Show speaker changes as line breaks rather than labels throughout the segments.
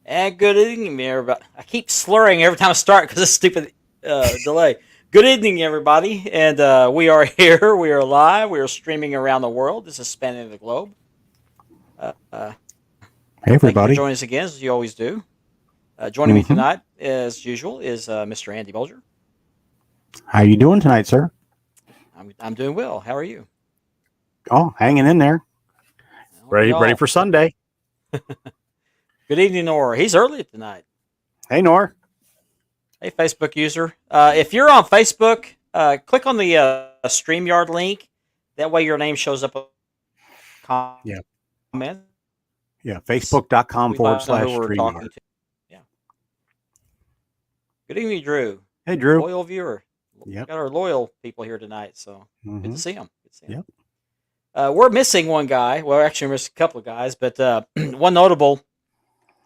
And good evening, everybody. I keep slurring every time I start because of stupid delay. Good evening, everybody. And we are here. We are live. We are streaming around the world. This is Spanning the Globe. Uh, uh,
Hey,
thank you for
everybody.
joining us again, as you always do. Joining me
hmm
tonight, as usual, is Mr. Andy Bulger.
How you doing tonight, sir?
I'm doing well. How are you?
Oh, hanging in there.
Aren't we
Ready
all?
for Sunday.
Good evening, Nora. He's early tonight.
Hey, Nor.
Hey, Facebook user. If you're on Facebook, click on the StreamYard link. That way your name shows up in
Yeah,
comments.
yeah.
We
Facebook.com
let
forward
know who
slash
we're talking
StreamYard.
to. Yeah. Good evening, Drew.
Hey, Drew.
Loyal viewer.
Yep.
Got our loyal people here tonight, so good to
hmm
see them. Good to see 'em.
Yep.
We're missing one guy. Well, actually, we're missing a couple of guys, but one notable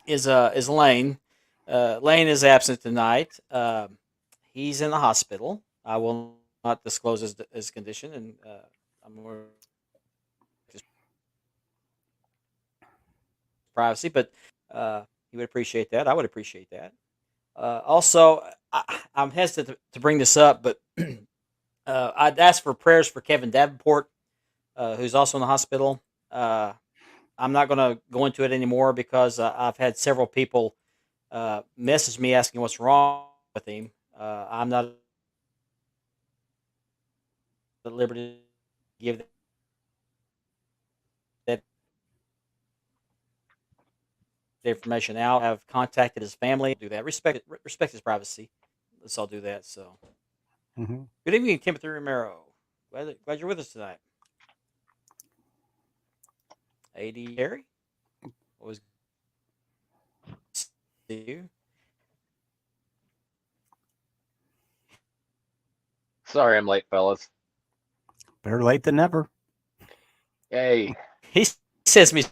is Lane. Lane is absent tonight. He's in the hospital. I will not disclose his condition, and I'm going to his privacy, but he would appreciate that. I would appreciate that. Also, I'm hesitant to bring this up, but I'd ask for prayers for Kevin Davenport, who's also in the hospital. Uh, I'm not going to go into it anymore because I've had several people message me asking what's wrong with him. I'm not at liberty to give that information out. I've contacted his family. Do that. Respect his privacy. Let's all do that. So,
hmm
good evening, Timothy Romero. Glad you're with us tonight. AD Harry, always good to see you.
Sorry I'm late, fellas.
Better late than never.
Hey,
He sends me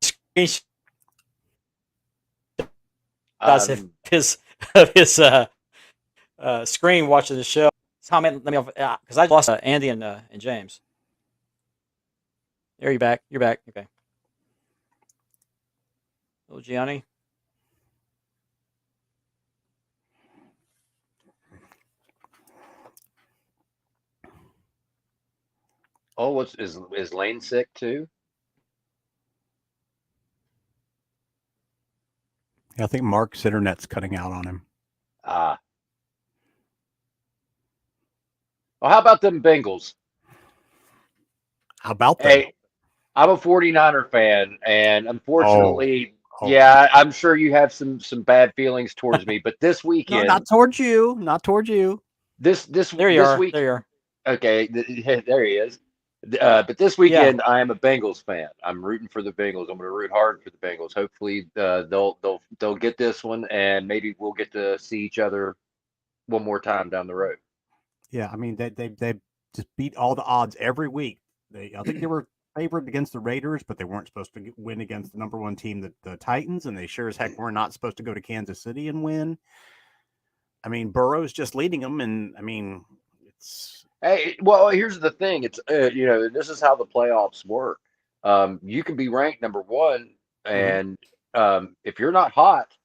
screenshots of
um,
his screen watching the show. Comment. Let me off because I lost Andy and James. There you back. You're back. Okay. Oh, Gianni.
oh, what's is Lane sick too?
Yeah, I think Mark's internet's cutting out on him.
Ah, well, how about them Bengals?
How about them?
Hey, I'm a 49er fan, and
Oh,
unfortunately,
oh.
yeah, I'm sure you have some bad feelings towards me, but this
No, not
weekend,
towards you. Not towards you.
this this
There you
this
are.
week,
There you are.
okay, there he is. But this
Yeah.
weekend, I am a Bengals fan. I'm rooting for the Bengals. I'm going to root hard for the Bengals. Hopefully, they'll get this one, and maybe we'll get to see each other one more time down the road.
Yeah, I mean they just beat all the odds every week. I think they were favored against the Raiders, but they weren't supposed to win against the number one team, the Titans, and they sure as heck were not supposed to go to Kansas City and win. I mean, Burrow's just leading them, and I mean, it's
Hey, well, here's the thing. It's this is how the playoffs work. You can be ranked number one,
hmm
and if you're not hot,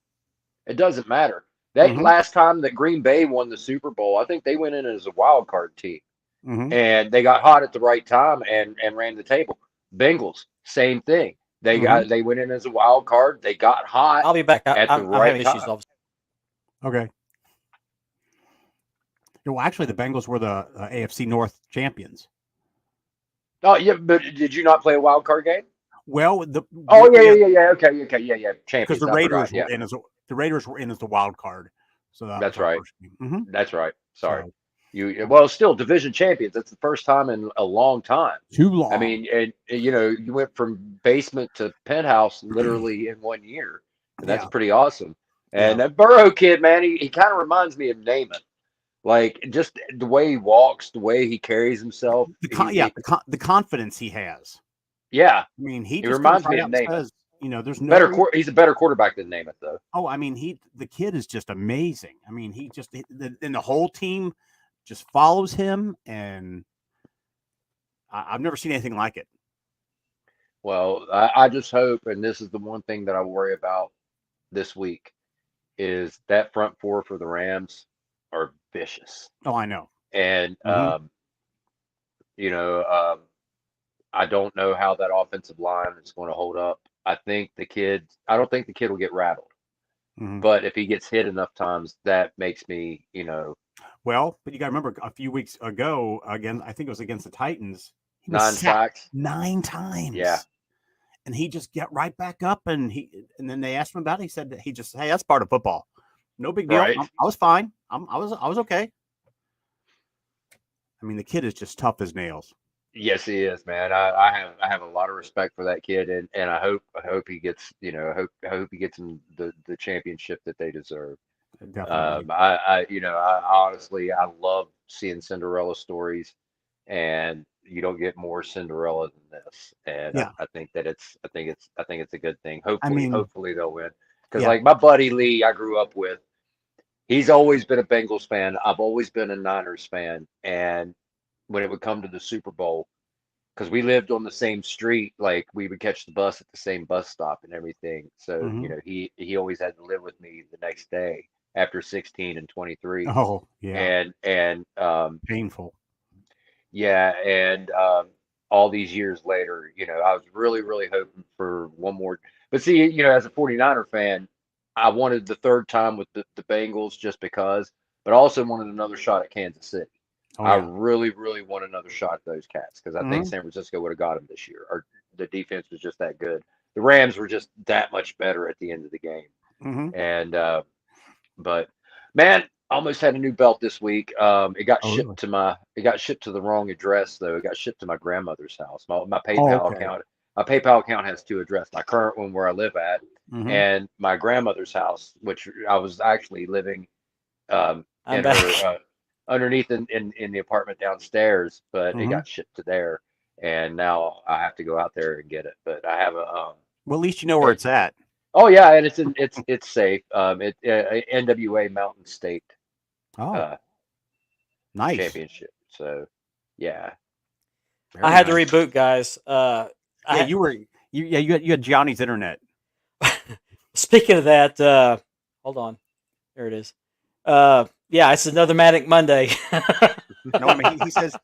it doesn't matter. That
hmm
last time that Green Bay won the Super Bowl, I think they went in as a wild card team,
hmm
and they got hot at the right time and ran the table. Bengals, same thing.
hmm
They went in as a wild card. They got hot
I'll be back.
at the
I'm
right
having issues.
time.
Obviously.
okay. Well, actually, the Bengals were the AFC North champions.
Oh yeah, but did you not play a wild card game?
Well,
Oh yeah,
yeah,
yeah, yeah, yeah. Okay, okay, yeah, yeah.
because
Champions. I forgot. Yeah,
The Raiders were in as the wild card, so that was
that's
our
right.
first game. Hmm
That's right. Sorry.
So
You well, still division champions. That's the first time in a long time.
too
I
long.
mean, and you went from basement to penthouse literally in 1 year, and that's
Yeah,
pretty awesome.
yeah.
And that Burrow kid, man, he kind of reminds me of Naaman. Like just the way he walks, the way he carries himself.
The confidence he has.
Yeah,
I mean, he
he
just comes
reminds me
right
of
out and
Naaman.
says, there's no reason.
He's a better quarterback than Namath, though.
Oh, I mean, the kid is just amazing. I mean, and the whole team just follows him, and I've never seen anything like it.
Well, I just hope, and this is the one thing that I worry about this week, is that front four for the Rams are vicious.
Oh, I know.
And,
Hmm.
you know, I don't know how that offensive line is going to hold up. I don't think the kid will get rattled,
Hmm.
but if he gets hit enough times, that makes me, you know,
Well, but you got to remember a few weeks ago, again, I think it was against the Titans, he was
nine
sacked
sacks.
9
Yeah,
times. And he just got right back up, and then they asked him about it. He said that hey, that's part of football. No big deal.
right.
I was fine. I was okay. I mean, the kid is just tough as nails.
Yes, he is, man. I have a lot of respect for that kid, and I hope he gets, you know, I hope he gets him the championship that they deserve.
Definitely.
You know, I honestly, I love seeing Cinderella stories, and you don't get more Cinderella than this. And
Yeah.
I think it's a good thing.
I mean,
Hopefully they'll win. Because
yeah.
like my buddy Lee, I grew up with, he's always been a Bengals fan. I've always been a Niners fan. And when it would come to the Super Bowl, because we lived on the same street, like we would catch the bus at the same bus stop and everything. So, you
Hmm.
know, he always had to live with me the next day after 16 and 23.
Oh, yeah.
And
Painful.
yeah, and all these years later, you know, I was really, really hoping for one more. But see, you know, as a 49er fan, I wanted the third time with the Bengals just because, but I also wanted another shot at Kansas City.
Oh,
I
yeah.
really, really want another shot at those Cats because I think
Hmm.
San Francisco would have got them this year, or the defense was just that good. The Rams were just that much better at the end of the game.
Hmm.
And but man, I almost had a new belt this week.
Oh, really?
It got shipped to the wrong address though. It got shipped to my grandmother's house.
Oh, okay.
My PayPal account has two addresses. My current one where I live at,
Hmm.
and my grandmother's house, which I was actually living
I'm
in
back.
her underneath in the apartment downstairs, but it
Hmm.
got shipped to there, and now I have to go out there and get it. But I have a
Well, at least you know where it's at.
oh yeah, and it's safe. NWA Mountain State
Oh,
uh,
nice.
championship. So yeah,
I
Very
had to
nice.
reboot, guys.
Yeah, you had Johnny's internet.
Speaking of that, hold on, there it is. Yeah, it's another Manic Monday.
No, I mean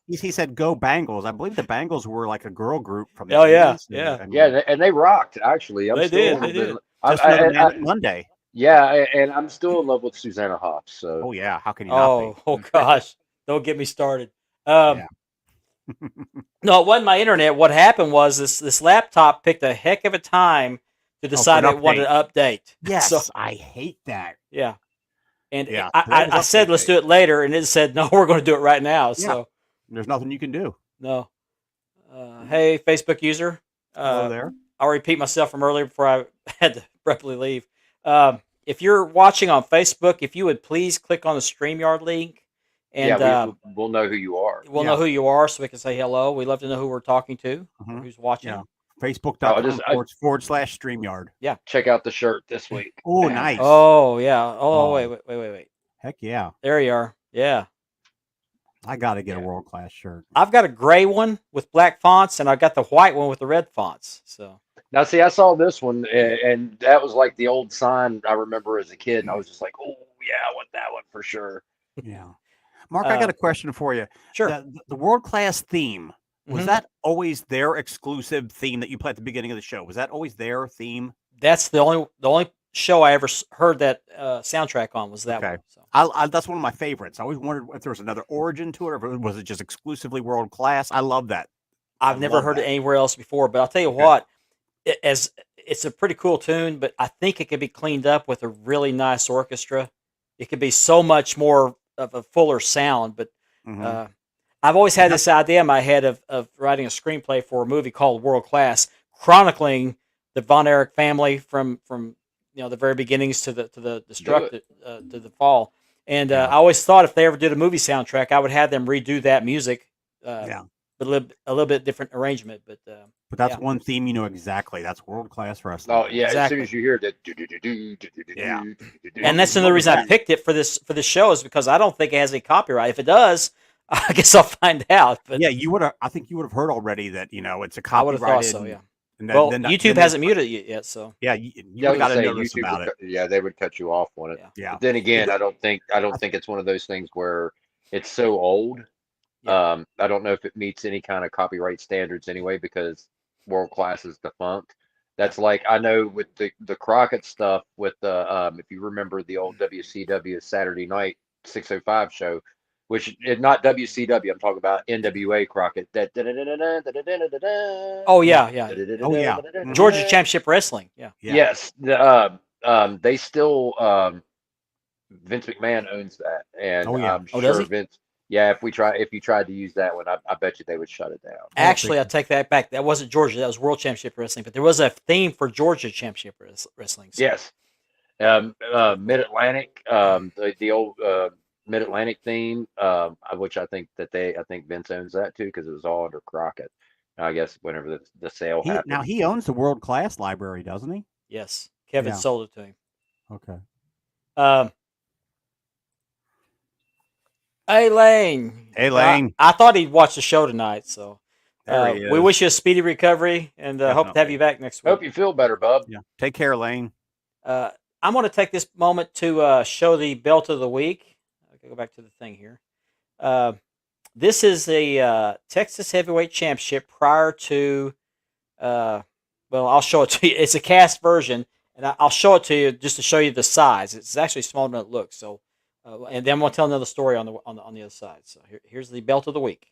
he said go Bengals. I believe the Bengals were like a girl group from the
Oh yeah,
80s.
yeah,
I
yeah,
mean,
and they rocked. Actually, I'm
they
still a
did,
little
they
bit.
did.
just another Manic Monday.
Yeah, and I'm still in love with Susanna Hoffs. So
Oh yeah, how can you not be?
Oh gosh, don't get me started. Um,
Yeah.
no, it wasn't my internet. What happened was this laptop picked a heck of a time to
Oh, for
decide
an
it wanted
update.
to update. So
Yes, I hate that.
yeah, and
Yeah,
I,
that
I,
was
I said
update
let's
day.
do it later, and it said no, we're going to do it right now.
Yeah,
So
there's nothing you can do.
no. Hey, Facebook user.
Hello there.
I'll repeat myself from earlier before I had to abruptly leave. If you're watching on Facebook, if you would please click on the StreamYard link,
yeah,
and
we'll know who you are.
we'll know
Yeah.
who you are, so we can say hello. We love to know who we're talking to or
Hmm.
who's watching.
Yeah.
Oh,
Facebook.com // StreamYard.
check out the shirt this week.
Oh, nice.
Oh yeah. Oh,
Oh,
wait.
heck yeah.
There you are. Yeah.
I got to get a
Yeah.
world class shirt.
I've got a gray one with black fonts, and I've got the white one with the red fonts. So
Now, see, I saw this one, and that was like the old sign I remember as a kid, and I was just like, oh yeah, I want that one for sure.
Yeah. Mark, I got a question for you.
sure.
The world class theme, was
Mhm.
that always their exclusive theme that you play at the beginning of the show? Was that always their theme?
That's the only show I ever heard that soundtrack on was that
Okay.
one. So.
That's one of my favorites. I always wondered if there was another origin to it, or was it just exclusively world class? I love that.
I've never
love
heard it
that.
anywhere else before, but I'll tell you
Okay.
what, as it's a pretty cool tune, but I think it could be cleaned up with a really nice orchestra. It could be so much more of a fuller sound. But
Mhm.
uh, I've always had this idea in my head of writing a screenplay for a movie called World Class, chronicling the Von Erich family from the very beginnings to the destruct to the fall. And
Yeah.
I always thought if they ever did a movie soundtrack, I would have them redo that music.
Yeah.
But a little bit different arrangement. But
But that's
yeah.
one theme you know exactly. That's world class wrestling.
Oh yeah,
Exactly.
as soon as you hear that,
Yeah.
And that's
Well,
another reason I
that-
picked it for this show is because I don't think it has any copyright. If it does, I guess I'll find out. But
Yeah, I think you would have heard already that it's a
I would have thought
copyrighted.
so. Yeah.
And
Well,
then
YouTube
they-
hasn't muted it yet, so
Yeah, you
Yeah, I was
got
gonna
to
say
notice
YouTube
about
would
it.
yeah, they would cut you off on it.
yeah.
Yeah.
But then again,
It-
I don't think it's one of those things where it's so old.
Yeah.
I don't know if it meets any kind of copyright standards anyway, because World Class is defunct. That's like, I know with the Crockett stuff with the if you remember the old WCW Saturday Night 605 show, which is not WCW, I'm talking about NWA Crockett.
Oh yeah, yeah.
Oh, yeah.
Georgia Championship Wrestling. Yeah.
Yeah.
Yes, they still Vince McMahon owns that, and
Oh, yeah.
I'm
Oh, does
sure
he?
Vince. Yeah, if you tried to use that one, I bet you they would shut it down.
Actually, I take that back. That wasn't Georgia. That was World Championship Wrestling. But there was a theme for Georgia Championship Wrestling. So.
Yes, Mid Atlantic, the old Mid Atlantic theme, which I think Vince owns that too, because it was all under Crockett. I guess whenever the sale happened.
Now he owns the World Class Library, doesn't he?
Yes, Kevin
Yeah.
sold it to him.
Okay.
Hey Lane.
Hey, Lane.
I thought he'd watch the show tonight, so
There he
we
is.
wish you a speedy recovery and hope to have
Definitely.
you back next week.
Hope you feel better, bub.
Yeah. Take care, Lane.
I'm going to take this moment to show the belt of the week. I'll go back to the thing here. This is the Texas Heavyweight Championship prior to, well, I'll show it to you. It's a cast version, and I'll show it to you just to show you the size. It's actually smaller than it looks. So, and then I'm going to tell another story on the other side. So here's the belt of the week.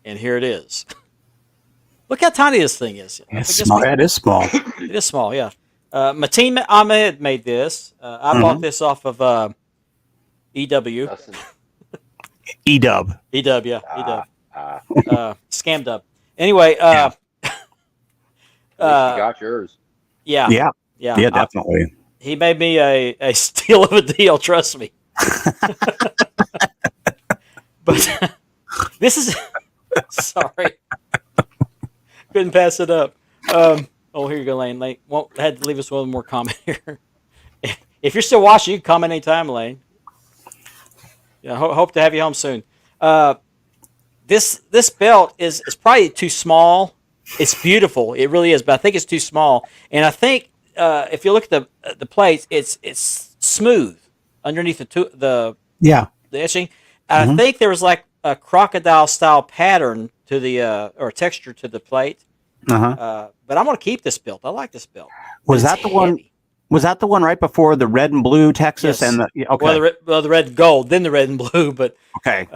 And here it is. Look how tiny this thing is.
It's small. That is small.
It is small, yeah. Mateen Ahmed made this. I bought this off of EW.
Dustin.
E-Dub.
EW, yeah. EW. Scam Dub. Anyway,
At least you got yours.
yeah.
Yeah.
Yeah.
Yeah, definitely.
He made me a steal of a deal, trust me. But this is sorry. Couldn't pass it up. Oh, here you go, Lane. Lane had to leave us one more comment here. If you're still watching, you can comment anytime, Lane. Yeah, hope to have you home soon. This belt is probably too small. It's beautiful, it really is, but I think it's too small. And I think if you look at the plates, it's smooth underneath the etching. I think there was like a crocodile style pattern to the or texture to the plate. But I'm gonna keep this belt. I like this belt.
Was
It's
that the one?
heavy.
Was that the one right before the red and blue Texas
Yes.
and the? Okay.
Well, the red and gold, then the red and blue. But
Okay.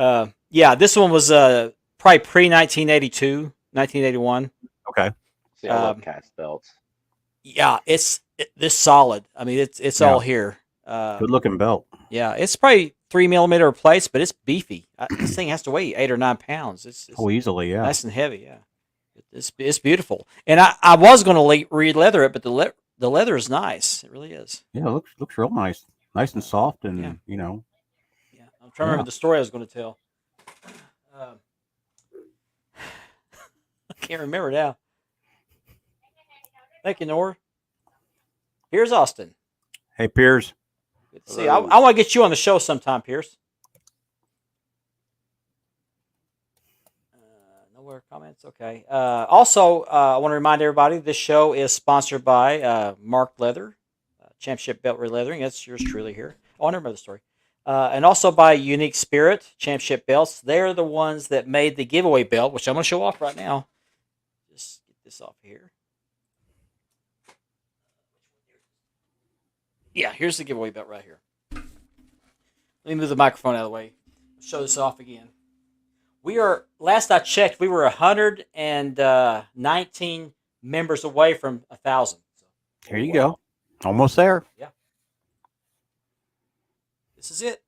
yeah, this one was probably pre 1982, 1981.
Okay.
See, I love cast belts.
Yeah, this solid. I mean, it's all here.
Good looking belt.
Yeah, it's probably 3mm plates, but it's beefy. This thing has to weigh 8 or 9 pounds. It's
Oh, easily. Yeah.
nice and heavy. Yeah, it's beautiful. And I was going to re-leather it, but the leather is nice. It really is.
Yeah. Looks real nice. Nice and soft, and
Yeah.
you know.
Yeah, I'm trying to remember the story I was going to tell. I can't remember now. Thank you, Nora. Here's Austin.
Hey, Piers.
Good to see you. I want to get you on the show sometime, Pierce. No more comments? Okay. Also, I want to remind everybody this show is sponsored by Mark Leather, Championship Belt Leathering. That's yours truly here. Oh, I never remember the story. And also by Unique Spirit Championship belts. They're the ones that made the giveaway belt, which I'm going to show off right now. Just get this off here. Yeah, here's the giveaway belt right here. Let me move the microphone out of the way. Show this off again. We are, last I checked, we were 119 members away from 1,000. So,
Here you go. Almost there.
Yeah. This is it.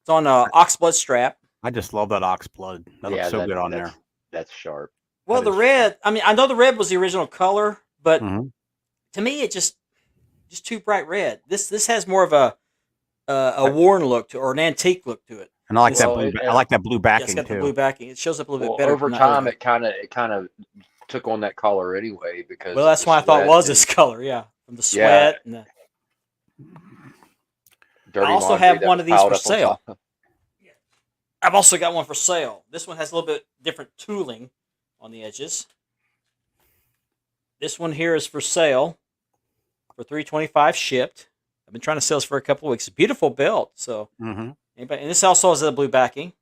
It's on a oxblood strap.
I just love that ox blood. That looks so good on there.
That's sharp.
Well,
That
the
is
red, I mean, I know the red was the original color, but
Mhm.
to me, it just too bright red. This has more of a worn look to, or an antique look to it.
And I like that
Well,
blue.
it-
I like that blue
Yeah,
backing
it's got the
too.
blue backing. It shows up a little
Well,
bit better.
over
from
time,
the
it kind of took on that color anyway because
well, that's
the
why I thought it
sweat
was
and
this color. Yeah, from the
Yeah.
sweat and the.
dirty
I also
laundry
have
that
one
was
of these
piled
for
up on
sale.
top.
I've also got one for sale. This one has a little bit different tooling on the edges. This one here is for sale for $325 shipped. I've been trying to sell this for a couple of weeks. Beautiful belt. So
Mm-hmm.
anybody, and this also has a blue backing.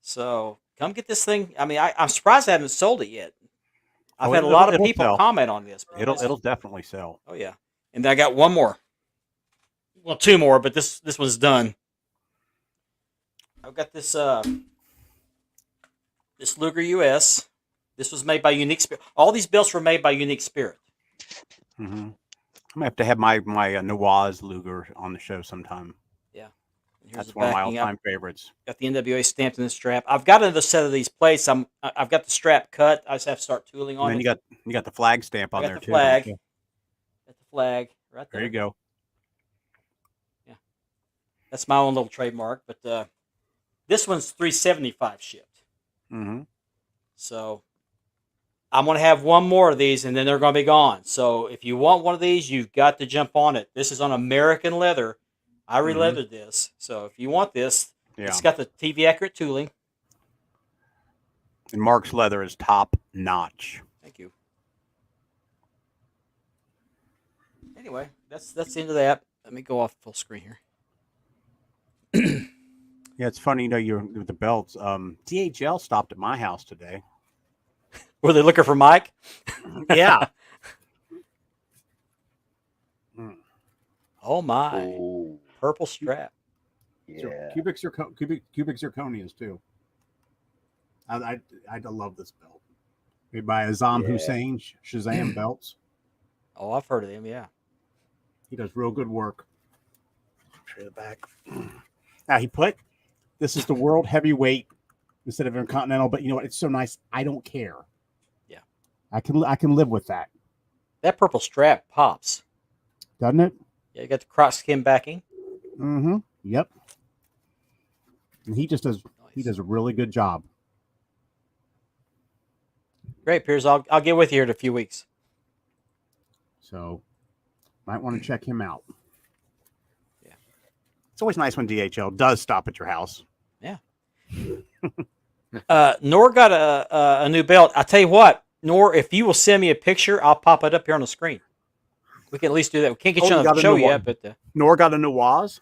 So come get this thing. I mean, I'm surprised I haven't sold it yet. I've
Oh,
had a lot of
it'll
people
sell.
comment on this. but
It'll definitely sell.
Oh yeah, and then I got one more. Well, two more, but this one's done. I've got this this Luger US. This was made by Unique Spirit. All these belts were made by Unique Spirit.
Mm-hmm. I'm gonna have to have my Nawaz Luger on the show sometime.
And here's
That's
the
one of my
backing.
all-time favorites.
Got the NWA stamped in the strap. I've got another set of these plates. I've got the strap cut. I just have to start tooling on
And then
it.
you got the flag stamp on
got
there
the
too.
flag.
don't you?
Got the flag right there.
There you go.
That's my own little trademark. But this one's $375 shipped.
Mm-hmm.
So I'm going to have one more of these, and then they're going to be gone. So if you want one of these, you've got to jump on it. This is on American leather. I re-leathered this. So if you want this,
Yeah.
it's got the TV accurate tooling.
And Mark's leather is top notch.
Thank you. Anyway, that's the end of that. Let me go off full screen here.
Yeah, it's funny, you're with the belts. DHL stopped at my house today.
Were they looking for Mike?
Yeah.
Oh my,
Ooh,
purple strap.
yeah.
Cubic zirconias too. I love this belt. Made by Azam
Yeah.
Hussein, Shazam belts.
Oh, I've heard of him. Yeah.
He does real good work. Show you the back. Now he put this is the world heavyweight instead of intercontinental, but you know what? It's so nice. I don't care.
Yeah.
I can live with that,
That purple strap pops.
doesn't it?
Yeah, you got the cross skin backing.
Mm-hmm. Yep. And he just does. He
Nice.
does a really good job.
Great, Piers. I'll get with you here in a few weeks.
So might want to check him out.
Yeah.
It's always nice when DHL does stop at your house.
Nor got a new belt. I tell you what, Nor, if you will send me a picture, I'll pop it up here on the screen. We can at least do that. We can't get
Oh,
you
you
on
got
the
a
show
new
yet,
one.
but
Nor got a Nawaz.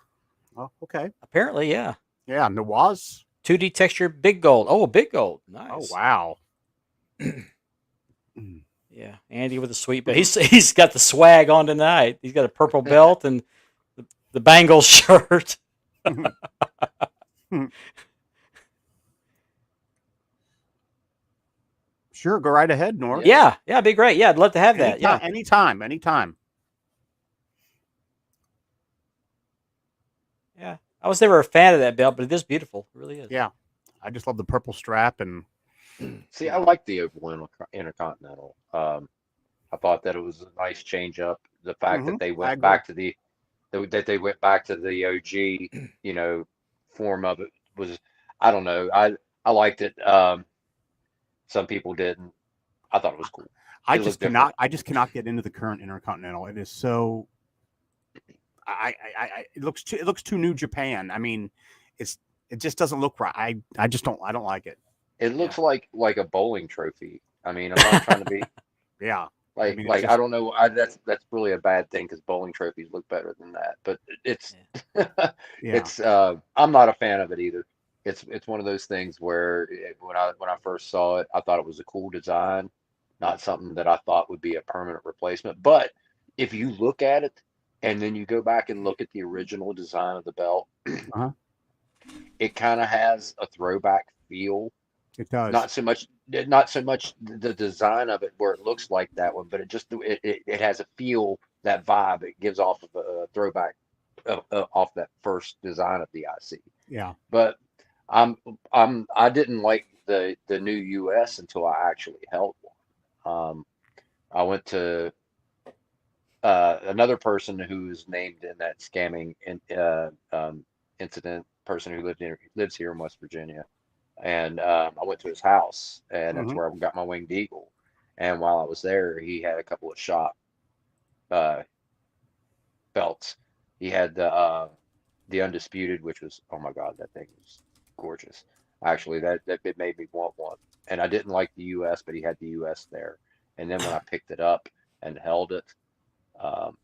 Oh, okay.
apparently, yeah.
Yeah, Nawaz.
2D texture, big gold. Oh, big gold. Nice.
Oh, wow.
Yeah, Andy with the sweet belt. He's got the swag on tonight. He's got a purple belt and the Bengals shirt.
Sure, go right ahead, Nor.
Yeah, it'd be great. Yeah, I'd love to have that. Yeah.
Anytime.
Yeah. I was never a fan of that belt, but it is beautiful. It really is.
Yeah. I just love the purple strap and
See, I like the Oval Intercontinental. I thought that it was a nice change up. The fact that they
I
went
agree.
back to the OG, form of it was, I don't know. I liked it. Some people didn't. I thought it was cool.
I
It
just
looked different.
cannot get into the current Intercontinental. It is so it looks too New Japan. I mean, it just doesn't look right. I don't like it.
It looks like a bowling trophy. I mean, I'm not trying to be
Yeah. I
Like,
mean, it's
like
just
I don't know. That's really a bad thing because bowling trophies look better than that. But it's
Yeah.
yeah.
I'm not a fan of it either. It's one of those things where when I first saw it, I thought it was a cool design, not something that I thought would be a permanent replacement. But if you look at it and then you go back and look at the original design of the belt,
Uh-huh.
it kind of has a throwback feel.
It does.
Not so much the design of it where it looks like that one, but it has a feel, that vibe it gives off of a throwback off that first design of the IC.
Yeah.
But I didn't like the new US until I actually held one. I went to another person who's named in that scamming incident, person who lives here in West Virginia, and I went to his house, and that's
Hmm.
where I got my winged eagle. And while I was there, he had a couple of shop uh, belts. He had the undisputed, which was, oh my God, that thing was gorgeous. Actually, that it made me want one. And I didn't like the US, but he had the US there. And then when I picked it up and held it, um,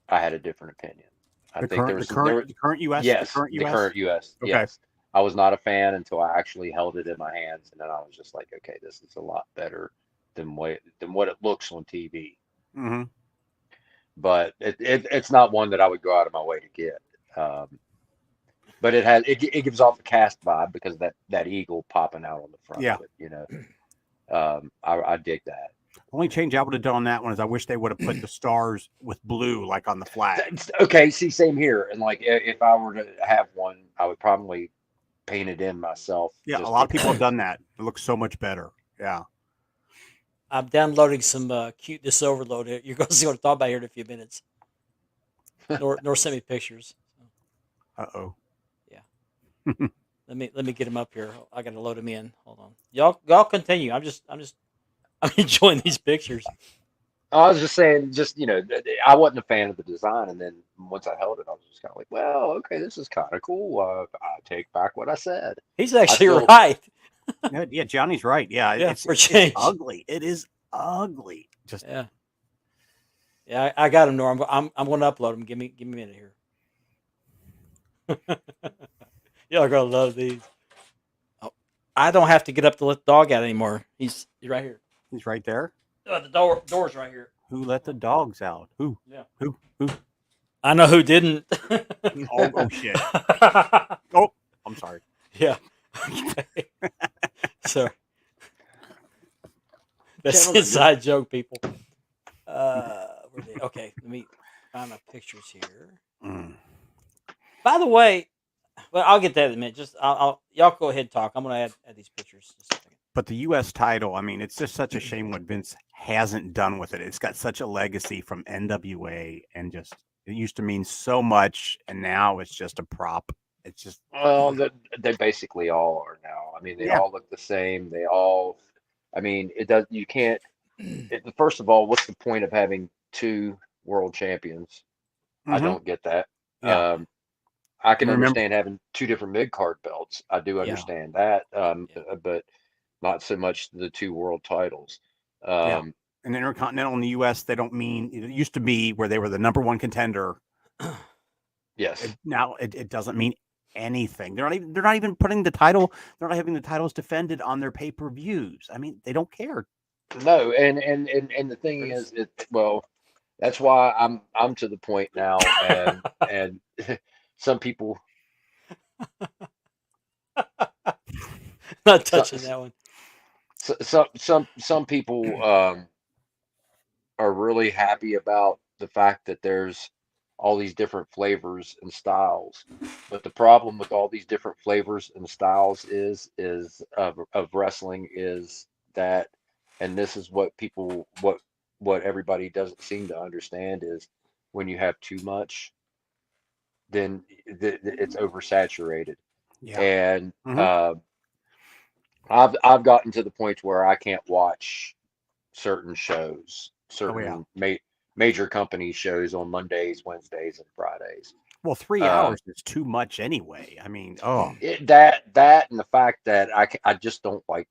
I had a different opinion. I
The
think
current,
there
the
was
current,
there.
the current U.S. The
Yes,
current
the
U.S.
current US.
Okay.
Yes. I was not a fan until I actually held it in my hands, and then I was just like, okay, this is a lot better than what it looks on TV.
Hmm.
But it's not one that I would go out of my way to get. Um, but it gives off a cast vibe because of that eagle popping out on the front
Yeah.
of it. I dig that.
Only change I would have done on that one is I wish they would have put the stars with blue like on the flag.
Okay, see, same here. And like, if I were to have one, I would probably paint it in myself
Yeah, a
just
lot of people have
because.
done that. It looks so much better. Yeah.
I'm downloading some cuteness overload. You're going to see what I'm talking about here in a few minutes. Nor send me pictures. So,
Uh-oh.
yeah, let me get them up here. I got to load them in. Hold on, y'all continue. I'm enjoying these pictures.
I was just saying, I wasn't a fan of the design, and then once I held it, I was just kind of like, well, okay, this is kind of cool. I take back what I said.
He's
I
actually
still,
right.
Yeah, yeah, Johnny's right. Yeah,
Yeah,
it's
for
it's
change.
ugly. It is ugly. Just
Yeah, yeah. I got him. Nor I'm going to upload them. Give me a minute here. Y'all are gonna love these. Oh, I don't have to get up to let the dog out anymore. He's right here.
he's right there.
The door's right here.
Who let the dogs out? Who?
Yeah.
Who?
I know who didn't.
Oh shit. Oh, I'm sorry.
Yeah. So that's
Gentlemen,
inside joke, people. Okay, let me find my pictures here.
Mm.
By the way, well, I'll get that in a minute. Just I'll y'all go ahead and talk. I'm gonna add these pictures just a second.
But the U.S. title, I mean, it's just such a shame what Vince hasn't done with it. It's got such a legacy from NWA, and just it used to mean so much, and now it's just a prop. It's just
well, they basically all are now. I mean, they
yeah.
all look the same. I mean, it does. You can't. First of all, what's the point of having two world champions? I
Hmm.
don't get that.
Yeah.
Um, I can
And remember,
understand having two different mid card belts. I do
Yeah.
understand that,
Yeah.
but not so much the two world titles.
yeah.
Um,
And Intercontinental in the U.S., they don't mean it used to be where they were the number one contender.
yes,
Now it doesn't mean anything. They're not even putting the title. They're not having the titles defended on their pay per views. I mean, they don't care.
no, and the thing is, well, that's why I'm to the point now, and some people,
Not
so,
touching that one.
some people are really happy about the fact that there's all these different flavors and styles. But the problem with all these different flavors and styles is of wrestling is that, and this is what people what everybody doesn't seem to understand is when you have too much, then it's oversaturated.
Yeah.
And
Hmm.
I've gotten to the point where I can't watch certain shows,
Oh yeah.
certain major company shows on Mondays, Wednesdays, and Fridays.
Well, 3 hours is too much anyway. I mean, oh
That and the fact that I just don't like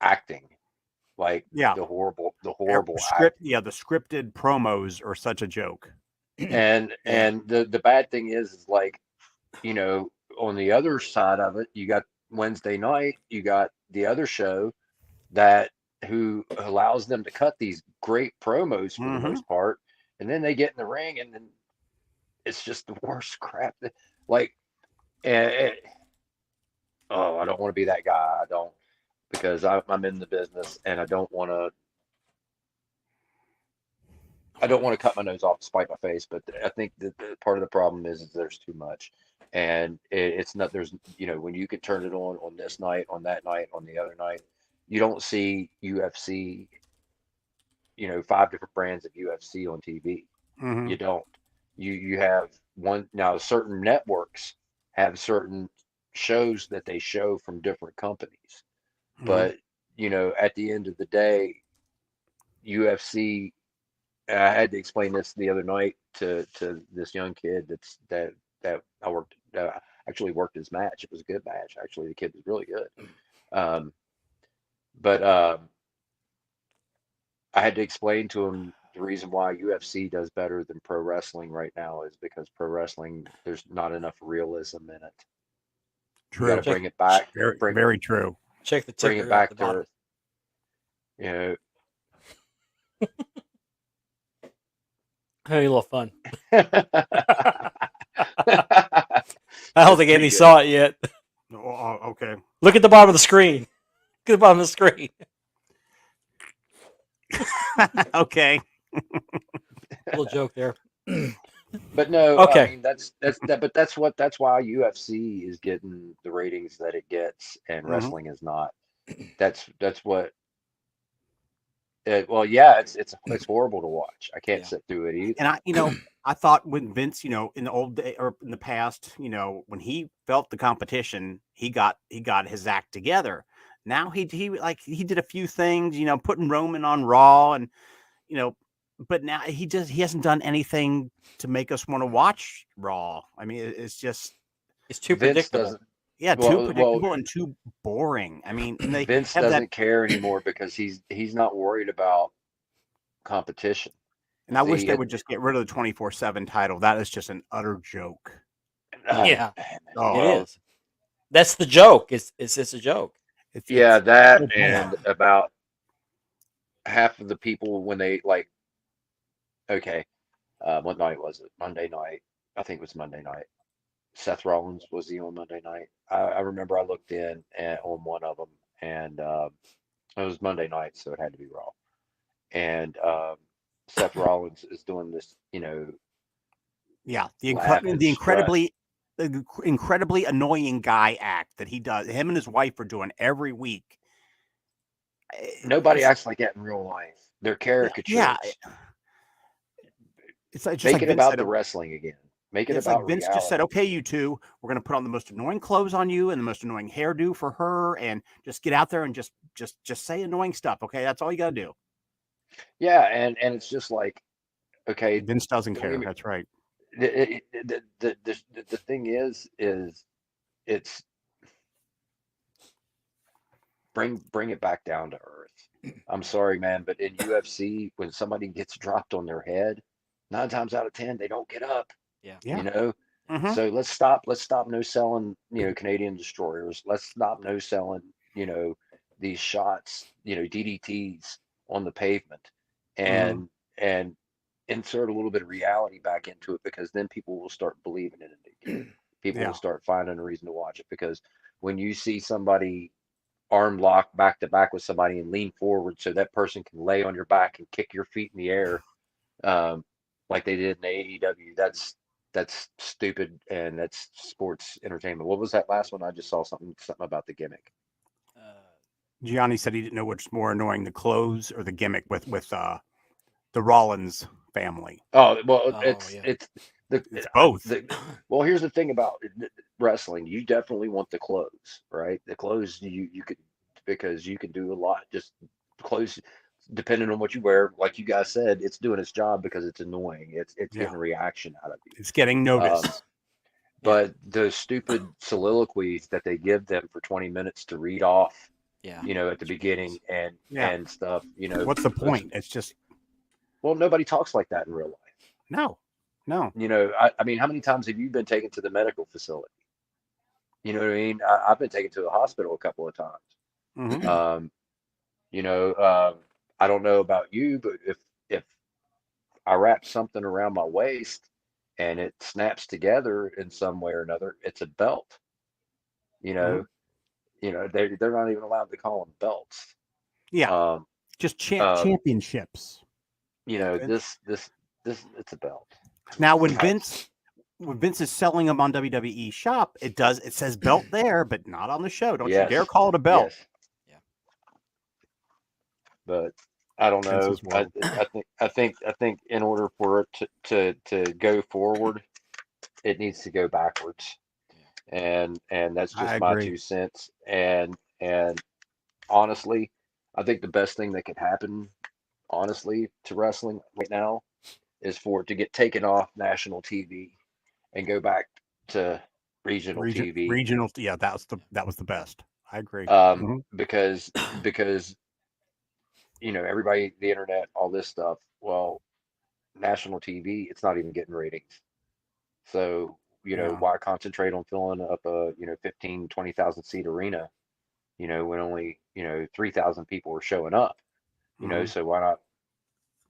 acting. Like
Yeah.
the horrible
Script. Yeah, the scripted promos are such a joke.
and
Yeah.
the bad thing is like, you know, on the other side of it, you got Wednesday night, you got the other show that who allows them to cut these great promos for the
Mm-hmm.
most part, and then they get in the ring and then it's just the worst crap. Like, and, oh, I don't want to be that guy. I don't because I'm in the business and I don't want to cut my nose off to spite my face, but I think that part of the problem is there's too much, and it's not. There's when you can turn it on this night, on that night, on the other night, you don't see UFC, 5 different brands of UFC on TV.
Mm-hmm.
You don't. You have one now. Certain networks have certain shows that they show from different companies,
Mm-hmm.
but at the end of the day, UFC. I had to explain this the other night to this young kid that I actually worked his match. It was a good match. Actually, the kid was really good. Um, but I had to explain to him the reason why UFC does better than pro wrestling right now is because pro wrestling there's not enough realism in it. You got to
True.
bring it back,
Very,
bring
very true.
Check the
bring it
ticker at the
back to
bottom.
earth. You know.
Having a little fun.
That's
I don't think
pretty
Andy
good.
saw it yet.
Oh, okay.
Look at the bottom of the screen. Look at the bottom of the screen.
Okay.
Little joke there.
But no,
Okay.
I mean that's that. But that's why UFC is getting the ratings that it gets, and
Mhm.
wrestling is not. That's what. Well, yeah, it's horrible to watch. I can't
Yeah.
sit through it either.
And I thought when Vince, in the old day or in the past, when he felt the competition, he got his act together. Now he did a few things, putting Roman on Raw and but now he hasn't done anything to make us want to watch Raw. I mean, it's just
It's too
Vince
predictable.
doesn't.
too
Well,
predictable and too boring. I mean, and they
Vince
have that,
doesn't care anymore because he's not worried about competition.
and I wish
See,
they would just get rid of the 24/7 title. That is just an utter joke.
Yeah,
Oh,
it
well,
is. That's the joke. It's a joke.
yeah,
it's
that
so
and
bad.
about half of the people when they like, okay, what night was it? Monday night. I think it was Monday night. Seth Rollins was he on Monday night? I remember I looked in on one of them, and it was Monday night, so it had to be Raw. And Seth Rollins is doing this,
Yeah,
laugh and strut.
the incredibly annoying guy act that he does. Him and his wife are doing every week.
Nobody
It's,
acts like that in real life. They're
yeah,
caricatures.
it's just
Make
like
it
Vince
about
said.
the wrestling again. Make it
It's like
about
Vince just said,
reality.
"Okay, you two, we're going to put on the most annoying clothes on you and the most annoying hairdo for her, and just get out there and just say annoying stuff. Okay, that's all you got to do."
Yeah, and it's just like, okay,
Vince doesn't
don't get
care.
me.
That's right.
The thing is it's bring it back down to earth. I'm sorry, man, but in UFC, when somebody gets dropped on their head, 9 times out of 10, they don't get up.
Yeah.
You
Yeah.
know,
Mm-hmm.
so let's stop no selling, Canadian destroyers. Let's stop no selling, these shots, DDTs on the pavement,
Mm-hmm.
and insert a little bit of reality back into it because then people will start believing in it again. People will
Yeah.
start finding a reason to watch it because when you see somebody arm lock back to back with somebody and lean forward so that person can lay on your back and kick your feet in the air, um, like they did in AEW. That's stupid and that's sports entertainment. What was that last one? I just saw something about the gimmick.
Uh,
Gianni said he didn't know which more annoying, the clothes or the gimmick with the Rollins family.
Oh well,
oh
it's
yeah.
it's the
It's both.
well. Here's the thing about wrestling. You definitely want the clothes, right? The clothes you could because you can do a lot. Just clothes, depending on what you wear. Like you guys said, it's doing its job because it's annoying. It's
Yeah.
getting a reaction out of you.
It's getting noticed.
Yeah.
But the stupid soliloquies that they give them for 20 minutes to read off
Yeah.
at the beginning and
Yeah.
and stuff.
What's the
Listen,
point? It's just
well, nobody talks like that in real life.
no, no.
I mean, how many times have you been taken to the medical facility? You know what I mean? I've been taken to the hospital a couple of times.
Hmm.
Um, I don't know about you, but if I wrap something around my waist and it snaps together in some way or another, it's a belt. You
Hmm.
know, they're not even allowed to call them belts.
Yeah,
Um,
just
um,
championships. Yeah, Vince.
this it's a belt.
Now, when Vince is selling them on WWE Shop, it says belt there, but not on the show. Don't you dare
Yes,
call it a belt.
yes,
Yeah.
but I don't know.
Vince's world.
I think in order for it to go forward, it needs to go backwards. And that's
I
just my
agree.
2 cents. And honestly, I think the best thing that could happen, honestly, to wrestling right now is for it to get taken off national TV and go back to regional TV.
Regional. Yeah, that was the best. I agree.
Um,
Hmm.
because everybody, the internet, all this stuff. Well, national TV, it's not even getting ratings. So,
Yeah.
why concentrate on filling up a, 15, 20,000 seat arena, when only, 3,000 people are showing up,
Hmm.
so why not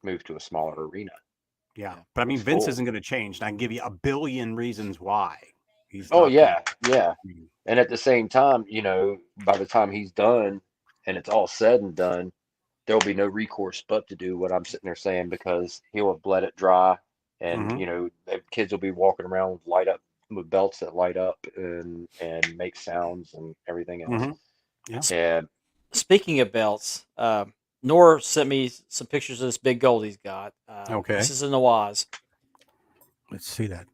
move to a smaller arena
Yeah,
Yeah.
but I
where
mean,
it's
Vince
full?
isn't going to change, and I can give you a billion reasons why he's
Oh
not going to.
yeah, yeah. And at the same time, by the time he's done and it's all said and done, there'll be no recourse but to do what I'm sitting there saying because he'll have bled it dry, and
Hmm.
the kids will be walking around with belts that light up and make sounds and everything else.
Hmm. Yeah.
And
Speaking of belts, Nora sent me some pictures of this big gold he's got. This
Okay.
is in the Waz.
Let's see that.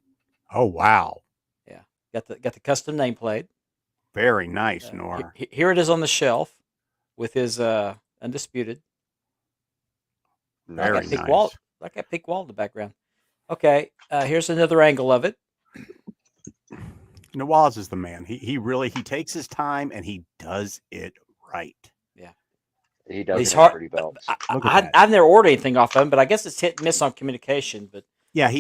Oh wow,
Yeah, got the custom nameplate.
very nice, Nor.
Here it is on the shelf with his undisputed. Like
Very
that
nice.
pink wall,
nice.
like that pink wall in the background. Okay, here's another angle of it.
Nawaz is the man. He really he takes his time and he does it right.
Yeah,
He
but
does
he's
make
hard.
pretty belts.
Look at that.
I've never ordered anything off of him, but I guess it's hit and miss on communication. But
Yeah,
uh,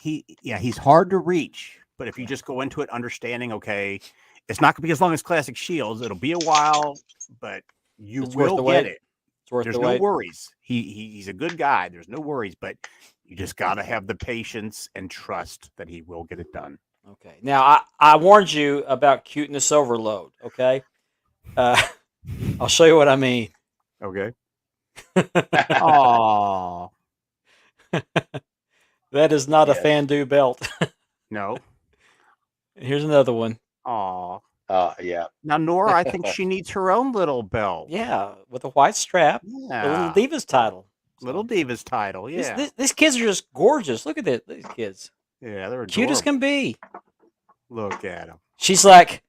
he's hard to reach, but if you
yeah,
just go into it understanding, okay, it's not going to be as long as Classic Shields. It'll be a while, but you
it's worth
will
the
get
wait.
it.
It's worth
There's
the
no
wait.
worries. He's a good guy. There's no worries, but you just got to have the patience and trust that he will get it done.
Okay. Now I warned you about cuteness overload. Okay. Uh, I'll show you what I mean.
Okay. Oh
That is not a
Yes.
Fandu belt.
no.
Here's another one.
Oh.
Yeah.
Now Nora, I think she needs her own little belt.
Yeah, with a white strap, the little
Yeah.
Divas title.
Little
So,
Divas title.
these,
Yeah.
these these kids are just gorgeous. Look at these kids,
Yeah, they're
cute as
adorable.
can be.
Look at them.
She's like,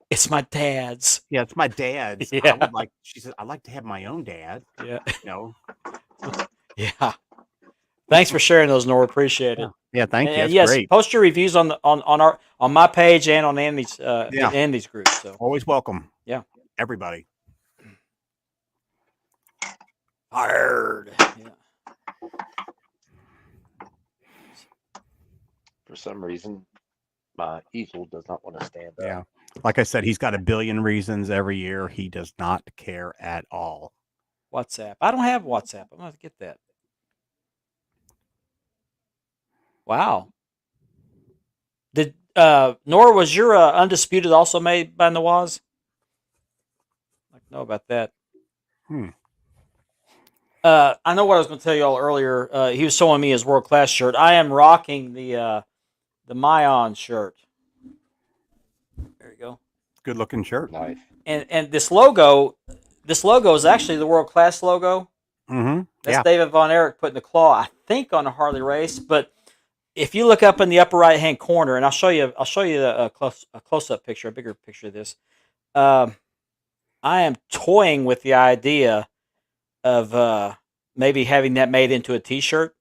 it's my dad's.
Yeah, it's my dad's. I
Yeah,
would like. She said, "I'd like to have my own dad."
yeah,
No.
yeah. Thanks for sharing those, Nora. Appreciate
Yeah.
it.
Yeah. Thank you.
And
That's
yes,
great.
post your reviews on my page and on Andy's
Yeah.
Andy's group. So
Always welcome.
yeah,
Everybody.
hard. Yeah.
For some reason, my easel does not want to stand up.
Yeah. Like I said, he's got a billion reasons every year. He does not care at all.
WhatsApp. I don't have WhatsApp. I'm gonna have to get that. Wow. Did Nora, was your undisputed also made by Nawaz? I'd like to know about that.
Hmm.
I know what I was going to tell you all earlier. He was showing me his world class shirt. I am rocking the Mayon shirt. There you go.
Good looking shirt.
Nice.
And this logo is actually the world class logo.
Mm-hmm.
That's
Yeah.
David Von Erich putting the claw, I think, on a Harley race. But if you look up in the upper right hand corner, and I'll show you a close up picture, a bigger picture of this. I am toying with the idea of maybe having that made into a T-shirt.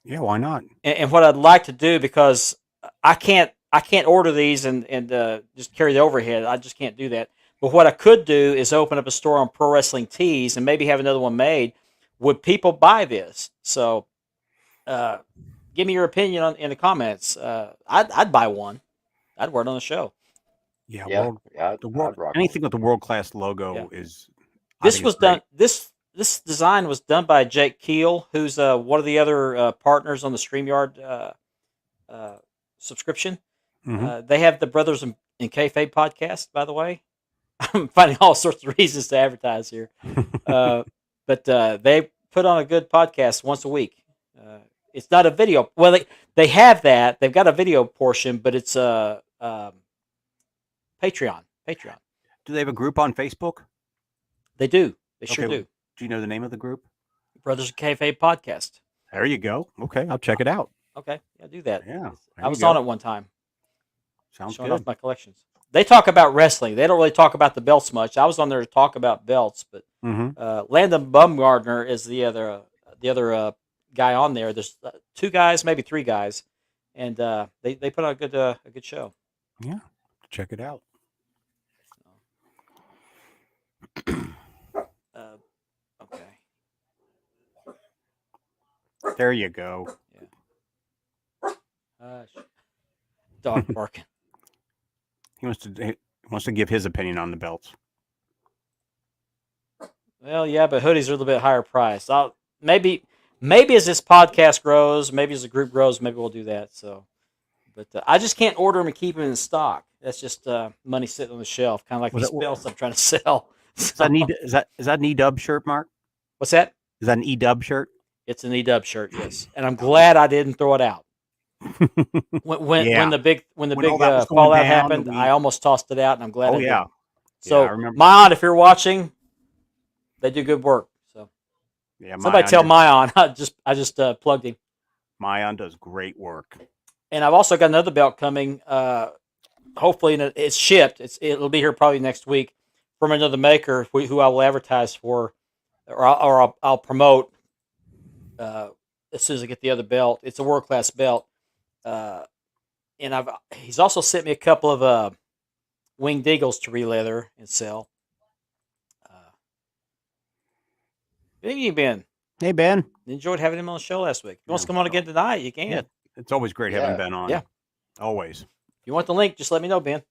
Yeah. Why not?
And what I'd like to do, because I can't I can't order these and just carry the overhead. I just can't do that. But what I could do is open up a store on Pro Wrestling Tees and maybe have another one made. Would people buy this? So, give me your opinion in the comments. I'd buy one. I'd wear it on the show.
Yeah,
Yeah, yeah,
the
I'd
world,
rock
anything with the world class logo
Yeah.
is. I
This
think
was
it's great.
done. This design was done by Jake Keel, who's one of the other partners on the StreamYard subscription.
Mhm.
They have the Brothers in Kayfabe podcast, by the way. I'm finding all sorts of reasons to advertise here, but they put on a good podcast once a week. It's not a video. Well, they have that. They've got a video portion, but it's Patreon. Patreon.
Do they have a group on Facebook?
They do. They sure
Okay,
do.
Do you know the name of the group?
Brothers in Kayfabe podcast.
There you go. Okay, I'll check it out.
Okay, yeah, do that.
Yeah, there
I
you
was
go.
on it one time,
Sounds
showing
good.
off my collections. They talk about wrestling. They don't really talk about the belts much. I was on there to talk about belts, but
Mm-hmm.
Landon Bumgardner is the other guy on there. There's two guys, maybe three guys, and they put on a good show.
Yeah, check it out.
Okay.
There you go.
Dog barking.
He wants to give his opinion on the belts.
Well, yeah, but hoodies are a little bit higher priced. Maybe as this podcast grows, maybe as the group grows, maybe we'll do that. So, but I just can't order them and keep them in stock. That's just money sitting on the shelf, kind of like
Was
these
that-
belts I'm trying to sell.
Is that an EW shirt, Mark?
What's that?
Is that an EW shirt?
It's an EW shirt, yes. And I'm glad I didn't throw it out. When
Yeah.
the big
When all that was going
fallout
down,
happened,
we-
I almost tossed it out, and I'm glad.
Oh
I
yeah.
didn't. So,
I remember.
Mayon, if you're watching, they do good work. So,
Yeah,
somebody tell Mayon. I just plugged him.
Mayon does great work.
And I've also got another belt coming. Hopefully, it's shipped. It'll be here probably next week from another maker who I will advertise for, or I'll promote as soon as I get the other belt. It's a world class belt, and he's also sent me a couple of winged eagles to re-leather and sell. Good evening, Ben.
Hey Ben,
Enjoyed having him on the show last week. If he wants to
Yeah.
come on again tonight, you can.
Yeah. It's always great having
Yeah.
Ben on.
Yeah.
Always.
If you want the link, just let me know, Ben.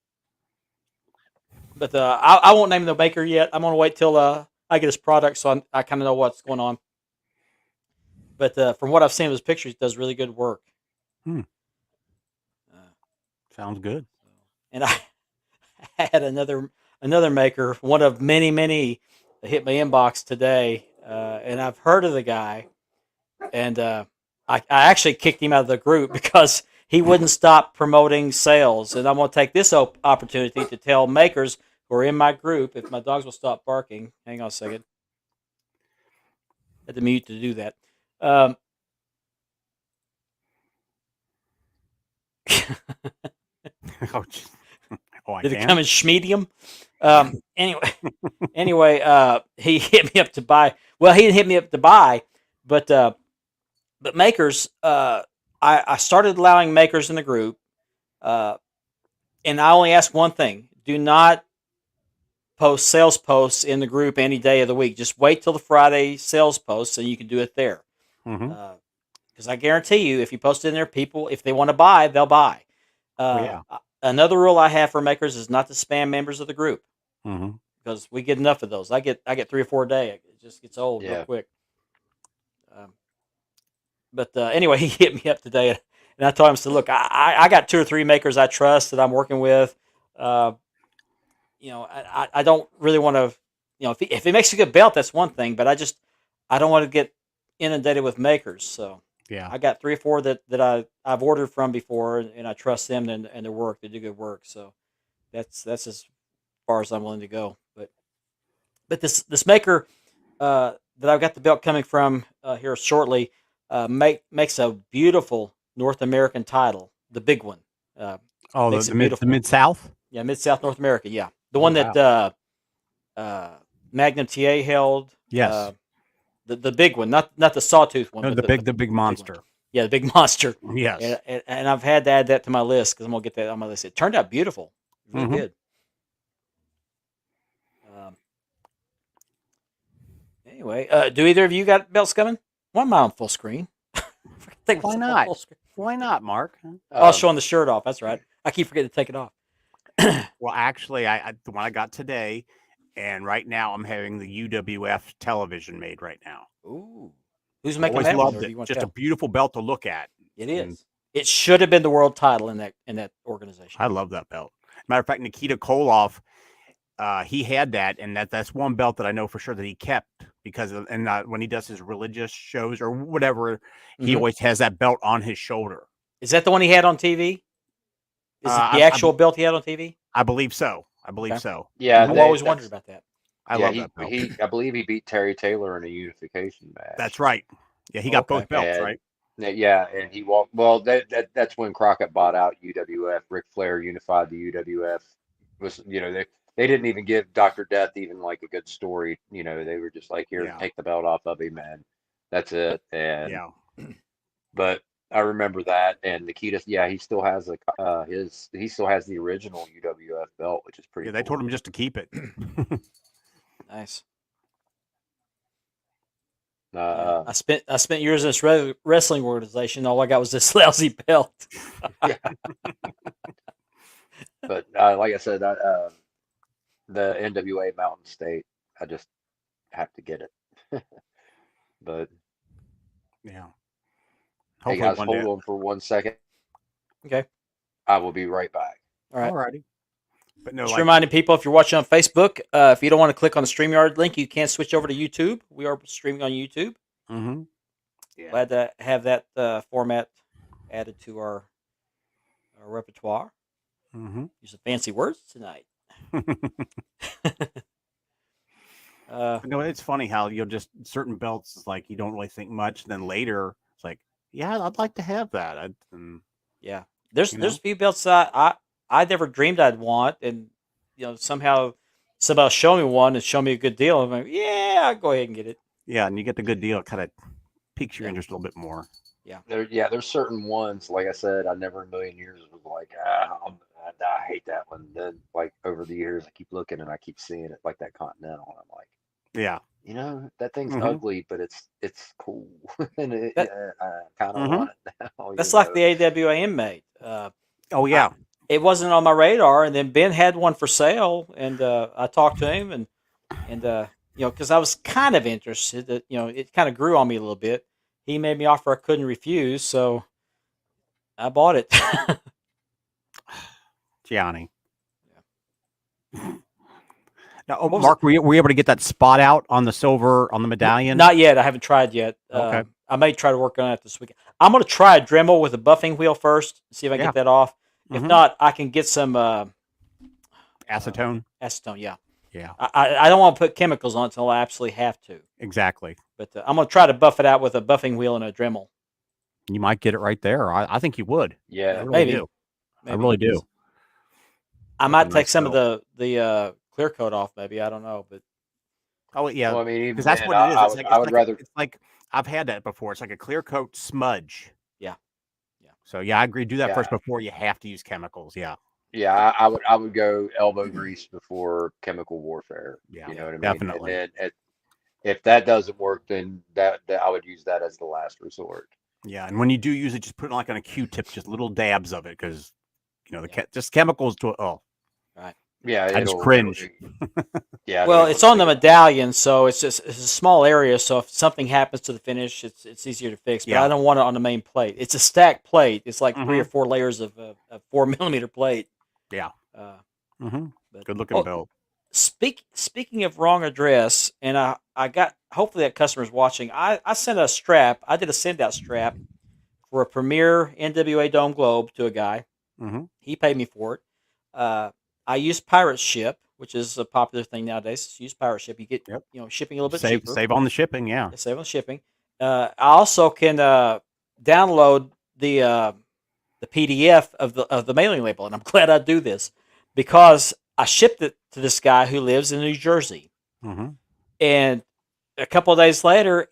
But I won't name the maker yet. I'm going to wait till I get his product so I kind of know what's going on. But from what I've seen of his pictures, he does really good work.
Sounds good.
And I had another maker, one of many that hit my inbox today. And I've heard of the guy. And I actually kicked him out of the group because he wouldn't stop promoting sales. And I'm going to take this opportunity to tell makers who are in my group, if my dogs will stop barking. Hang on a second. I had to mute to do that.
Oh, jeez. Oh, I
Did it
can.
come in schmedium? Anyway, he hit me up to buy. Well, he didn't hit me up to buy, but makers. I started allowing makers in the group, and I only ask one thing: do not post sales posts in the group any day of the week. Just wait till the Friday sales posts, and you can do it there.
Mhm.
Because I guarantee you, if you post it in there, people, if they want to buy, they'll buy. Another rule I have for makers is not to spam members of the group
Mhm.
because we get enough of those. I get 3 or 4 a day. It just gets old real
Yeah.
quick. But anyway, he hit me up today, and I told him, I said, look, I got 2 or 3 makers I trust that I'm working with. I don't really want to, if it makes a good belt, that's one thing, but I don't want to get inundated with makers. So
Yeah.
I got 3 or 4 that I've ordered from before, and I trust them and their work. They do good work. So that's as far as I'm willing to go. But this maker that I've got the belt coming from here shortly makes a beautiful North American title, the big one.
Oh,
Makes
the
it
mid
beautiful.
Mid-South?
Yeah, Mid South North America. Yeah, the one
wow.
that Magnum TA held.
Yes.
The big one, not the sawtooth one.
No,
but
the big monster.
Yeah, the big monster.
Yes.
And I've had to add that to my list because I'm gonna get that on my list. It turned out beautiful. It really
Mhm.
did. Anyway, do either of you got belts coming? Why am I on full screen? I think
Why
myself on
not?
full screen.
Why not, Mark?
Oh, I was
Um,
showing the shirt off. That's right. I keep forgetting to take it off.
Well, actually, I the one I got today, and right now I'm having the UWF television made right now.
Ooh, who's
I've
making
always
that one?
loved
Or do
it.
you want to
Just a
tell?
beautiful belt to look at.
It
And
is. It should have been the world title in that organization.
I love that belt. Matter of fact, Nikita Koloff, he had that, and that's one belt that I know for sure that he kept because when he does his religious shows or whatever, he
Mhm.
always has that belt on his shoulder.
Is that the one he had on TV? Is it the actual belt he had on TV?
I believe so. I believe
Okay.
so.
yeah,
I've always wondered about that.
I
yeah,
love that belt.
I believe he beat Terry Taylor in a unification match.
That's right. Yeah, he got both belts,
And
right?
yeah, and he walked. Well, that's when Crockett bought out UWF. Ric Flair unified the UWF. Was they didn't even give Dr. Death even like a good story. They were just like, here,
Yeah.
take the belt off of him, man. That's it. And
Yeah.
but I remember that. And Nikita, yeah, he still has he still has the original UWF belt, which is pretty.
Yeah, they
cool.
told him just to keep it.
Nice.
Uh,
I spent years in this wrestling organization. All I got was this lousy belt.
yeah. But like I said, the NWA Mountain State, I just have to get it. But
Yeah.
hey
Hopefully
guys,
one
hold
day.
on for 1 second.
Okay.
I will be right back.
All right.
Alrighty. But no,
Just
like,
reminding people, if you're watching on Facebook, if you don't want to click on the StreamYard link, you can switch over to YouTube. We are streaming on YouTube.
mhm. Yeah.
Glad to have that format added to our repertoire.
Mhm.
Use some fancy words tonight.
No, it's funny how you'll just certain belts is like you don't really think much, then later it's like, yeah, I'd like to have that.
Yeah, there's
You
there's
know?
a few belts that I never dreamed I'd want, and somehow somebody show me one and show me a good deal. I'm like, yeah, I'll go ahead and get it.
Yeah, and you get the good deal, it kind of piques your
Yeah.
interest a little bit more.
There's certain ones, like I said, I never in a million years was like, I hate that one. Then, like, over the years, I keep looking and I keep seeing it, like that Continental. And I'm like,
Yeah.
that thing's
Mhm.
ugly, but it's cool. And
That-
I kind of
Mhm.
want it now.
That's like the AWA inmate.
Oh yeah.
It wasn't on my radar, and then Ben had one for sale, and I talked to him, and because I was kind of interested, that it kind of grew on me a little bit. He made me offer I couldn't refuse, so I bought it.
Gianni. Now,
What was
Mark, were you able to get that spot out on the silver on the medallion?
Not yet. I haven't tried yet.
Okay.
I may try to work on that this week. I'm going to try a Dremel with a buffing wheel first, see if I can
Yeah.
get that off. If
Mhm.
not, I can get some
Acetone.
acetone. Yeah,
Yeah,
I don't want to put chemicals on it until I absolutely have to.
exactly.
But I'm going to try to buff it out with a buffing wheel and a Dremel.
You might get it right there. I think you would. I
Yeah,
really
Maybe.
do. I
Maybe.
really do.
I
Make
might
a
take
nice
some
belt.
of the clear coat off. Maybe I don't know, but
Oh yeah,
well, I mean, even
because that's
then,
what it is.
I
It's
would
like
I would rather.
it's like I've had that before. It's like a clear coat smudge.
Yeah.
So yeah, I agree. Do that first
Yeah,
before you have to use chemicals. Yeah.
yeah, I would go elbow grease before chemical warfare.
Yeah.
You know what I mean?
Definitely.
And then if that doesn't work, then that I would use that as the last resort.
Yeah, and when you do use it, just put it like on a Q-tip, just little dabs of it, because the
Yeah.
just chemicals to
right.
Yeah,
I just cringe.
Yeah,
Well,
it'll
it's on the
look-
medallion, so it's a small area. So if something happens to the finish, it's easier to fix. But
Yeah.
I don't want it on the main plate. It's a stacked plate. It's like 3 or
Mhm.
4 layers of a 4 millimeter plate.
Yeah.
Uh,
hmm
but
Good looking belt.
speaking of wrong address, and I got hopefully that customer's watching. I sent a strap. I did a send out strap for a premier NWA Dome Globe to a guy.
hmm
He paid me for it. I used Pirate Ship, which is a popular thing nowadays. Just use Pirate Ship. You get
Yep.
shipping a little bit
Save
cheaper.
save on the shipping. Yeah.
Yeah, save on shipping. I also can download the PDF of the mailing label, and I'm glad I do this because I shipped it to this guy who lives in New Jersey,
hmm
and a couple of days later,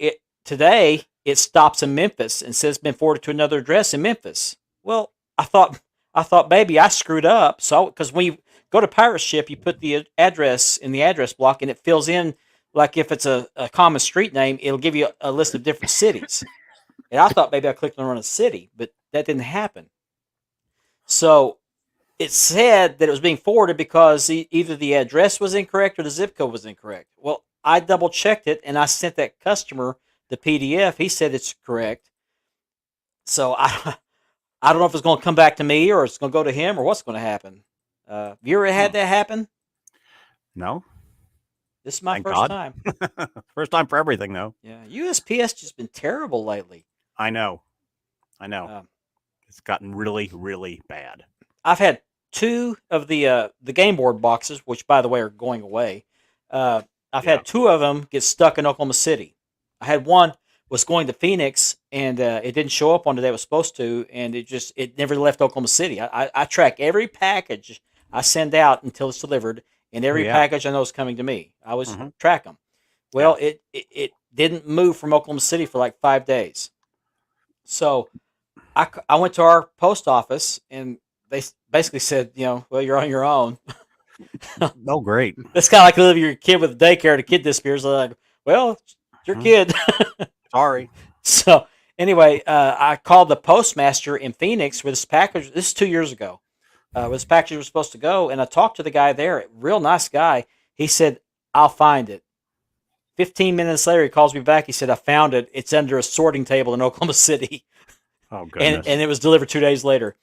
today it stops in Memphis and says it's been forwarded to another address in Memphis. Well, I thought, maybe I screwed up. So, because when you go to Pirate Ship, you put the address in the address block, and it fills in like if it's a common street name, it'll give you a list of different cities. And I thought maybe I clicked on a city, but that didn't happen. So it said that it was being forwarded because either the address was incorrect or the zip code was incorrect. Well, I double checked it and I sent that customer the PDF. He said it's correct. So I don't know if it's going to come back to me or it's going to go to him or what's going to happen. Have you ever had that happen?
No.
This is my
Thank
first
God.
time.
First time for everything, though.
Yeah, USPS just been terrible lately.
I know.
Um,
It's gotten really, really bad.
I've had two of the game board boxes, which by the way are going away. I've
Yeah.
had two of them get stuck in Oklahoma City. I had one was going to Phoenix and it didn't show up on the day it was supposed to, and it never left Oklahoma City. I track every package I send out until it's delivered, and every
Yeah.
package I know is coming to me. I always
Mhm.
track them. Well, it didn't move from Oklahoma City for like 5 days. So I went to our post office and they basically said, well, you're on your own.
Oh, great.
It's kind of like leaving your kid with a daycare and a kid disappears. They're like, well, it's your
Mhm.
kid.
Sorry.
So anyway, I called the postmaster in Phoenix where this package, this is 2 years ago, where this package was supposed to go. And I talked to the guy there, real nice guy. He said, I'll find it. 15 minutes later, he calls me back. He said, I found it. It's under a sorting table in Oklahoma City.
Oh, goodness.
And it was delivered 2 days later.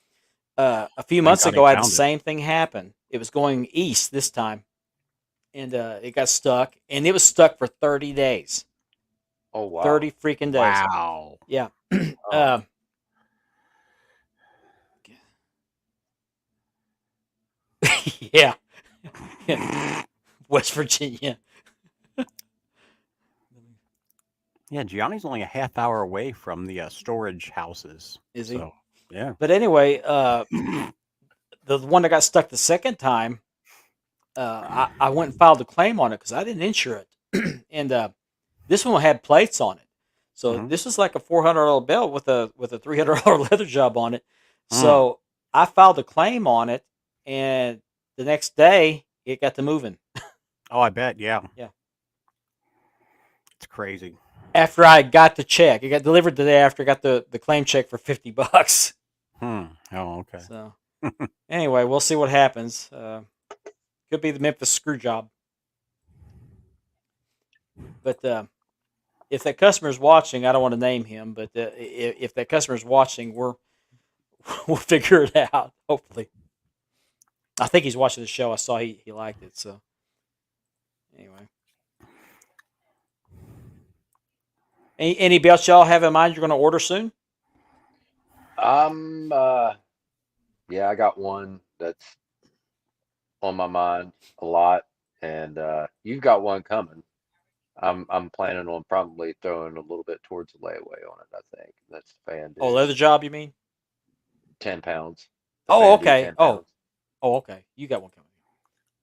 A few months
God he
ago, I had the
found it.
same thing happen. It was going east this time, and it got stuck, and it was stuck for 30 days.
Oh wow.
30 freaking days.
Wow.
Yeah.
Oh.
Yeah. West Virginia.
Yeah, Gianni's only a half hour away from the storage houses.
Is he?
So, yeah.
But anyway, the one that got stuck the second time, I went and filed a claim on it because I didn't insure it, and this one had plates on it. So
Mhm.
this was like a $400 belt with a $300 leather job on it.
Mm.
So I filed a claim on it, and the next day it got to moving.
Oh, I bet. Yeah.
Yeah.
It's crazy.
After I got the check, it got delivered the day after I got the claim check for $50.
Oh, okay.
So anyway, we'll see what happens. Could be the Memphis screw job. But if that customer's watching, I don't want to name him, but if that customer's watching, we'll figure it out. Hopefully, I think he's watching the show. I saw he liked it. So anyway, any belts y'all have in mind you're going to order soon?
Yeah, I got one that's on my mind a lot, and you've got one coming. I'm planning on probably throwing a little bit towards the layaway on it. I think that's the fan
Oh,
dude.
leather job, you mean?
10 pounds. The
Oh,
fan dude,
okay.
10
Oh,
pounds.
okay. You got one coming.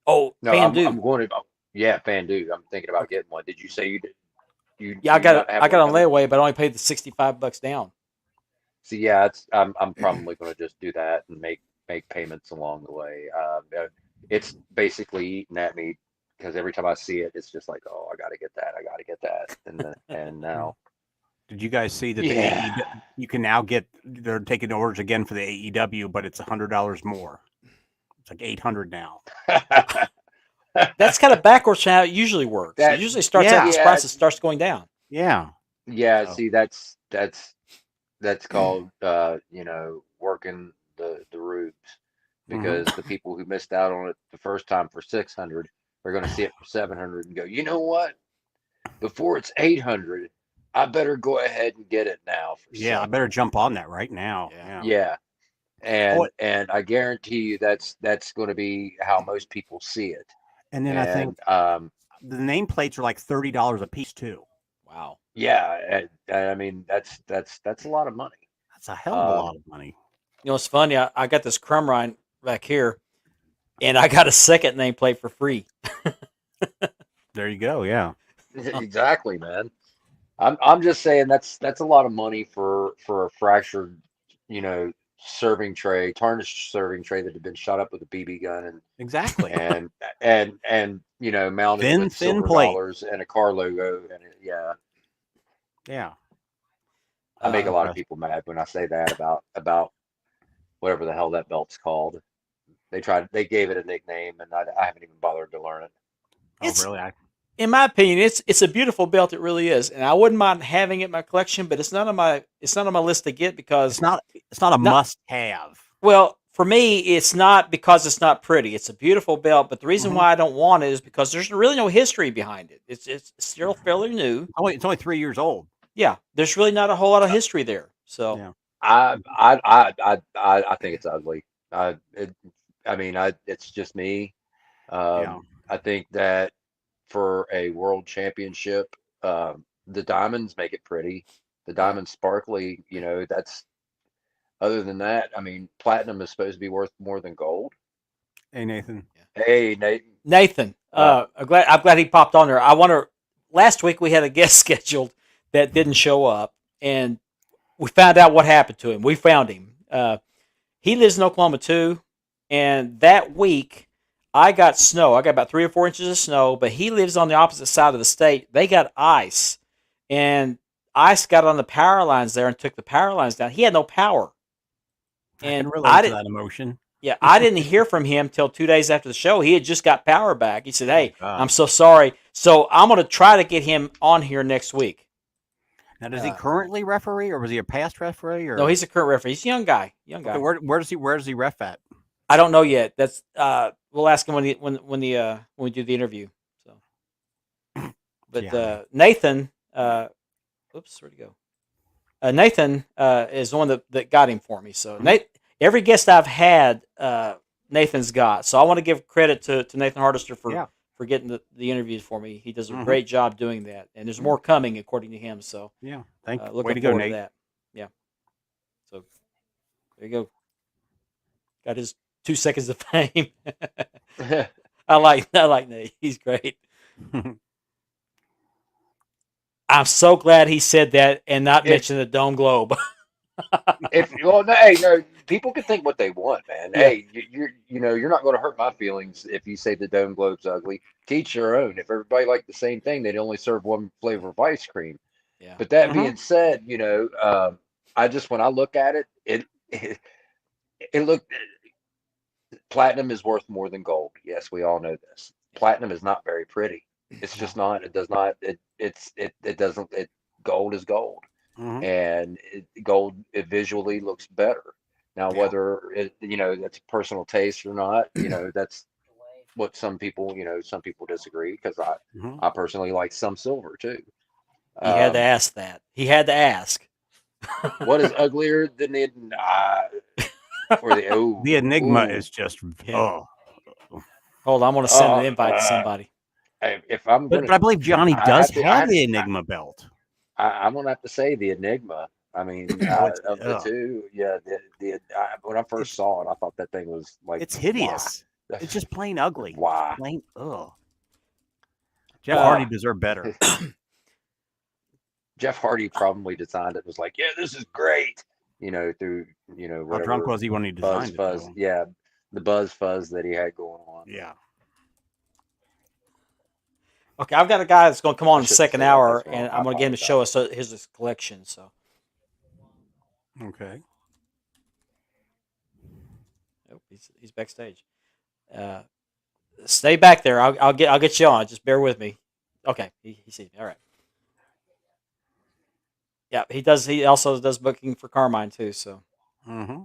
Oh,
No,
fan
I'm
dude.
going to. Yeah, fan dude. I'm thinking about getting one. Did you say you did?
Yeah, I
do
got
not
it.
have
I got
one
on
coming?
layaway, but I only paid the $65 down.
So yeah, I'm probably going to just do that and make payments along the way. It's basically eating at me because every time I see it, it's just like, oh, I got to get that, I got to get that, and now,
Did you guys see that
yeah,
you can now get? They're taking orders again for the AEW, but it's $100 more. It's like 800 now.
That's kind of backwards from how it usually works. It
that
usually starts
Yeah.
at this
yeah
price, it starts going down.
Yeah.
yeah.
So,
See, that's called working the rubes
mhm.
because the people who missed out on it the first time for 600 are going to see it for 700 and go, you know what? Before it's 800, I better go ahead and get it now for
Yeah, I
700.
better jump on that right now.
Yeah.
Yeah.
Yeah,
Oh,
and I guarantee you that's going to be how most people see it.
and then I think
And
the nameplates are like $30 a piece too.
Wow.
yeah, I mean that's a lot of money.
That's a hell of a lot
Um,
of money.
You know, it's funny. I got this crumb rind back here, and I got a second nameplate for free.
There you go. Yeah.
exactly, man. I'm just saying that's a lot of money for a fractured, serving tray, tarnished serving tray that had been shot up with a BB gun
Exactly.
and mounted
Thin,
with
thin
silver
plate.
dollars and a car logo and yeah.
Yeah.
I make a
Uh,
lot of
Impressive.
people mad when I say that about whatever the hell that belt's called. They gave it a nickname, and I haven't even bothered to learn it.
Oh,
it's
really?
in my opinion, it's a beautiful belt. It really is, and I wouldn't mind having it in my collection. But it's not on my list to get
It's
because
not. It's not a
not
must-have.
well for me. It's not because it's not pretty. It's a beautiful belt, but the reason
Hmm.
why I don't want it is because there's really no history behind it. It's still fairly new.
It's only 3 years old.
Yeah, there's really not a whole lot of history there. So
Yeah.
I think it's ugly. It, I mean, it's just me.
Yeah.
I think that for a world championship, the diamonds make it pretty. The
yeah,
diamonds sparkly, that's other than that. I mean, platinum is supposed to be worth more than gold.
Hey, Nathan.
yeah.
Hey, Nate.
Nathan,
Uh,
I'm glad he popped on there. I wonder. Last week we had a guest scheduled that didn't show up, and we found out what happened to him. We found him. He lives in Oklahoma too, and that week I got snow. I got about 3 or 4 inches of snow, but he lives on the opposite side of the state. They got ice, and ice got on the power lines there and took the power lines down. He had no power,
I can
and
relate to that emotion.
I didn't hear from him till 2 days after the show. He had just got power back. He said,
Oh
"Hey, I'm
God.
so sorry." So I'm going to try to get him on here next week.
Now, does he
Uh,
currently referee, or was he a past referee,
no,
or
he's a current referee. He's a young guy. Young
okay?
guy.
Where does he ref at?
I don't know yet. That's we'll ask him when we do the interview. So, but
Yeah.
Nathan, oops, where'd he go? Nathan is the one that got him for me. So
Mhm.
Every guest I've had, Nathan's got. So I want to give credit to Nathan Hardister
Yeah.
for getting the interviews for me. He does a
Hmm.
great job doing that, and there's
Yeah.
more coming according to him. So
Yeah. Thank. Way
looking
to go,
forward to
Nate.
that. Yeah. So there you go. Got his 2 seconds of fame. I like Nate. He's great. I'm so glad he said that and not
if
mention the Dome Globe.
if well, no, hey, no, people can think what they want, man.
Yeah,
Hey, you're not going to hurt my feelings if you say the Dome Globe's ugly. Teach your own. If everybody liked the same thing, they'd only serve one flavor of ice cream.
yeah,
But that
Hmm.
being said, I just when I look at it, it looked platinum is worth more than gold. Yes, we all know this.
yeah.
Platinum is not very pretty. It's
No.
just not. It does not. It doesn't. Gold is gold,
Hmm.
and gold it visually looks better. Now,
Yeah.
whether that's personal taste or not, that's what some people disagree because I
Hmm.
I personally like some silver too.
He had to
Um,
ask that. He had to ask.
what is uglier than the or the
The Enigma
ooh
is just.
Yeah.
Oh.
Hold on, I'm going to send
uh,
an invite to
uh,
somebody.
if I'm
But
gonna,
I believe Johnny
I
does
have to, I
have
have to,
the Enigma belt.
I'm gonna have to say the Enigma. I mean,
Oh, it's
of the two, yeah, when I first
it's
saw it, I thought that thing was like,
it's
why,
hideous. It's just plain ugly. Just
why?
plain. Ugh. Jeff
Uh,
Hardy deserved better.
Jeff Hardy probably designed it. Was like, yeah, this is great. Through
How drunk
whatever
was he when he
buzz
designed it,
fuzz,
though?
yeah, the buzz fuzz that he had going on.
Yeah.
okay, I've got a guy that's going to come on
I
in the
shouldn't
second
say that.
hour,
That's
and
wrong. I
I'm going to get him to show
apologize.
us his collection. So,
Okay.
oh, he's backstage. Uh, stay back there. I'll get you on. Just bear with me. Okay, he sees me. All right. Yeah, he does. He also does booking for Carmine too. So,
Mm-hmm.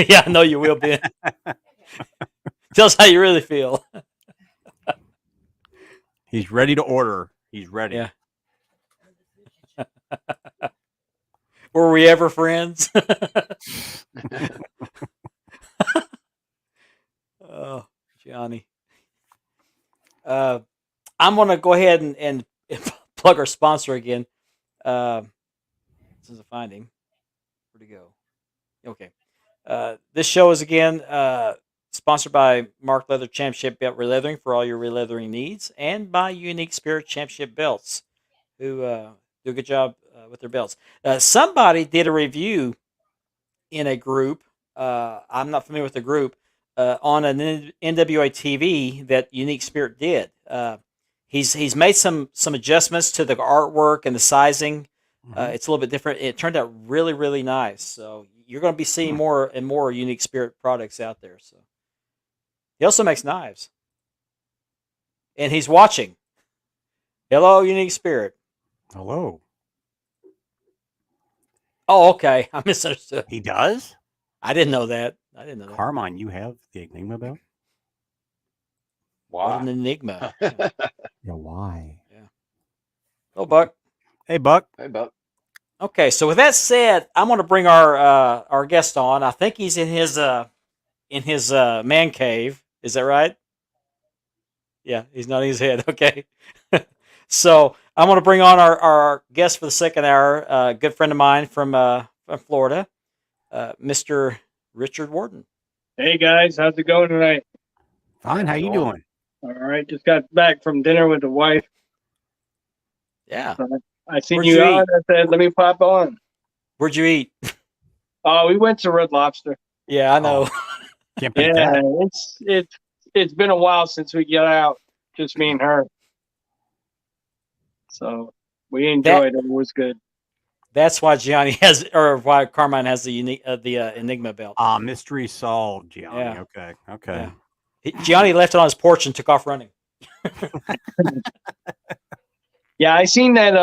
yeah, I know you will, Ben. Tell us how you really feel.
He's ready to order. He's ready.
Yeah. Were we ever friends? Oh, Johnny. Uh, I'm gonna go ahead and plug our sponsor again. Uh, since I find him, where'd he go? Okay. This show is again Sponsored by Mark Leather Championship Belt Releathering for all your releathering needs, and by Unique Spirit Championship Belts, who do a good job with their belts. Somebody did a review in a group. I'm not familiar with the group on an NWA TV that Unique Spirit did. He's made some adjustments to the artwork and the sizing. It's a little bit different. It turned out really, really nice. So you're going to be seeing more and more Unique Spirit products out there. So he also makes knives, and he's watching. Hello, Unique Spirit.
Hello.
Oh, okay. I misunderstood.
He does?
I didn't know that.
Carmine, you have the Enigma belt?
What an
Wow.
enigma.
Yeah, why?
Oh, Buck.
Hey, Buck.
Hey, Buck.
Okay, so with that said, I'm going to bring our guest on. I think he's in his man cave. Is that right? Yeah, he's nodding his head. Okay. So I'm going to bring on our guest for the second hour, a good friend of mine from Florida, Mr. Richard Warden.
Hey guys, how's it going tonight?
Fine. How you
Go on.
doing?
All right, just got back from dinner with the wife.
Yeah.
I seen
Where'd
you
you
on.
eat?
I said, let me pop on.
Where'd you eat?
Oh, we went to Red Lobster.
Yeah, I know.
Can't beat
Yeah,
that.
it's been a while since we got out, just me and her. So we enjoyed it. It was good.
That's why Gianni has, or why Carmine has the Enigma belt.
Mystery solved, Gianni.
Yeah.
Okay. Okay.
Yeah. Gianni left it on his porch and took off running.
Yeah, I seen that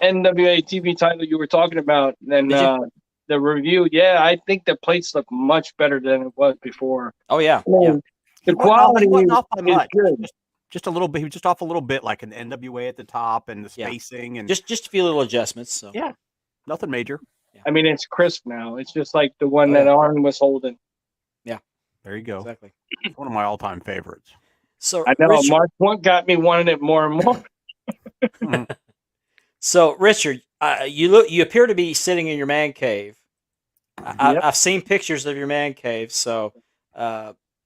NWA TV title you were talking about, and
Did you?
the review. Yeah, I think the plates look much better than it was before.
Oh yeah,
I mean,
yeah.
the
He
quality
wasn't off by
is
much.
good.
Just a little bit. He was just off a little bit, like an NWA at the top and the
Yeah.
spacing and
Just a few little adjustments. So
yeah, nothing major.
I mean, it's crisp now. It's just like the one
Oh,
that
yeah.
Arn was holding.
There you go.
exactly.
It's one of my all-time favorites.
So
I know
Richard,
Mark one got me wanting it more and more.
so Richard, you appear to be sitting in your man cave.
Yep.
I've seen pictures of your man cave. So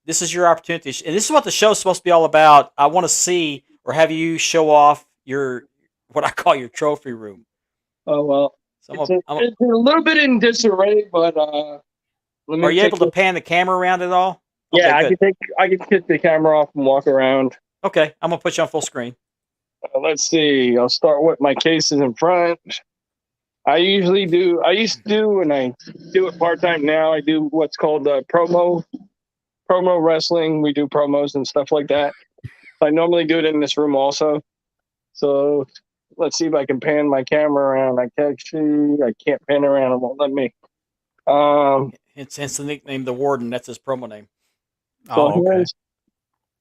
this is your opportunity, and this is what the show's supposed to be all about. I want to see or have you show off your what I call your trophy room.
Oh well,
So
it's a little bit in disarray, but let me.
are you
take
able to pan the camera around at all?
Yeah,
Okay, good.
I can take the camera off and walk around.
Okay, I'm gonna put you on full screen.
Let's see. I'll start with my cases in front. I used to do, and I do it part time now. I do what's called promo wrestling. We do promos and stuff like that. I normally do it in this room also. So let's see if I can pan my camera around. I can't pan around. It won't let me.
Hence the nickname, the Warden. That's his promo name.
So
Oh, okay.
here's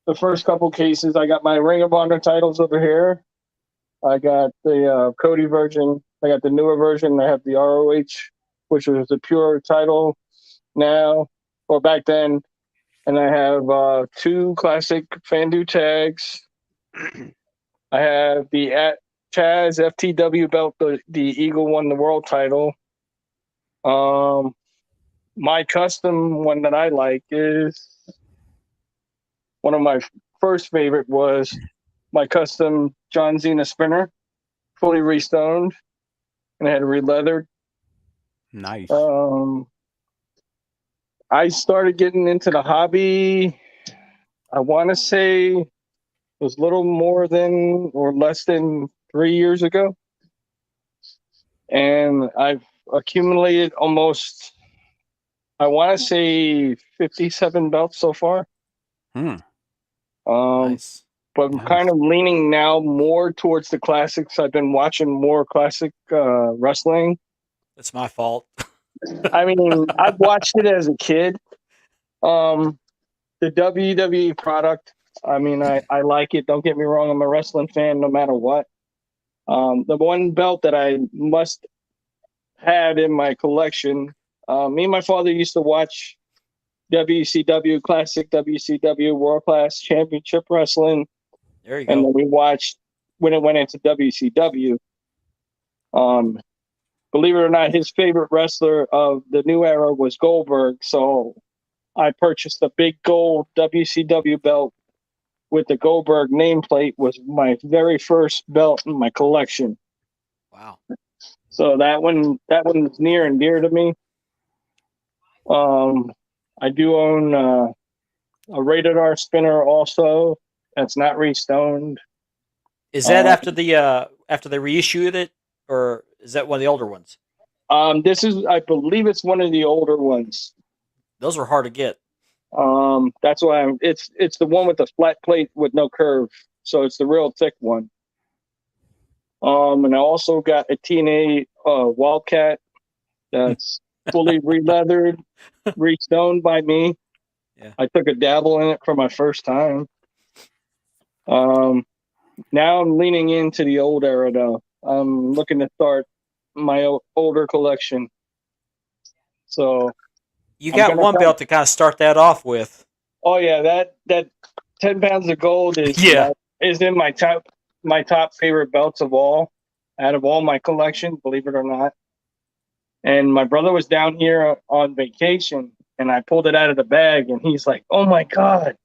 the first couple cases. I got my Ring of Honor titles over here. I got the Cody version. I got the newer version. I have the ROH, which was the pure title now, or back then. And I have two classic Fandu tags. I have the Chaz FTW belt. The Eagle won the world title. My custom one that I like is one of my first favorite was my custom John Cena spinner, fully restoned, and I had it re-leathered.
Nice.
I started getting into the hobby, I want to say it was a little more than or less than 3 years ago. And I've accumulated almost, I want to say 57 belts so far.
Nice.
But I'm kind of leaning now more towards the classics. I've been watching more classic wrestling.
That's my fault.
I mean, I've watched it as a kid. The WWE product, I mean, I like it. Don't get me wrong. I'm a wrestling fan no matter what. The one belt that I must have in my collection, me and my father used to watch WCW Classic, WCW World Class Championship Wrestling.
There you
And
go.
then we watched when it went into WCW. Believe it or not, his favorite wrestler of the new era was Goldberg. So I purchased a big gold WCW belt with the Goldberg nameplate. Was my very first belt in my collection.
Wow.
So that one's near and dear to me. I do own a Rated R spinner also. That's not restoned.
Is that after they reissued it, or is that one of the older ones?
This is, I believe, it's one of the older ones.
Those are hard to get.
That's why it's the one with the flat plate with no curve, so it's the real thick one. And I also got a TNA Wildcat that's fully re-leathered, re-stoned by me.
Yeah.
I took a dabble in it for my first time. Now I'm leaning into the old era though. I'm looking to start my older collection. So
You
I'm
got
gonna
one
try-
belt to kind of start that off with.
oh yeah, that 10 pounds of gold is
Yeah.
is in my top favorite belts of all, out of all my collection, believe it or not. And my brother was down here on vacation, and I pulled it out of the bag, and he's like, "Oh my god!"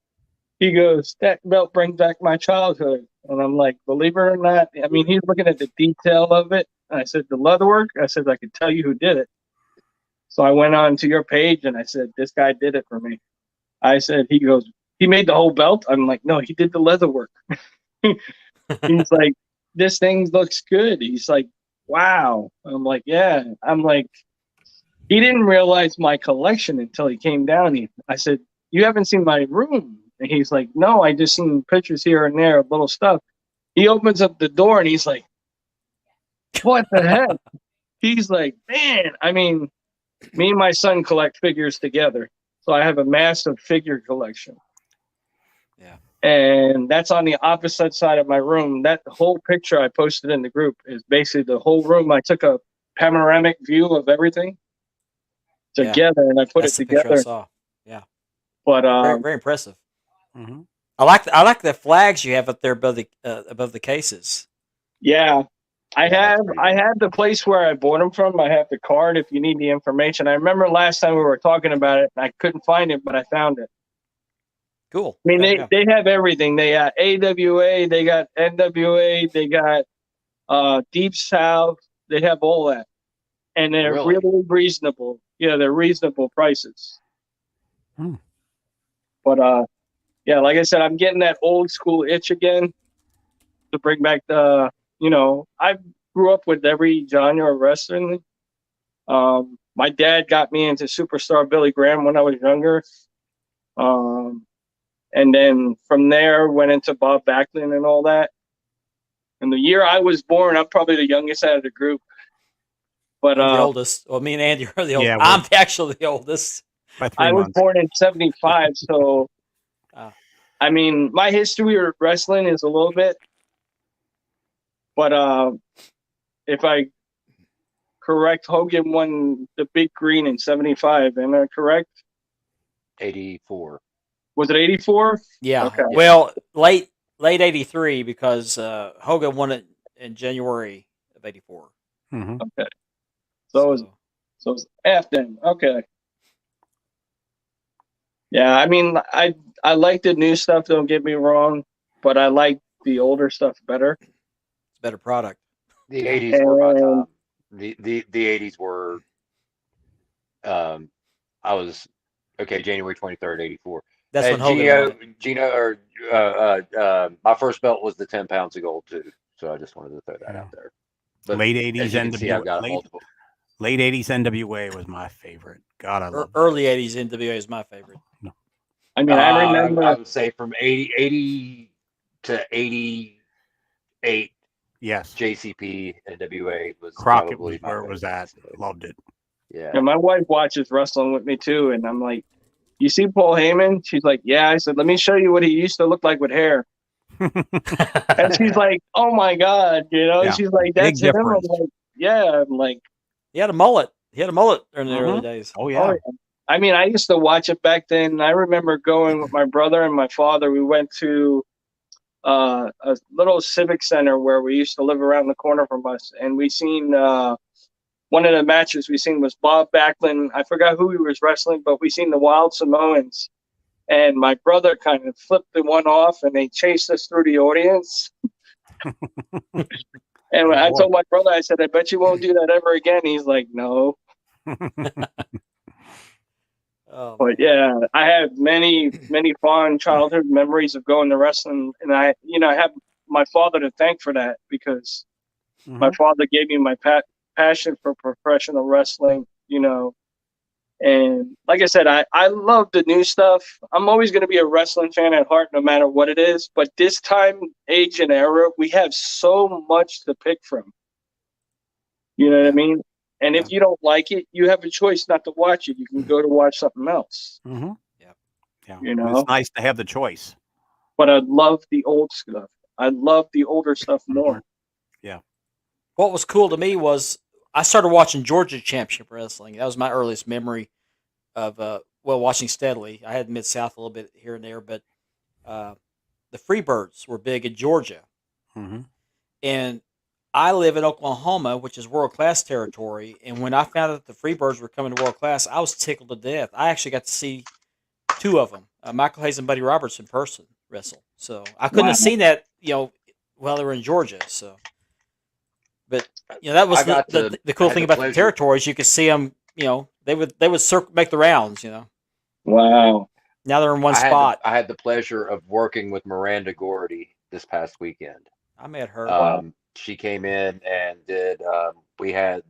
He goes, "That belt brings back my childhood." And I'm like, "Believe it or not," I mean, he's looking at the detail of it. And I said, "The leather work." I said, "I could tell you who did it." So I went on to your page, and I said, "This guy did it for me." I said, he goes, "He made the whole belt?" I'm like, "No, he did the leather work." He's like, "This thing looks good." He's like, "Wow." I'm like, "Yeah." I'm like, he didn't realize my collection until he came down. I said, "You haven't seen my room?" And he's like, "No, I just seen pictures here and there of little stuff." He opens up the door and he's like, "What the heck?" He's like, "Man, I mean, me and my son collect figures together. So I have a massive figure collection."
Yeah.
And that's on the opposite side of my room. That whole picture I posted in the group is basically the whole room. I took a panoramic view of everything together, and I put
That's
it
the picture I
together.
saw. Yeah.
But
Very, very impressive.
Mhm.
I like the flags you have up there above the cases.
yeah, I
Yeah, that's
have
pretty
I
good.
have the place where I bought them from. I have the card if you need the information. I remember last time we were talking about it, and I couldn't find it, but I found it.
Cool.
I mean,
Okay, yeah.
they have everything. They got AWA, they got NWA, they got Deep South. They have all that, and they're
Really?
really reasonable. Yeah, they're reasonable prices.
Hmm.
But yeah, like I said, I'm getting that old school itch again to bring back the. I grew up with every genre of wrestling. My dad got me into Superstar Billy Graham when I was younger. And then from there went into Bob Backlund and all that. And the year I was born, I'm probably the youngest out of the group. But
I'm the oldest. Well, me and Andy are the oldest.
Yeah,
I'm actually the oldest.
By 3
I was
months.
born in '75, so I mean, my history with wrestling is a little bit. But if I correct, Hogan won the Big Green in '75. Am I correct?
84.
Was it '84?
Yeah.
Okay.
Well, late '83 because Hogan won it in January of '84.
Mhm.
Okay. So it's F then. Okay. Yeah, I mean, I like the new stuff. Don't get me wrong, but I like the older stuff better.
it's a better product.
The 80s were my
And
time. The 80s were I was January 23rd, 84.
That's when Hogan won it.
My first belt was the 10 pounds of gold too. So I just wanted to throw that out there. But
Late
as
80s
you can see, I've got
NWA.
multiple.
Late 80s NWA was my favorite. God, I love
Early '80s NWA is my favorite.
I mean, I remember.
I would say from 80 to 88,
Yes.
JCP NWA was
Crockett
probably
was
my
where it was
favorite,
at.
so,
Loved it.
yeah.
And my wife watches wrestling with me too, and I'm like, "You see Paul Heyman?" She's like, "Yeah." I said, "Let me show you what he used to look like with hair." And she's like, "Oh my god,"
Yeah.
She's like,
Big
"That's him." I'm
difference.
like, "Yeah." I'm like,
He had a mullet. He had a mullet in the early
Mhm.
days.
Oh
"Oh
yeah.
yeah." I mean, I used to watch it back then. I remember going with my brother and my father. We went to a little civic center where we used to live around the corner from us, and we seen one of the matches we seen was Bob Backlund. I forgot who he was wrestling, but we seen the Wild Samoans. And my brother kind of flipped the one off, and they chased us through the audience. And when I told my brother, I said, I bet you won't do that ever again. He's like, no.
Oh,
But yeah, I have many, many fond childhood memories of going to wrestling. And I have my father to thank for that, because my father gave me my passion for professional wrestling, And like I said, I love the new stuff. I'm always going to be a wrestling fan at heart, no matter what it is. But this time, age, and era, we have so much to pick from. You know what I mean? And if you don't like it, you have a choice not to watch it. You can go to watch something else.
Mm-hmm. Yeah.
It's
nice to have the choice.
But I love the old stuff. I love the older stuff more.
Yeah.
What was cool to me was I started watching Georgia Championship Wrestling. That was my earliest memory of watching steadily. I had Mid-South a little bit here and there, but the Freebirds were big in Georgia.
Mm-hmm.
And I live in Oklahoma, which is world-class territory, and when I found out that the Freebirds were coming to world-class, I was tickled to death. I actually got to see two of them, Michael Hayes and Buddy Roberts, in person wrestle. So I couldn't have seen that, while they were in Georgia. So, but that was the cool thing about the territories. You could see them. They would make the rounds.
Wow.
Now they're in one spot.
I had the pleasure of working with Miranda Gordy this past weekend.
I met her.
She came in and did. We had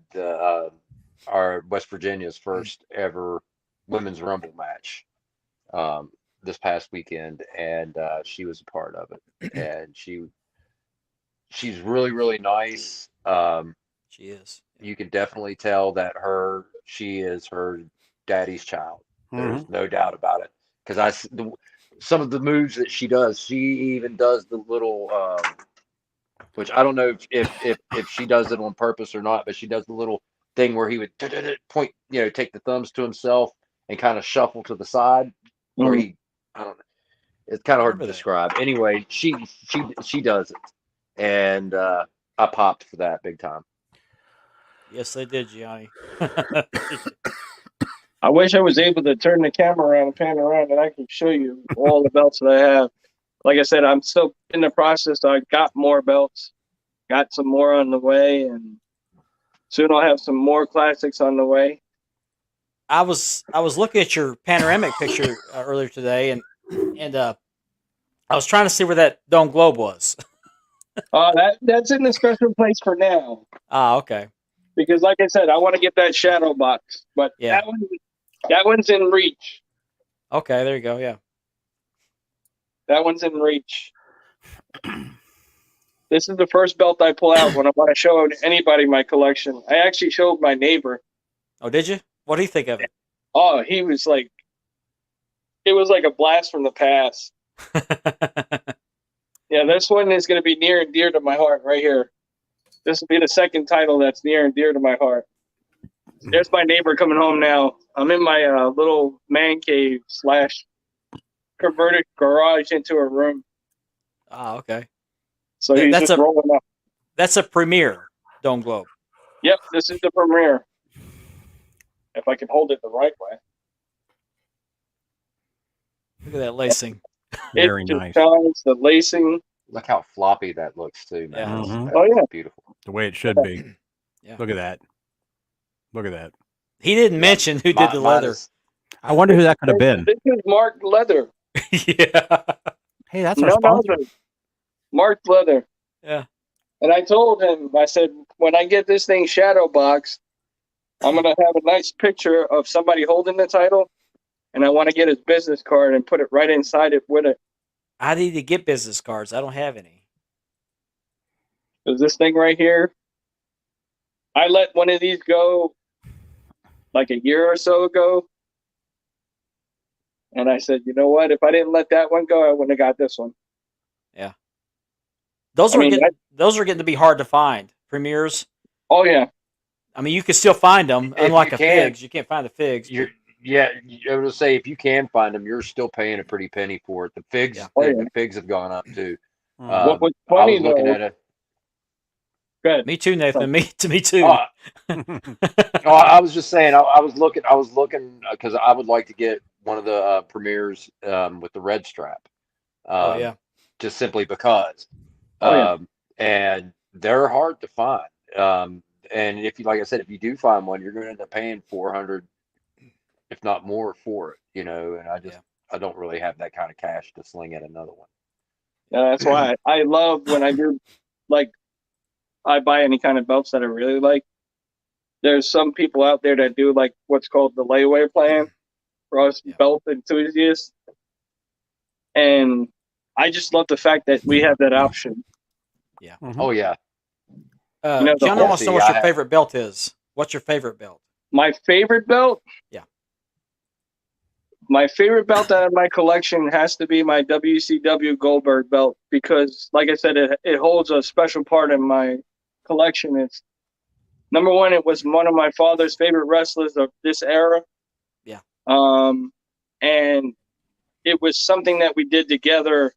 our West Virginia's first ever women's Rumble match this past weekend, and she was a part of it. And she's really, really nice.
She is.
You can definitely tell that she is her daddy's child. There's no doubt about it. Because some of the moves that she does, she even does the little. Which I don't know if she does it on purpose or not, but she does the little thing where he would point, take the thumbs to himself and kind of shuffle to the side, where I don't know. It's kind of hard to describe. Anyway, she does it, and I popped for that big time.
Yes, they did, Gianni.
I wish I was able to turn the camera around and pan around, and I could show you all the belts that I have. Like I said, I'm still in the process. I got more belts, got some more on the way, and soon I'll have some more classics on the way.
I was looking at your panoramic picture earlier today, and I was trying to see where that Dome Globe was.
That's in the special place for now.
Ah, okay.
Because, like I said, I want to get that shadow box, but that one's in reach.
Okay, there you go. Yeah.
That one's in reach. This is the first belt I pull out when I want to show anybody my collection. I actually showed my neighbor.
Oh, did you? What do you think of it?
Oh, he was like, it was like a blast from the past. Yeah, this one is going to be near and dear to my heart right here. This will be the second title that's near and dear to my heart. There's my neighbor coming home now. I'm in my little man cave / converted garage into a room.
Ah, okay.
So he's just rolling up.
That's a premiere Dome Globe.
Yep, this is the premiere. If I can hold it the right way.
Look at that lacing.
Very nice.
The lacing.
Look how floppy that looks too, man.
Yeah.
That's
Oh yeah,
beautiful.
The way it should be.
Yeah.
Look at that. Look at that.
He didn't mention who did the leather.
I wonder who that could have been.
This is Mark Leather.
Yeah.
Hey, that's our sponsor.
Mark Leather.
Yeah.
And I told him, I said, when I get this thing shadow boxed, I'm going to have a nice picture of somebody holding the title, and I want to get his business card and put it right inside it with it.
I need to get business cards. I don't have any.
Because this thing right here, I let one of these go like a year or so ago. And I said, you know what? If I didn't let that one go, I wouldn't have got this one.
Yeah. Those are getting to be hard to find. Premieres.
Oh, yeah.
I mean, you can still find them, unlike figs. You can't find the figs.
I would say if you can find them, you're still paying a pretty penny for it. The figs, the figs have gone up too.
What was funny
I was looking at it.
Good.
Me too, Nathan. Me too.
Oh, oh, I was just saying, I was looking because I would like to get one of the premieres with the red strap,
Oh
um,
yeah.
just simply because,
Oh yeah.
and they're hard to find. Um, and if you, like I said, if you do find one, you're going to end up paying 400, if not more, for it. And
Yeah.
I don't really have that kind of cash to sling at another one.
Yeah, that's why I love when I do, like, I buy any kind of belts that I really like. There's some people out there that do like what's called the layaway plan for us
Yeah.
belt enthusiasts, and I just love the fact that we have that option.
Oh yeah,
The
John, I
whole,
want to know
see,
what your favorite belt is. What's your favorite belt?
my favorite belt.
Yeah.
My favorite belt out of my collection has to be my WCW Goldberg belt because, like I said, it holds a special part in my collection. It's number one. It was one of my father's favorite wrestlers of this era.
Yeah.
And it was something that we did together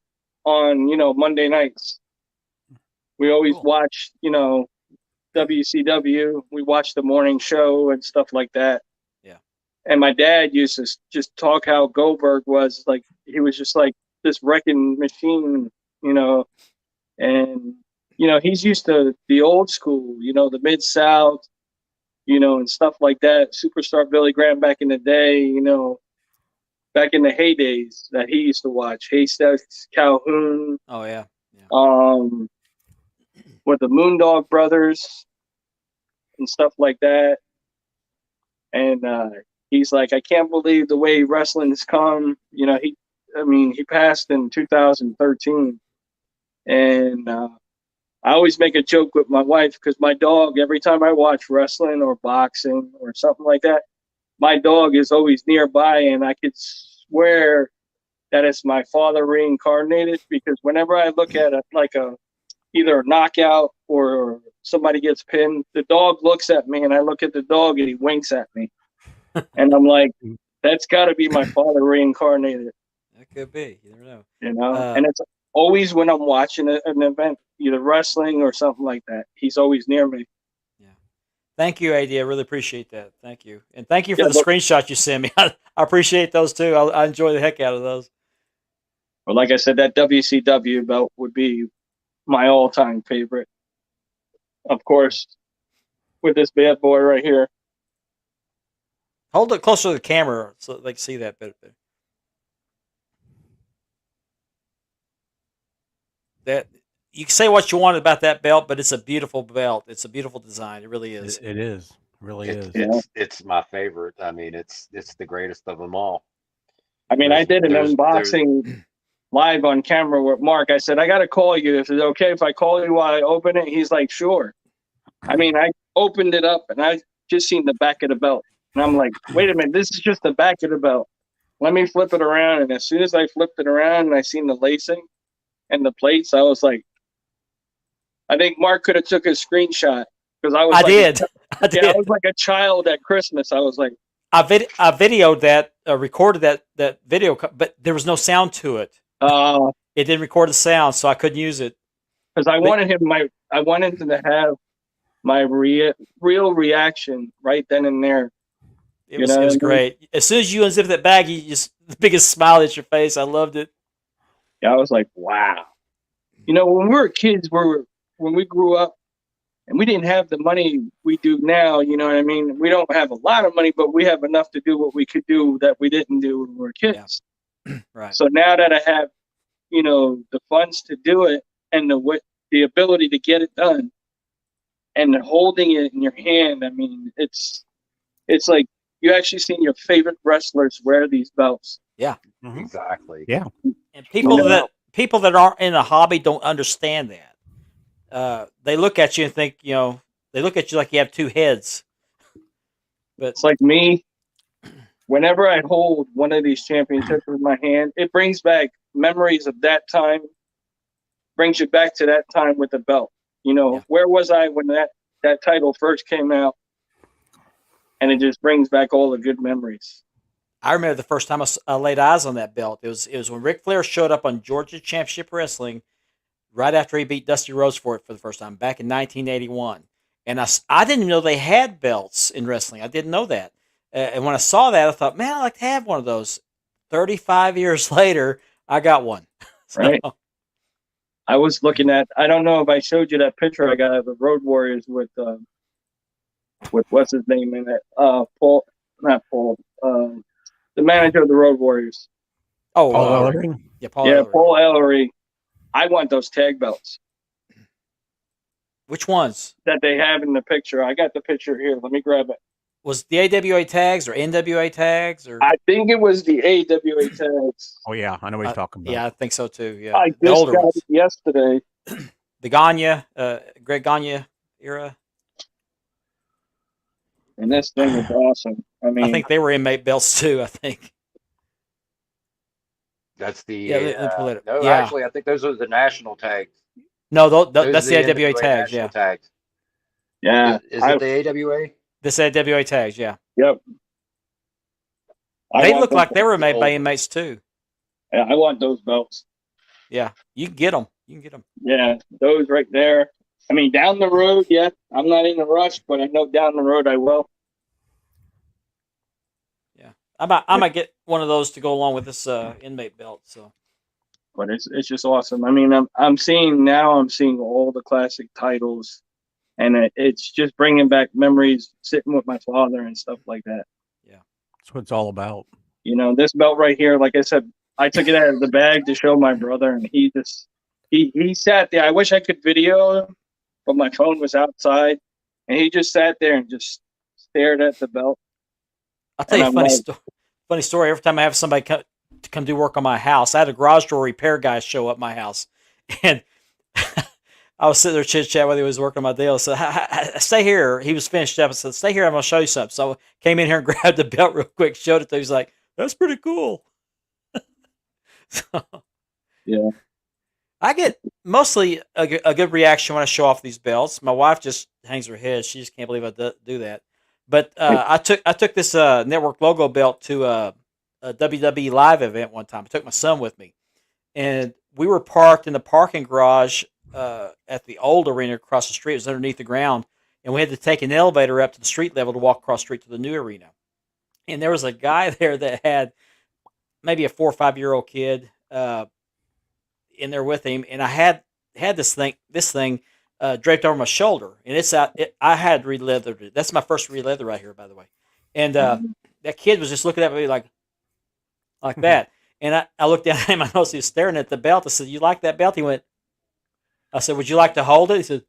on, Monday nights. We always
Cool.
watched, WCW. We watched the morning show and stuff like that.
Yeah.
And my dad used to just talk how Goldberg was like, he was just like this wrecking machine, and, he's used to the old school, the Mid-South, and stuff like that. Superstar Billy Graham back in the day, back in the heydays that he used to watch. Haystacks, Calhoun,
Oh yeah. Yeah.
with the Moondog Brothers and stuff like that. And he's like, I can't believe the way wrestling's come. He passed in 2013. And I always make a joke with my wife because my dog, every time I watch wrestling or boxing or something like that, my dog is always nearby, and I could swear that it's my father reincarnated because whenever I look at it like either a knockout or somebody gets pinned, the dog looks at me and I look at the dog and he winks at me. And I'm like, that's got to be my father reincarnated,
That could be. You never know.
And it's always when I'm watching an event, either wrestling or something like that, he's always near me.
Yeah. Thank you, AD. I really appreciate that. Thank you. And thank you for
Yeah,
the
but-
screenshot you sent me. I appreciate those too. I enjoy the heck out of those.
But like I said, that WCW belt would be my all-time favorite. Of course, with this bad boy right here.
Hold it closer to the camera so they can see that better. That you can say what you want about that belt, but it's a beautiful belt. It's a beautiful design. It really is.
It is. It really is.
It's my favorite. I mean, it's the greatest of them all.
I mean, I did an
There's-
unboxing live on camera with Mark. I said, I got to call you. If it's okay if I call you while I open it? He's like, sure. I mean, I opened it up and I just seen the back of the belt. And I'm like, wait a minute, this is just the back of the belt. Let me flip it around. And as soon as I flipped it around and I seen the lacing and the plates, I was like, I think Mark could have took a screenshot because I was.
I
like
did. I did.
Yeah, I was like a child at Christmas. I was like,
I videoed that, recorded that video, but there was no sound to it. It didn't record the sound, so I couldn't use it.
Because I wanted him to have my real reaction right then and there.
It was great. As soon as you unzipped that bag, you just the biggest smile at your face. I loved it.
Yeah, I was like, wow. When we were kids, when we grew up, and we didn't have the money we do now, you know what I mean? We don't have a lot of money, but we have enough to do what we could do that we didn't do when we were kids.
Yeah. Right.
So now that I have, the funds to do it and the ability to get it done and holding it in your hand, I mean, it's like you actually seen your favorite wrestlers wear these belts.
Yeah.
Mhm.
Exactly.
Yeah.
And people that aren't in a hobby don't understand that. They look at you and think, they look at you like you have two heads. But
It's like me. Whenever I hold one of these championships in my hand, it brings back memories of that time. Brings you back to that time with the belt. Where was I when that title first came out? And it just brings back all the good memories.
I remember the first time I laid eyes on that belt. It was when Ric Flair showed up on Georgia Championship Wrestling. right after he beat Dusty Rhodes for it for the first time back in 1981. And I didn't even know they had belts in wrestling. I didn't know that. And when I saw that, I thought, man, I'd like to have one of those. 35 years later, I got one. So,
Right. I was looking at. I don't know if I showed you that picture I got of the Road Warriors with what's his name in it? Paul, not Paul. The manager of the Road Warriors.
oh,
Paul Ellering?
yeah, Paul.
Yeah,
Ellery.
Paul Ellery. I want those tag belts
Which ones?
that they have in the picture. I got the picture here. Let me grab it.
Was the AWA tags or NWA tags or?
I think it was the AWA tags.
Oh yeah, I know what he's talking about.
Yeah, I think so too. Yeah,
I
the
just
older
got
ones,
it yesterday.
the Gagne, Greg Gagne era.
And this thing is awesome. I mean,
I think they were inmate belts too. I think.
That's the
Yeah, let me pull it up.
no,
Yeah.
actually, I think those are the national tags.
No,
Those
that's
are
the AWA
NWA
tags.
national
Yeah,
tags.
yeah.
Is it the AWA?
this AWA tags. Yeah,
Yep.
they
want
look
those
like they were
the
made by
old
inmates too.
Yeah, I want those belts.
Yeah, you can get them. You can get them.
Yeah, those right there. I mean, down the road, yeah, I'm not in a rush, but I know down the road I will.
Yeah, I might get one of those to go along with this inmate belt. So
But it's just awesome. I mean, I'm seeing all the classic titles, and it's just bringing back memories sitting with my father and stuff like that.
That's what it's all about.
You know, this belt right here, like I said, I took it out of the bag to show my brother, and he sat there. I wish I could video him, but my phone was outside, and he just sat there and just stared at the belt.
I'll tell you a
And
funny
I'm
funny story. Every time I have somebody come do work on my house, I had a garage door repair guy show up my house, and I was sitting there chit chat while he was working on my deal. So stay here. He was finished up. I said, stay here. I'm going to show you something. So I came in here and grabbed the belt real quick, showed it to him. He's like, that's pretty cool. So,
Yeah.
I get mostly a good reaction when I show off these belts. My wife just hangs her head. She just can't believe I do that. But I took this network logo belt to a WWE live event one time. I took my son with me, and we were parked in the parking garage at the old arena across the street. It was underneath the ground, and we had to take an elevator up to the street level to walk across the street to the new arena. And there was a guy there that had maybe a 4 or 5 year old kid in there with him, and I had this thing draped over my shoulder, and it's out. I had re-leathered it. That's my first re-leather right here, by the way. And that kid was just looking at me like that. And I looked down at him. I noticed he was staring at the belt. I said, "You like that belt?" He went. I said, "Would you like to hold it?" He said.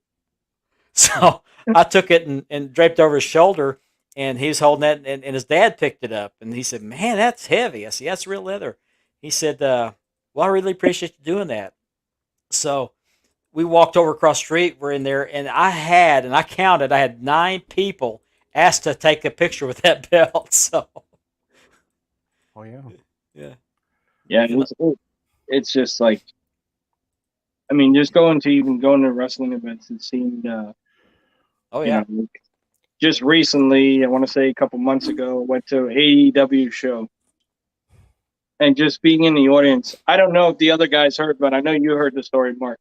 So I took it and draped over his shoulder, and he was holding that, and his dad picked it up, and he said, "Man, that's heavy." I said, "Yeah, it's real leather." He said, "Well, I really appreciate you doing that." So we walked over across the street. We're in there, and I counted, I had 9 people asked to take a picture with that belt. So,
Oh yeah.
yeah.
Yeah, it's just like, I mean, just going to wrestling events and seeing,
Oh,
you
yeah.
know, just recently, I want to say a couple months ago, went to AEW show, and just being in the audience. I don't know if the other guys heard, but I know you heard the story, Mark.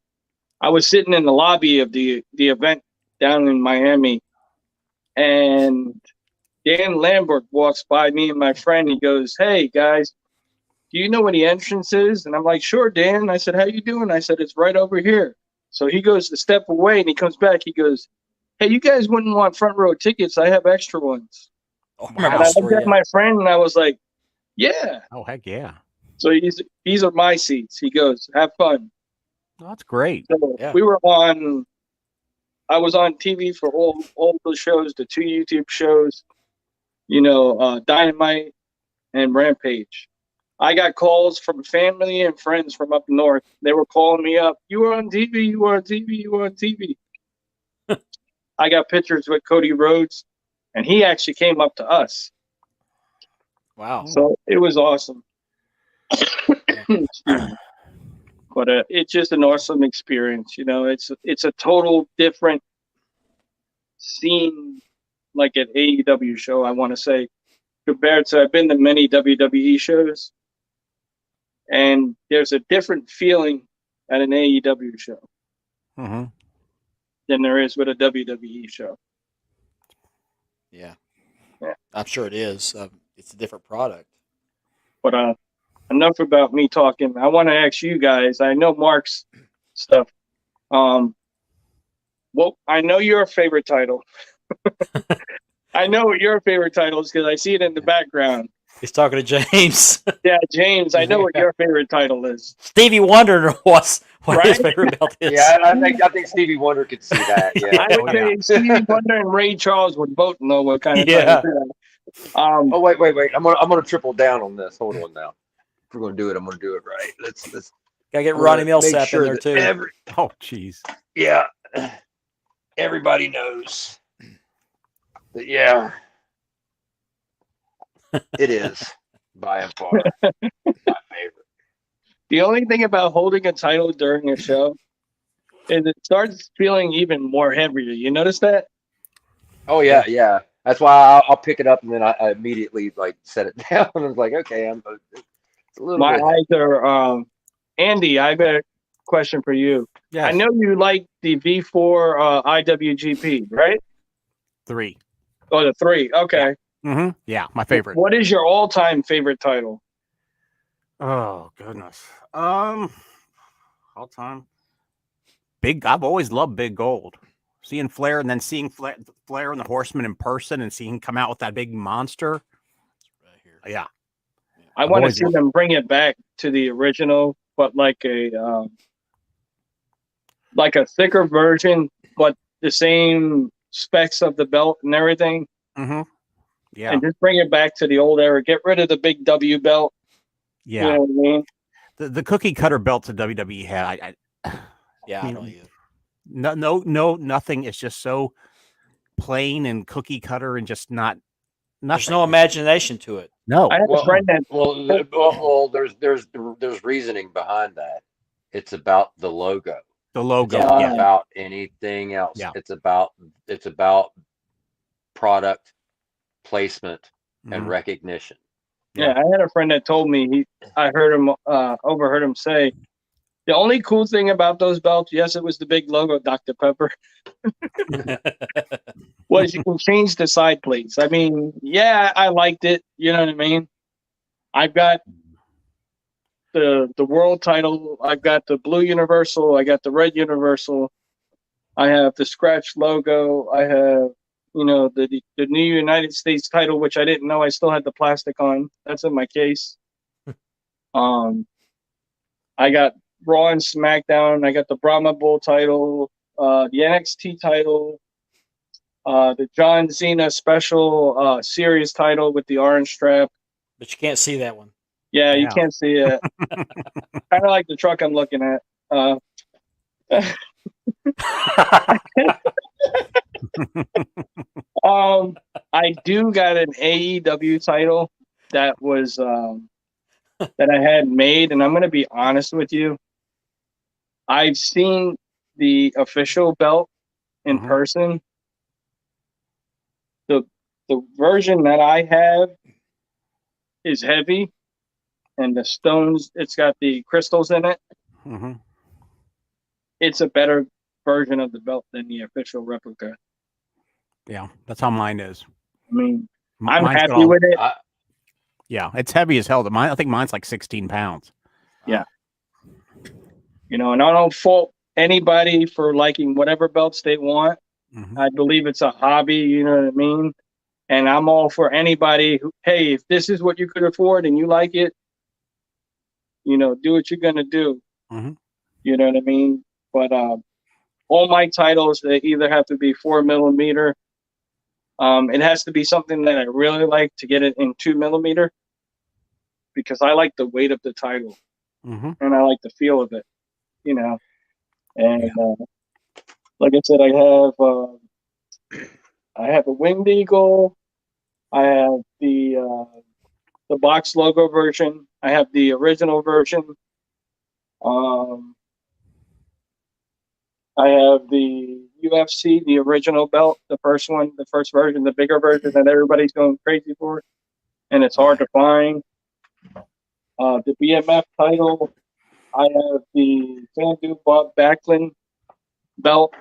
I was sitting in the lobby of the event down in Miami, and Dan Lambert walks by me and my friend. He goes, "Hey guys, do you know where the entrance is?" And I'm like, "Sure, Dan." I said, "How you doing?" I said, "It's right over here." So he goes to step away, and he comes back. He goes, "Hey, you guys wouldn't want front row tickets? I have extra ones."
Oh, I remember
And
the
I looked
story.
at my friend, and I was like, "Yeah."
Oh heck yeah.
So these are my seats. He goes, "Have fun."
Oh, that's great.
So
Yeah.
I was on TV for all the shows, the 2 YouTube shows, Dynamite and Rampage. I got calls from family and friends from up north. They were calling me up. "You were on TV. You were on TV. You were on TV." I got pictures with Cody Rhodes, and he actually came up to us.
Wow.
So it was awesome. Excuse me. But it's just an awesome experience. It's a total different scene, like at AEW show, I want to say, compared to, I've been to many WWE shows, and there's a different feeling at an AEW show.
Mm-hmm.
than there is with a WWE show.
Yeah.
Yeah.
I'm sure it is. It's a different product.
But enough about me talking. I want to ask you guys. I know Mark's stuff. Well, I know your favorite title. I know what your favorite title is because I see it in the background.
He's talking to James.
Yeah, James, I know what your favorite title is.
Stevie Wonder what his
Right?
favorite belt is.
Yeah, I think Stevie Wonder could see that. Yeah.
I would say Stevie Wonder and Ray Charles would both know what kind of
Yeah.
title.
Oh wait. I'm gonna triple down on this. Hold on now. If we're gonna do it, I'm gonna do it right. Let's
Gotta get
I'm
Ronnie
gonna
Millsap
make sure
in there
that
too.
Oh, jeez.
Yeah. Everybody knows. But yeah. It is by and far my favorite.
The only thing about holding a title during a show is it starts feeling even more heavier. You notice that?
Oh yeah. That's why I'll pick it up and then I immediately like set it down. I was like, okay, it's a little
My
bit.
eyes are. Andy, I got a question for you.
Yeah.
I know you like the V4 IWGP, right?
3.
Oh, the 3. Okay.
Mm-hmm. Yeah, my favorite.
What is your all-time favorite title?
Oh goodness. All time. I've always loved Big Gold. Seeing Flair and then seeing Flair and the Horseman in person and seeing him come out with that big monster.
Right here.
Yeah.
I
I've
want to
always
see
loved-
them bring it back to the original, but like a thicker version, but the same specs of the belt and everything,
Mm-hmm. Yeah.
and just bring it back to the old era. Get rid of the big W belt.
Yeah.
You know what I mean?
The cookie cutter belts that WWE had,
Yeah, I
mean,
don't either.
nothing. It's just so plain and cookie cutter and just not nothing.
There's no imagination to it.
No.
I had a friend that
Well, there's reasoning behind that. It's about the logo.
The logo.
It's not
Yeah.
about anything else.
Yeah.
It's about product placement and
Mhm.
recognition.
Yeah, I had a friend that told me I overheard him say, the only cool thing about those belts, yes, it was the big logo, Dr. Pepper, was you can change the side plates. I mean, yeah, I liked it. You know what I mean? I've got the world title. I've got the blue universal. I got the red universal. I have the scratch logo. I have, the new United States title, which I didn't know I still had the plastic on. That's in my case. I got Raw and SmackDown. I got the Brahma Bull title, the NXT title, the John Cena special series title with the orange strap.
But you can't see that one.
Yeah, you
Yeah.
can't see it. Kind of like the truck I'm looking at. I do got an AEW title that was that I had made, and I'm going to be honest with you. I've seen the official belt in
Mhm.
person. The version that I have is heavy, and the stones. It's got the crystals in it.
Mhm.
It's a better version of the belt than the official replica.
Yeah, that's how mine is.
I mean,
M-
I'm
mine's got
happy
all-
with it.
Yeah, it's heavy as hell. I think mine's like 16 pounds.
And I don't fault anybody for liking whatever belts they want.
Mhm.
I believe it's a hobby, you know what I mean? And I'm all for anybody who, hey, if this is what you could afford and you like it, do what you're going to do.
Mhm.
You know what I mean? But all my titles, they either have to be 4mm. It has to be something that I really like to get it in 2mm because I like the weight of the title
Mhm.
and I like the feel of it, And like I said, I have a Winged Eagle. I have the box logo version. I have the original version. I have the UFC, the original belt, the first one, the first version, the bigger version that everybody's going crazy for, and it's hard to find. The BMF title. I have the Sandu Bob Backlund belt.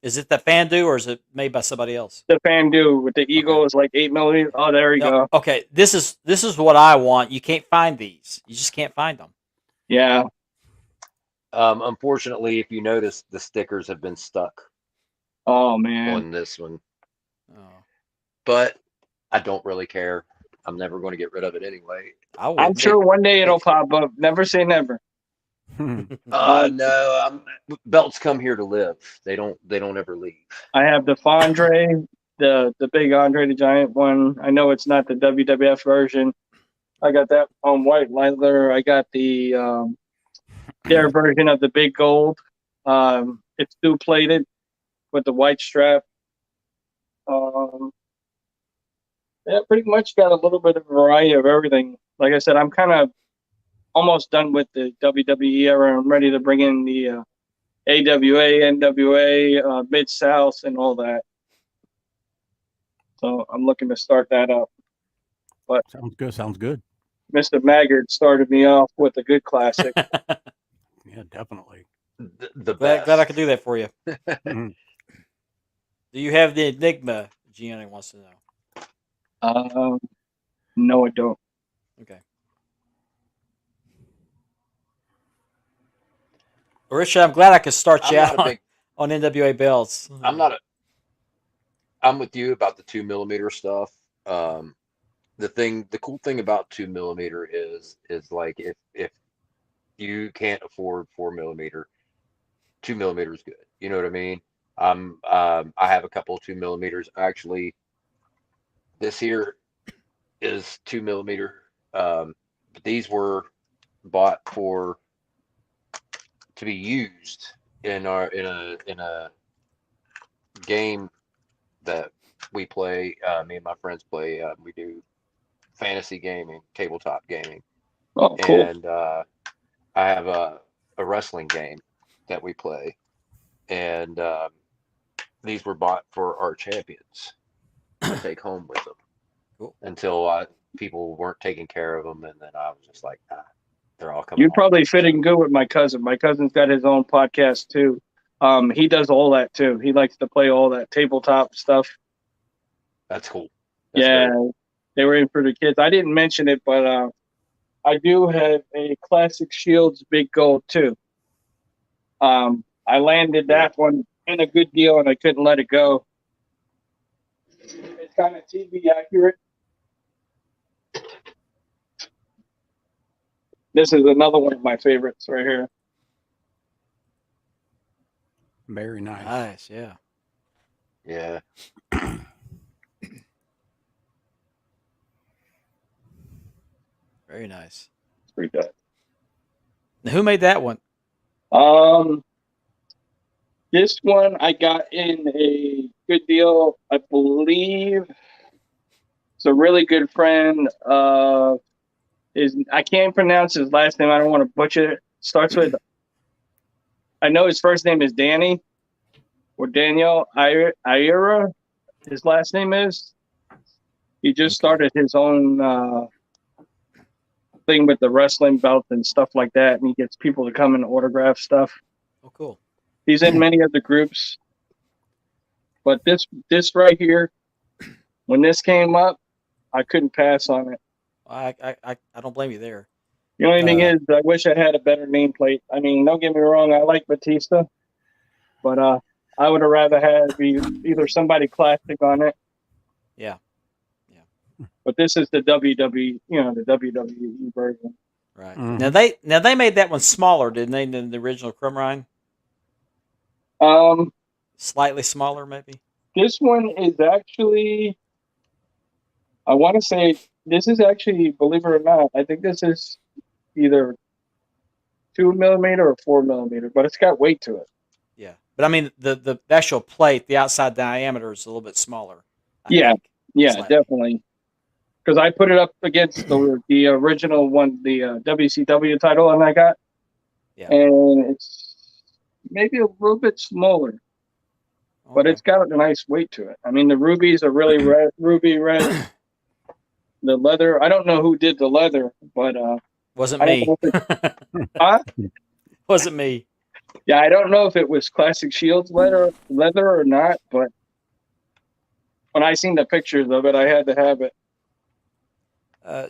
Is it the Fandu or is it made by somebody else?
The Fandu with the eagle is like 8 millimeters. Oh, there you go.
Okay, this is what I want. You can't find these. You just can't find them.
Yeah.
Unfortunately, if you notice, the stickers have been stuck
Oh man.
on this one,
Oh,
but I don't really care. I'm never going to get rid of it anyway.
I would.
I'm sure one day it'll pop up. Never say never.
No, belts come here to live. They don't ever leave.
I have the Fondre, the big Andre the Giant one. I know it's not the WWF version. I got that on white leather. I got the their version of the big gold. It's two plated with the white strap. Yeah, pretty much got a little bit of a variety of everything. Like I said, I'm kind of almost done with the WWE era. I'm ready to bring in the AWA, NWA, Mid South, and all that. So I'm looking to start that up. But
Sounds good.
Mr. Maggard started me off with a good classic.
Yeah, definitely.
The
glad
best.
I could do that for you.
Mhm.
Do you have the Enigma? Gianni wants to know.
No, I don't.
Okay. Richard, I'm glad I could start you out on NWA belts.
I'm with you about the 2mm stuff. The cool thing about 2mm is like if you can't afford 4mm, 2mm is good. You know what I mean? I have a couple of 2mm. Actually, this here is 2mm. But these were bought to be used in a game that we play. Me and my friends play. We do fantasy gaming, tabletop gaming.
Oh, cool.
And I have a wrestling game that we play, and these were bought for our champions to take home with them.
Cool.
Until people weren't taking care of them, and then I was just like, they're all coming.
You'd probably fit in good with my cousin. My cousin's got his own podcast too. He does all that too. He likes to play all that tabletop stuff.
That's cool. That's
yeah,
great.
They were in for the kids. I didn't mention it, but I do have a Classic Shields Big Gold too. I landed that one in a good deal, and I couldn't let it go. It's kind of TV accurate. This is another one of my favorites right here.
Very nice.
Nice, yeah.
Yeah.
Very nice.
It's pretty good.
Now, who made that one?
This one I got in a good deal. I believe it's a really good friend. I can't pronounce his last name. I don't want to butcher it. Starts with, I know his first name is Danny or Daniel Ira. His last name is. He just started his own thing with the wrestling belt and stuff like that, and he gets people to come and autograph stuff.
Oh, cool.
He's in many other groups, but this right here, when this came up, I couldn't pass on it.
I don't blame you there.
The only thing is, I wish I had a better nameplate. I mean, don't get me wrong, I like Batista, but I would have rather had either somebody classic on it.
Yeah.
But this is the WWE, the WWE version.
Right.
Mhm.
Now they made that one smaller, didn't they, than the original Crumrine? Slightly smaller, maybe.
This one is actually, I want to say, this is actually, believe it or not, I think this is either 2mm or 4mm, but it's got weight to it.
Yeah, but I mean the actual plate, the outside diameter is a little bit smaller. I think.
Yeah,
Slightly.
definitely. Because I put it up against the original one, the WCW title, and I got, and it's maybe a little bit smaller, but it's got a nice weight to it. I mean, the rubies are really red, ruby red. The leather, I don't know who did the leather, but
wasn't me.
Huh?
Wasn't me.
Yeah, I don't know if it was Classic Shields leather or not, but when I seen the pictures of it, I had to have it.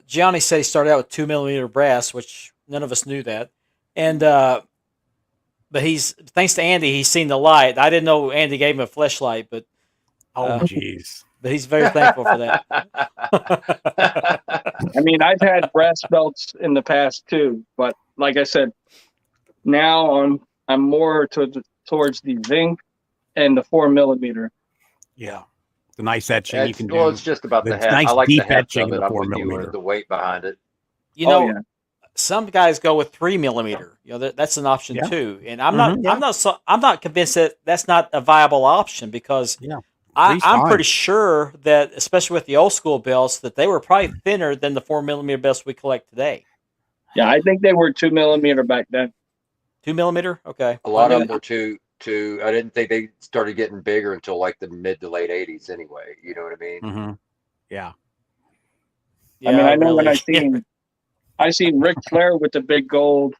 Gianni said he started out with 2 millimeter brass, which none of us knew that. And but he's thanks to Andy, he's seen the light. I didn't know Andy gave him a fleshlight, but
Oh, jeez.
he's very thankful for that.
I mean, I've had brass belts in the past too, but like I said, now I'm more towards the zinc and the 4 millimeter.
Yeah. The nice etching you can do.
Well, it's just about the
It's
heft.
nice
I like the
deep
heft
etching
of
in
it.
the
I'm
4
with you.
millimeter.
The weight behind it.
You know,
yeah.
some guys go with 3 millimeter. You know, that's an option
Yeah.
too. And I'm
Mhm,
not I'm not convinced that that's not a viable option because
Yeah.
I'm
fine.
pretty sure that, especially with the old school belts, that they were probably thinner than the 4 millimeter belts we collect today.
Yeah, I think they were 2 millimeter back then.
2 millimeter, okay.
A lot of them were two. I didn't think they started getting bigger until like the mid to late '80s. Anyway, you know what I mean?
Mm-hmm. Yeah.
Yeah,
I mean, I know
really.
when I seen Ric Flair with the big gold.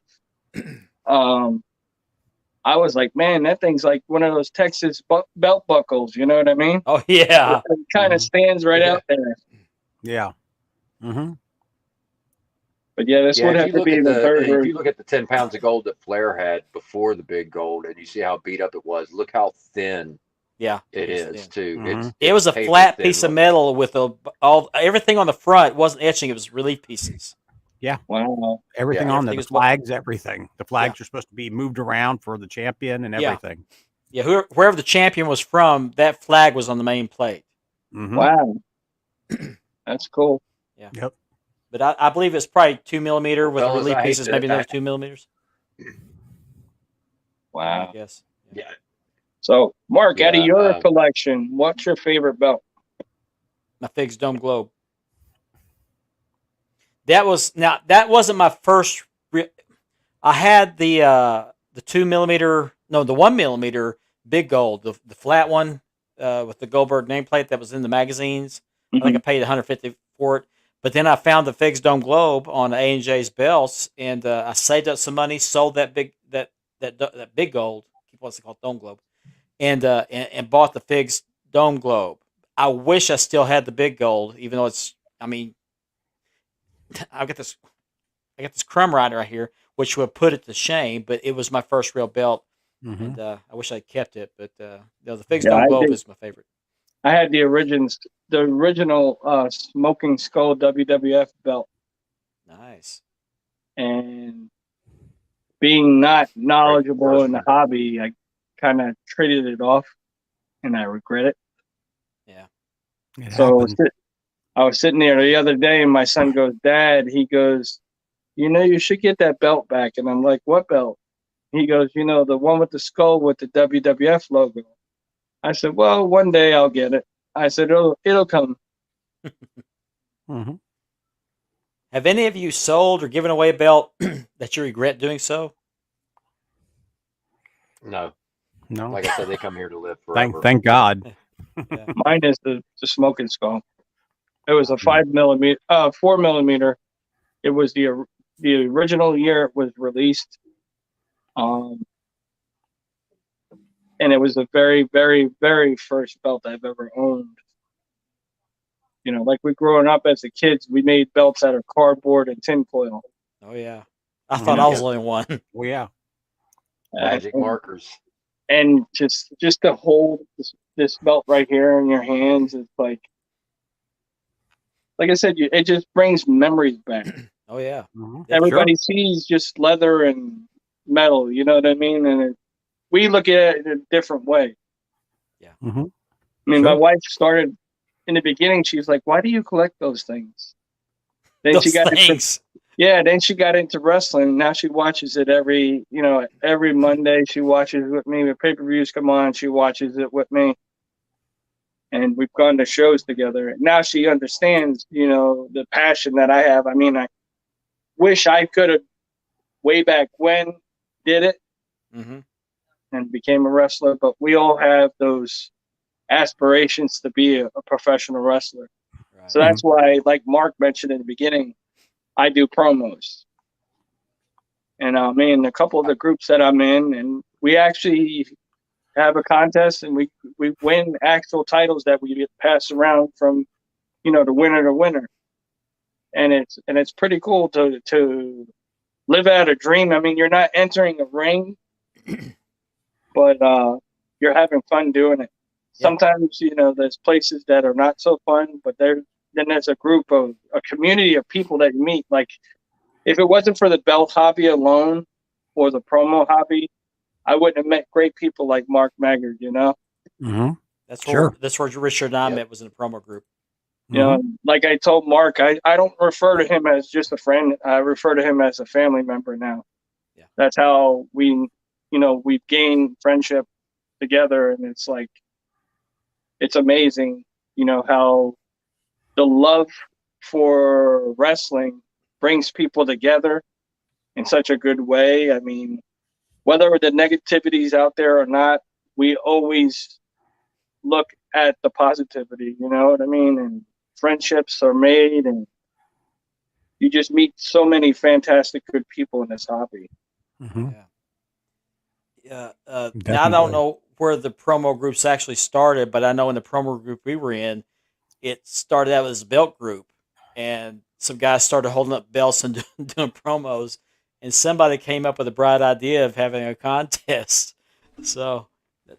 I was like, man, that thing's like one of those Texas belt buckles. You know what I mean?
Oh yeah,
It kind of stands right out there.
Yeah. Mm-hmm.
But yeah, this
Yeah,
would have to be the third
if you
version.
look at the 10 pounds of gold that Flair had before the big gold, and you see how beat up it was, look how thin
yeah.
it
it's
is
thin.
too.
Mhm.
It was a
paper
flat
thin
piece of
looking.
metal with everything on the front wasn't etching; it was relief pieces.
Wow.
Everything
Yeah.
on there,
Everything
the
is what-
flags, everything. The flags are supposed to be moved around for the champion and
Yeah.
everything.
Yeah, wherever the champion was from, that flag was on the main plate.
Mm-hmm.
Wow. That's cool.
Yep.
But I believe it's probably 2 millimeter with
Fellas,
relief
I hate
pieces,
to-
maybe another
I-
2 millimeters.
Wow.
I guess.
Yeah,
So, Mark, out of
Yeah,
your collection, what's your favorite belt?
My Figs Dome Globe. That wasn't my first. I had the 2 millimeter, no, the 1 millimeter big gold, the flat one with the Goldberg nameplate that was in the magazines. I think I paid $150 for it. But then I found the Figs Dome Globe on A&J's belts, and I saved up some money, sold that big gold. What's it called, Dome Globe, and bought the Figs Dome Globe. I wish I still had the big gold, even though it's. I mean, I got this Crumb Rider right here, which would put it to shame. But it was my first real belt,
Mm-hmm.
and I wish I kept it. But the Figs
Yeah,
Dome
I
Globe
did.
is my favorite.
I had the original Smoking Skull WWF belt,
Nice.
and being not knowledgeable in the hobby, I kind of traded it off, and I regret it.
Yeah.
It
So
happens.
I was sitting there the other day, and my son goes, "Dad," he goes, you should get that belt back." And I'm like, "What belt?" He goes, the one with the skull with the WWF logo. I said, "Well, one day I'll get it." I said, it'll come.
Mm-hmm.
Have any of you sold or given away a belt that you regret doing so?
no.
No.
Like I said, they come here to live forever.
Thank God.
Mine is the Smoking Skull. It was a 4 millimeter. It was the original year it was released. And it was the very, very, very first belt I've ever owned. Like we growing up as a kids, we made belts out of cardboard and tinfoil.
Oh yeah. I thought I was the only one.
Well, yeah.
Magic markers.
And just to hold this belt right here in your hands is like I said, it just brings memories back.
Oh yeah.
Mm-hmm.
Everybody sees just leather and metal, you know what I mean? And we look at it in a different way.
Yeah.
Mm-hmm.
I mean,
Sure.
my wife started in the beginning. She's like, "Why do you collect those things?" Then
Those
she got
things.
then she got into wrestling. Now she watches it every Monday. She watches it with me. When pay-per-views come on, she watches it with me. And we've gone to shows together. Now she understands, the passion that I have. I mean, I wish I could have way back when did it
Mm-hmm.
and became a wrestler, but we all have those aspirations to be a professional wrestler.
Right.
So that's why, like Mark mentioned in the beginning, I do promos. And I'm in a couple of the groups that I'm in, and we actually have a contest, and we win actual titles that we get passed around from, the winner to winner. And it's pretty cool to live out a dream. I mean, you're not entering a ring, but you're having fun doing it.
Yeah.
Sometimes, there's places that are not so fun, but then there's a community of people that you meet. Like, if it wasn't for the belt hobby alone or the promo hobby, I wouldn't have met great people like Mark Maggard,
Mm-hmm.
That's
Sure.
where Richard and I
Yep.
met, was in a promo group.
Like I told Mark, I don't refer to him as just a friend. I refer to him as a family member now.
Yeah.
That's how we've gained friendship together. And it's like, it's amazing, how the love for wrestling brings people together in such a good way. I mean, whether the negativity's out there or not, we always look at the positivity, you know what I mean? And friendships are made, and you just meet so many fantastic, good people in this hobby.
Mm-hmm.
Yeah. Now I
Definitely.
don't know where the promo groups actually started, but I know in the promo group we were in, it started out as a belt group, and some guys started holding up belts and doing promos, and somebody came up with a bright idea of having a contest. So, trip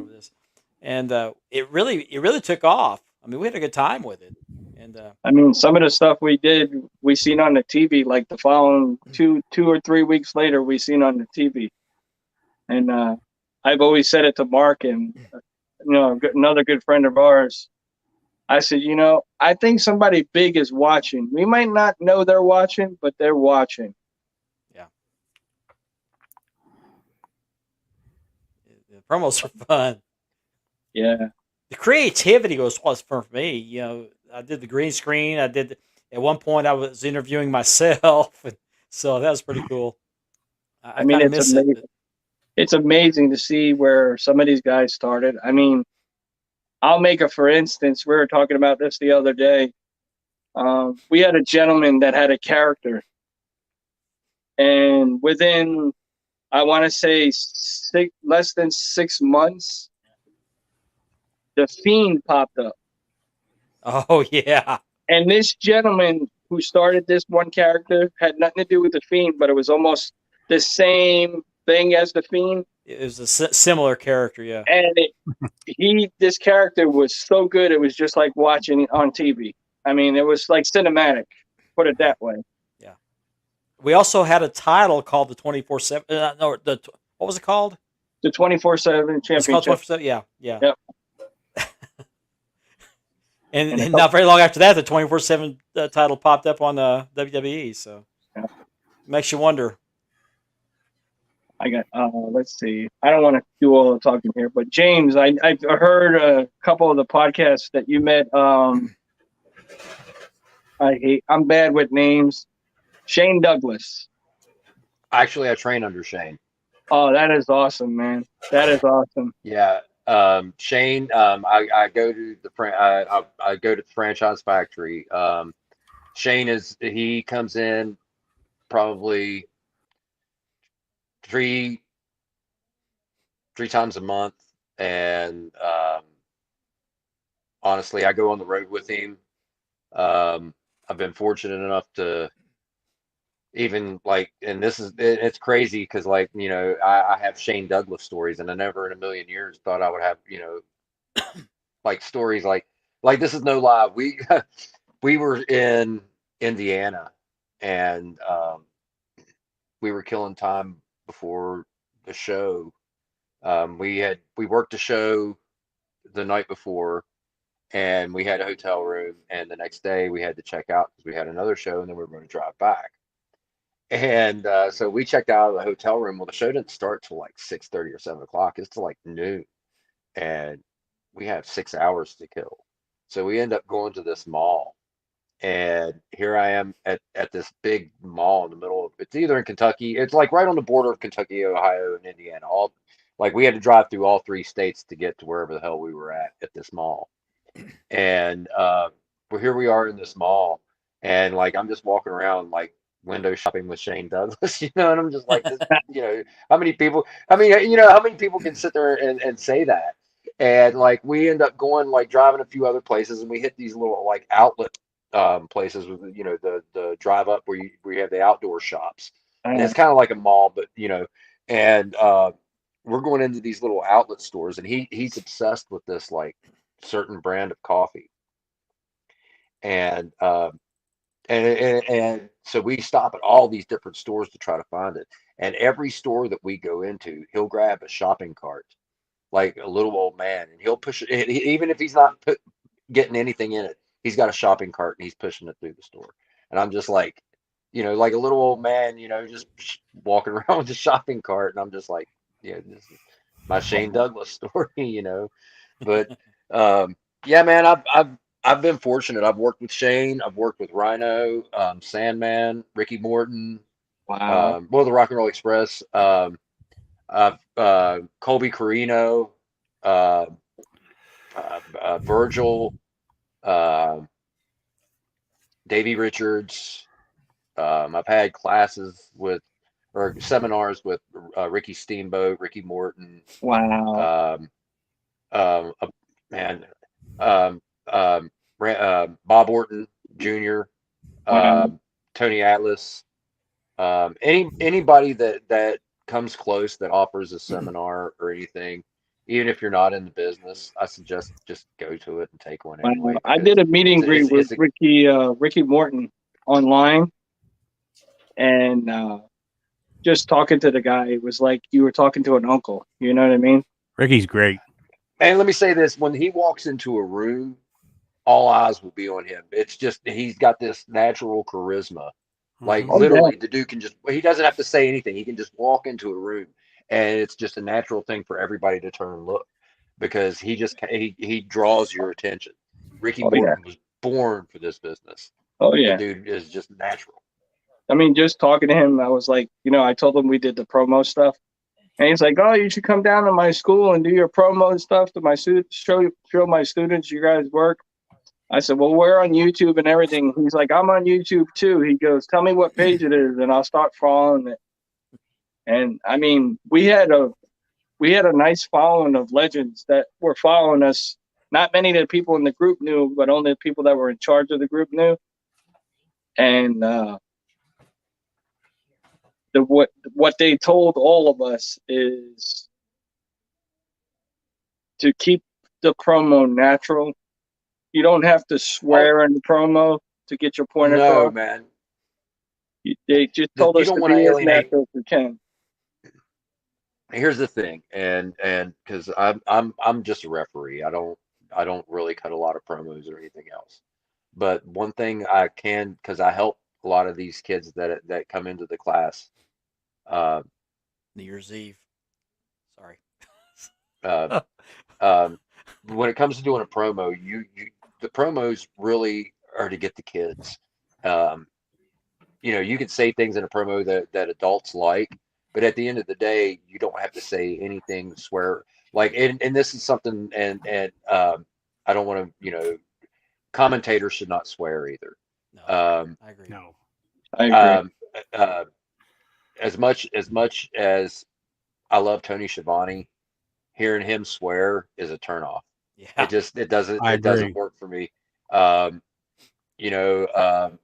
over this, and it really took off. I mean, we had a good time with it, and
I mean, some of the stuff we did, we seen on the TV. Like the following 2 or 3 weeks later, we seen on the TV. And I've always said it to Mark, and another good friend of ours. I said, I think somebody big is watching. We might not know they're watching, but they're watching.
yeah, the promos are fun.
Yeah.
The creativity was fun for me. I did the green screen. At one point I was interviewing myself, and so that was pretty cool. I
mean,
kind of
it's
miss
amazing.
it.
It's amazing to see where some of these guys started. I mean, I'll make for instance, we were talking about this the other day. We had a gentleman that had a character, and within, I want to say, less than 6 months, the Fiend popped up.
Oh yeah.
And this gentleman who started this one character had nothing to do with the Fiend, but it was almost the same thing as the Fiend.
It was a similar character, yeah.
And this character was so good, it was just like watching on TV. I mean, it was like cinematic, put it that way.
Yeah. We also had a title called the 24/7. No, what was it called?
The 24/7
It's called
championship.
24/7. Yeah, yeah.
Yep.
and not very long after that, the 24/7 title popped up on the WWE. So
Yeah.
Makes you wonder.
I got. Let's see. I don't want to do all the talking here, but James, I've heard a couple of the podcasts that you met. I'm bad with names. Shane Douglas.
Actually, I train under Shane.
Oh, that is awesome, man. That is awesome.
Yeah. Shane, I go to I go to the franchise factory. Shane he comes in probably three times a month, and honestly, I go on the road with him. I've been fortunate enough to even and it's crazy because I have Shane Douglas stories, and I never in a million years thought I would have like stories like this is no lie. We were in Indiana, and we were killing time before the show. We worked the show the night before, and we had a hotel room, and the next day we had to check out because we had another show, and then we were going to drive back. And so we checked out of the hotel room. Well, the show didn't start till like 6:30 or 7 o'clock. It's till like noon, and we have 6 hours to kill. So we end up going to this mall, and here I am at this big mall in the middle of, it's either in Kentucky, it's like right on the border of Kentucky, Ohio, and Indiana. All like we had to drive through all 3 states to get to wherever the hell we were at this mall. And well, here we are in this mall, and like I'm just walking around, like window shopping with Shane Douglas, you know, and I'm just like, this, you know, how many people, I mean, you know, how many people can sit there and say that? And like, we end up going, like, driving a few other places, and we hit these little, like, outlet places with, you know, the drive up where you have the outdoor shops. And it's kind of like a mall, but, you know, and we're going into these little outlet stores, and he's obsessed with this, like, certain brand of coffee. And and so we stop at all these different stores to try to find it. And every store that we go into, he'll grab a shopping cart, like a little old man, and he'll push it. Even if he's not getting anything in it, he's got a shopping cart and he's pushing it through the store. And I'm just like, you know, like a little old man, you know, just walking around with a shopping cart. And I'm just like, yeah, this is my Shane Douglas story, you know. But yeah, man, I've been fortunate. I've worked with Shane. I've worked with Rhino, Sandman, Ricky Morton,
Wow.
well, the Rock and Roll Express, Colby Carino, uh, Virgil, uh, Davey Richards. I've had classes with or seminars with Ricky Steamboat, Ricky Morton,
Wow.
um, uh, man, um, Bob Orton Jr.,
Wow.
Tony Atlas, anybody that comes close that offers a seminar or anything, even if you're not in the business, I suggest just go to it and take one
Wow.
anyway
I
because
did a meet and greet with
it's a
Ricky Morton online, and just talking to the guy, it was like you were talking to an uncle. You know what I mean?
Ricky's great.
and let me say this: when he walks into a room, all eyes will be on him. It's just he's got this natural charisma. Like
Mhm.
Oh yeah.
literally, the dude can just he doesn't have to say anything. He can just walk into a room, and it's just a natural thing for everybody to turn and look because he draws your attention. Ricky
Oh yeah.
Morton was born for this business.
Oh
The
yeah.
dude is just natural.
I mean, just talking to him, I was like, I told him we did the promo stuff, and he's like, "Oh, you should come down to my school and do your promo stuff to my students, show my students your guys' work." I said, "Well, we're on YouTube and everything." He's like, "I'm on YouTube too." He goes, "Tell me what page it is, and I'll start following it." And I mean, we had a nice following of legends that were following us. Not many of the people in the group knew, but only the people that were in charge of the group knew. And what they told all of us is to keep the promo natural. You don't have to
Oh
swear in the promo to get your point
no,
across.
man,
They just told
you
us
don't
to
want to
be as
alienate.
natural as we can.
Here's the thing, and because I'm just a referee, I don't really cut a lot of promos or anything else. But one thing I can, because I help a lot of these kids that come into the class, uh,
New Year's Eve. Sorry.
uh, um, when it comes to doing a promo, the promos really are to get the kids. Um, you know, you can say things in a promo that adults like, but at the end of the day, you don't have to say anything swear like. And this is something, and I don't want to, you know, commentators should not swear either.
No,
Um,
I agree.
No.
I agree.
um, uh, as much as I love Tony Schiavone, hearing him swear is a turnoff.
Yeah.
I
It doesn't
agree.
work for me. Um, you know,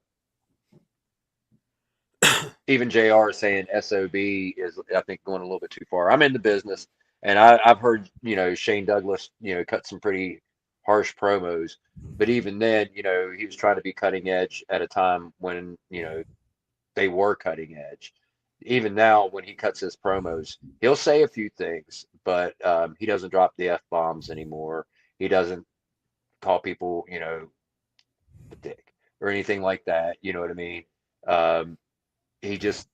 even JR saying SOB is, I think, going a little bit too far. I'm in the business, and I've heard, you know, Shane Douglas, you know, cut some pretty harsh promos, but even then, you know, he was trying to be cutting edge at a time when, you know, they were cutting edge. Even now, when he cuts his promos, he'll say a few things, but he doesn't drop the F bombs anymore. He doesn't call people, you know, a dick or anything like that. You know what I mean? Um, he's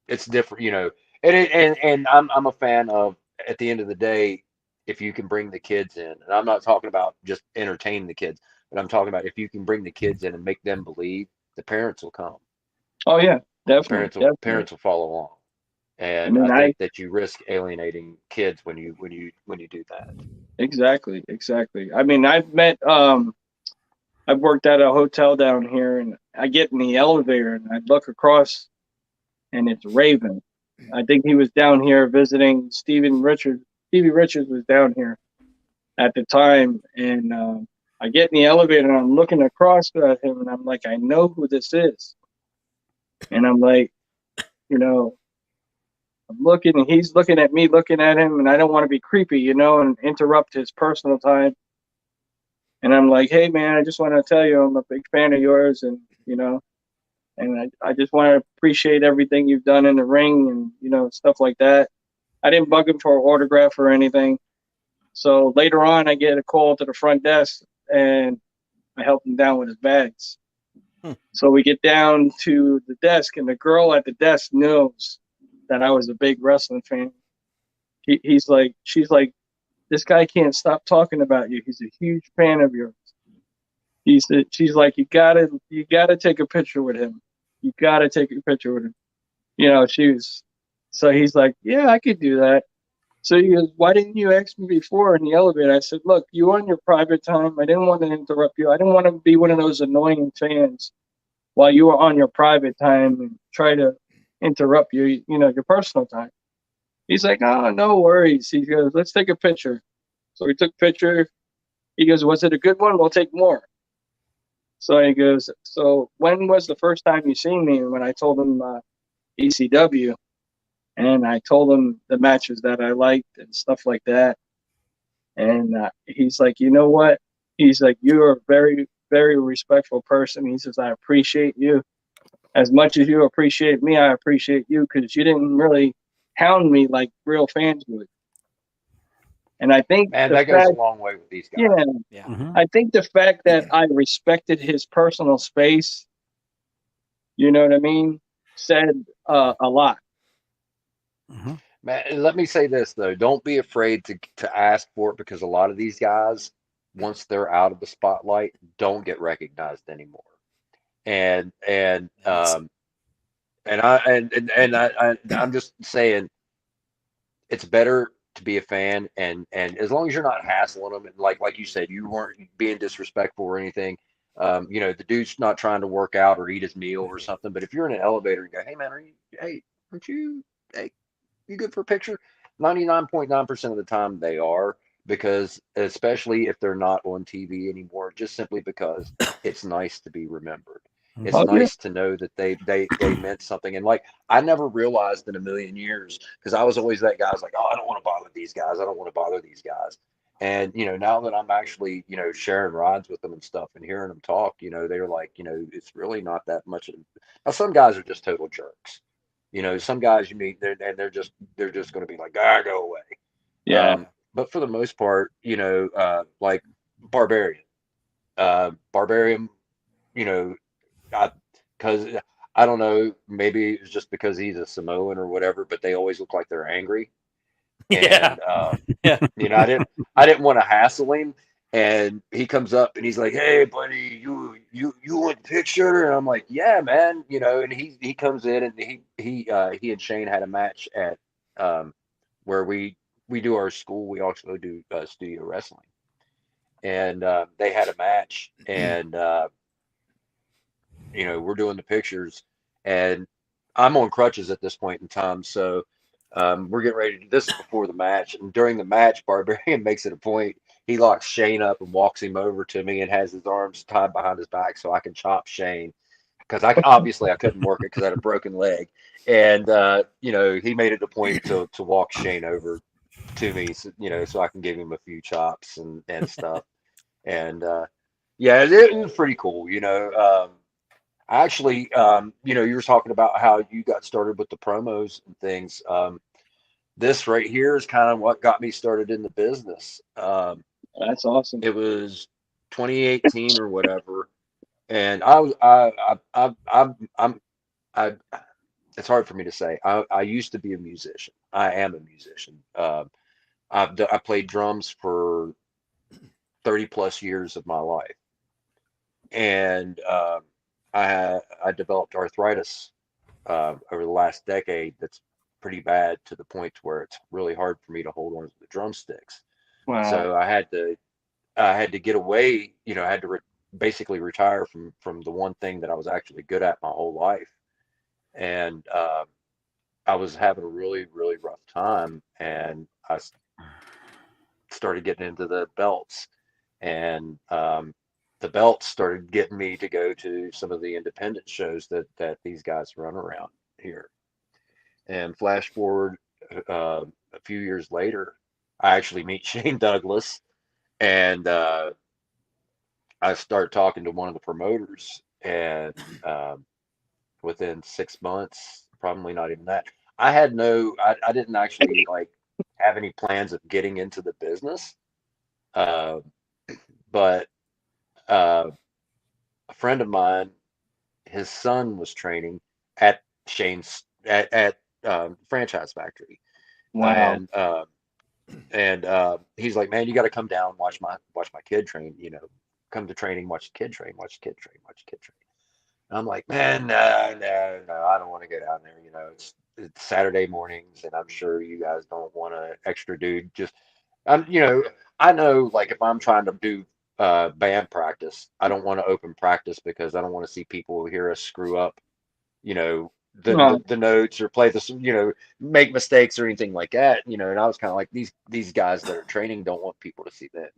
it's different, you know. And I'm a fan of, at the end of the day, if you can bring the kids in, and I'm not talking about just entertaining the kids, but I'm talking about if you can bring the kids in and make them believe, the parents will come.
Oh yeah, definitely, definitely.
Parents will follow along.
I
And I
mean, I
think that you risk alienating kids when you do that.
exactly. I mean, I've worked at a hotel down here, I get in the elevator and I look across, and it's Raven. I think he was down here visiting Stevie Richards. Stevie Richards was down here at the time, and I get in the elevator and I'm looking across at him, and I'm like, I know who this is, and I'm like, you know, I'm looking, and he's looking at me, looking at him, and I don't want to be creepy, you know, and interrupt his personal time. And I'm like, hey man, I just want to tell you I'm a big fan of yours, and you know, and I just want to appreciate everything you've done in the ring, and you know, stuff like that. I didn't bug him for an autograph or anything. So later on, I get a call to the front desk, and I help him down with his bags. So we get down to the desk, and the girl at the desk knows that I was a big wrestling fan. She's like, this guy can't stop talking about you. He's a huge fan of yours. She's like, you gotta take a picture with him. You gotta take a picture with him. You know, so he's like, yeah, I could do that. So he goes, why didn't you ask me before in the elevator? I said, look, you on your private time. I didn't want to interrupt you. I didn't want to be one of those annoying fans while you were on your private time and try to interrupt you, you know, your personal time. He's like, oh, no worries. He goes, let's take a picture. So we took a picture. He goes, was it a good one? We'll take more. So he goes, so when was the first time you seen me? And when I told him ECW, and I told him the matches that I liked and stuff like that. And he's like, you know what? He's like, you're a very, very respectful person. He says, I appreciate you. As much as you appreciate me, I appreciate you because you didn't really hound me like real fans would. And I think
Man, that goes a long way with these guys.
Yeah.
Mhm.
I think the fact that I respected his personal space, you know what I mean, said a lot.
Mhm.
Man, and let me say this though, don't be afraid to ask for it because a lot of these guys, once they're out of the spotlight, don't get recognized anymore. And
That's
I'm just saying it's better to be a fan and as long as you're not hassling them and like you said, you weren't being disrespectful or anything. You know, the dude's not trying to work out or eat his meal or something. But if you're in an elevator and go, hey man, aren't you, hey, you good for a picture? 99.9% of the time they are, because especially if they're not on TV anymore, just simply because it's nice to be remembered. It's
Oh yeah,
nice to know that they meant something. And like I never realized in a million years, because I was always that guy. I was like, oh, I don't want to bother these guys. I don't want to bother these guys. And you know, now that I'm actually, you know, sharing rides with them and stuff and hearing them talk, you know, they're like, you know, it's really not that much of. Now some guys are just total jerks. You know, some guys you meet, they're just going to be like, ah, go away.
yeah.
But for the most part, you know, like Barbarian, Barbarian, you know, I because I don't know, maybe it's just because he's a Samoan or whatever, but they always look like they're angry.
yeah.
And
Yeah.
you know, I didn't want to hassle him. And he comes up and he's like, "Hey, buddy, you want a picture?" And I'm like, "Yeah, man." You know, and he comes in and he and Shane had a match at where we do our school. We also do studio wrestling, and they had a match, and you know, we're doing the pictures, and I'm on crutches at this point in time, so we're getting ready to do this is before the match, and during the match, Barbarian makes it a point. He locks Shane up and walks him over to me and has his arms tied behind his back so I can chop Shane because I couldn't work it because I had a broken leg, and you know he made it a point to walk Shane over to me, so, you know, so I can give him a few chops and stuff, and yeah, it was pretty cool, you know. Actually, you know, you were talking about how you got started with the promos and things. This right here is kind of what got me started in the business.
That's awesome.
It was 2018 or whatever, and I was I it's hard for me to say. I used to be a musician. I am a musician. I played drums for 30 plus years of my life, and I developed arthritis over the last decade that's pretty bad to the point to where it's really hard for me to hold on to the drumsticks.
Wow.
So I had to get away, you know, I had to basically retire from the one thing that I was actually good at my whole life. And I was having a really, really rough time, and started getting into the belts, and the belts started getting me to go to some of the independent shows that these guys run around here. And flash forward a few years later, I actually meet Shane Douglas, and I start talking to one of the promoters, and within 6 months, probably not even that, I didn't actually like have any plans of getting into the business, uh, but uh, a friend of mine, his son was training at Shane's at Franchise Factory,
Wow.
and he's like, man, you got to come down, watch my kid train. Come to training, watch the kid train, watch the kid train, watch the kid train. And I'm like, man, no, no, no, I don't want to go down there. It's Saturday mornings, and I'm sure you guys don't want an extra dude. Just, I'm, I know, like if I'm trying to do band practice, I don't want to open practice because I don't want to see people hear us screw up, you know,
No.
the notes or play this, make mistakes or anything like that. And I was kind of like these guys that are training don't want people to see that,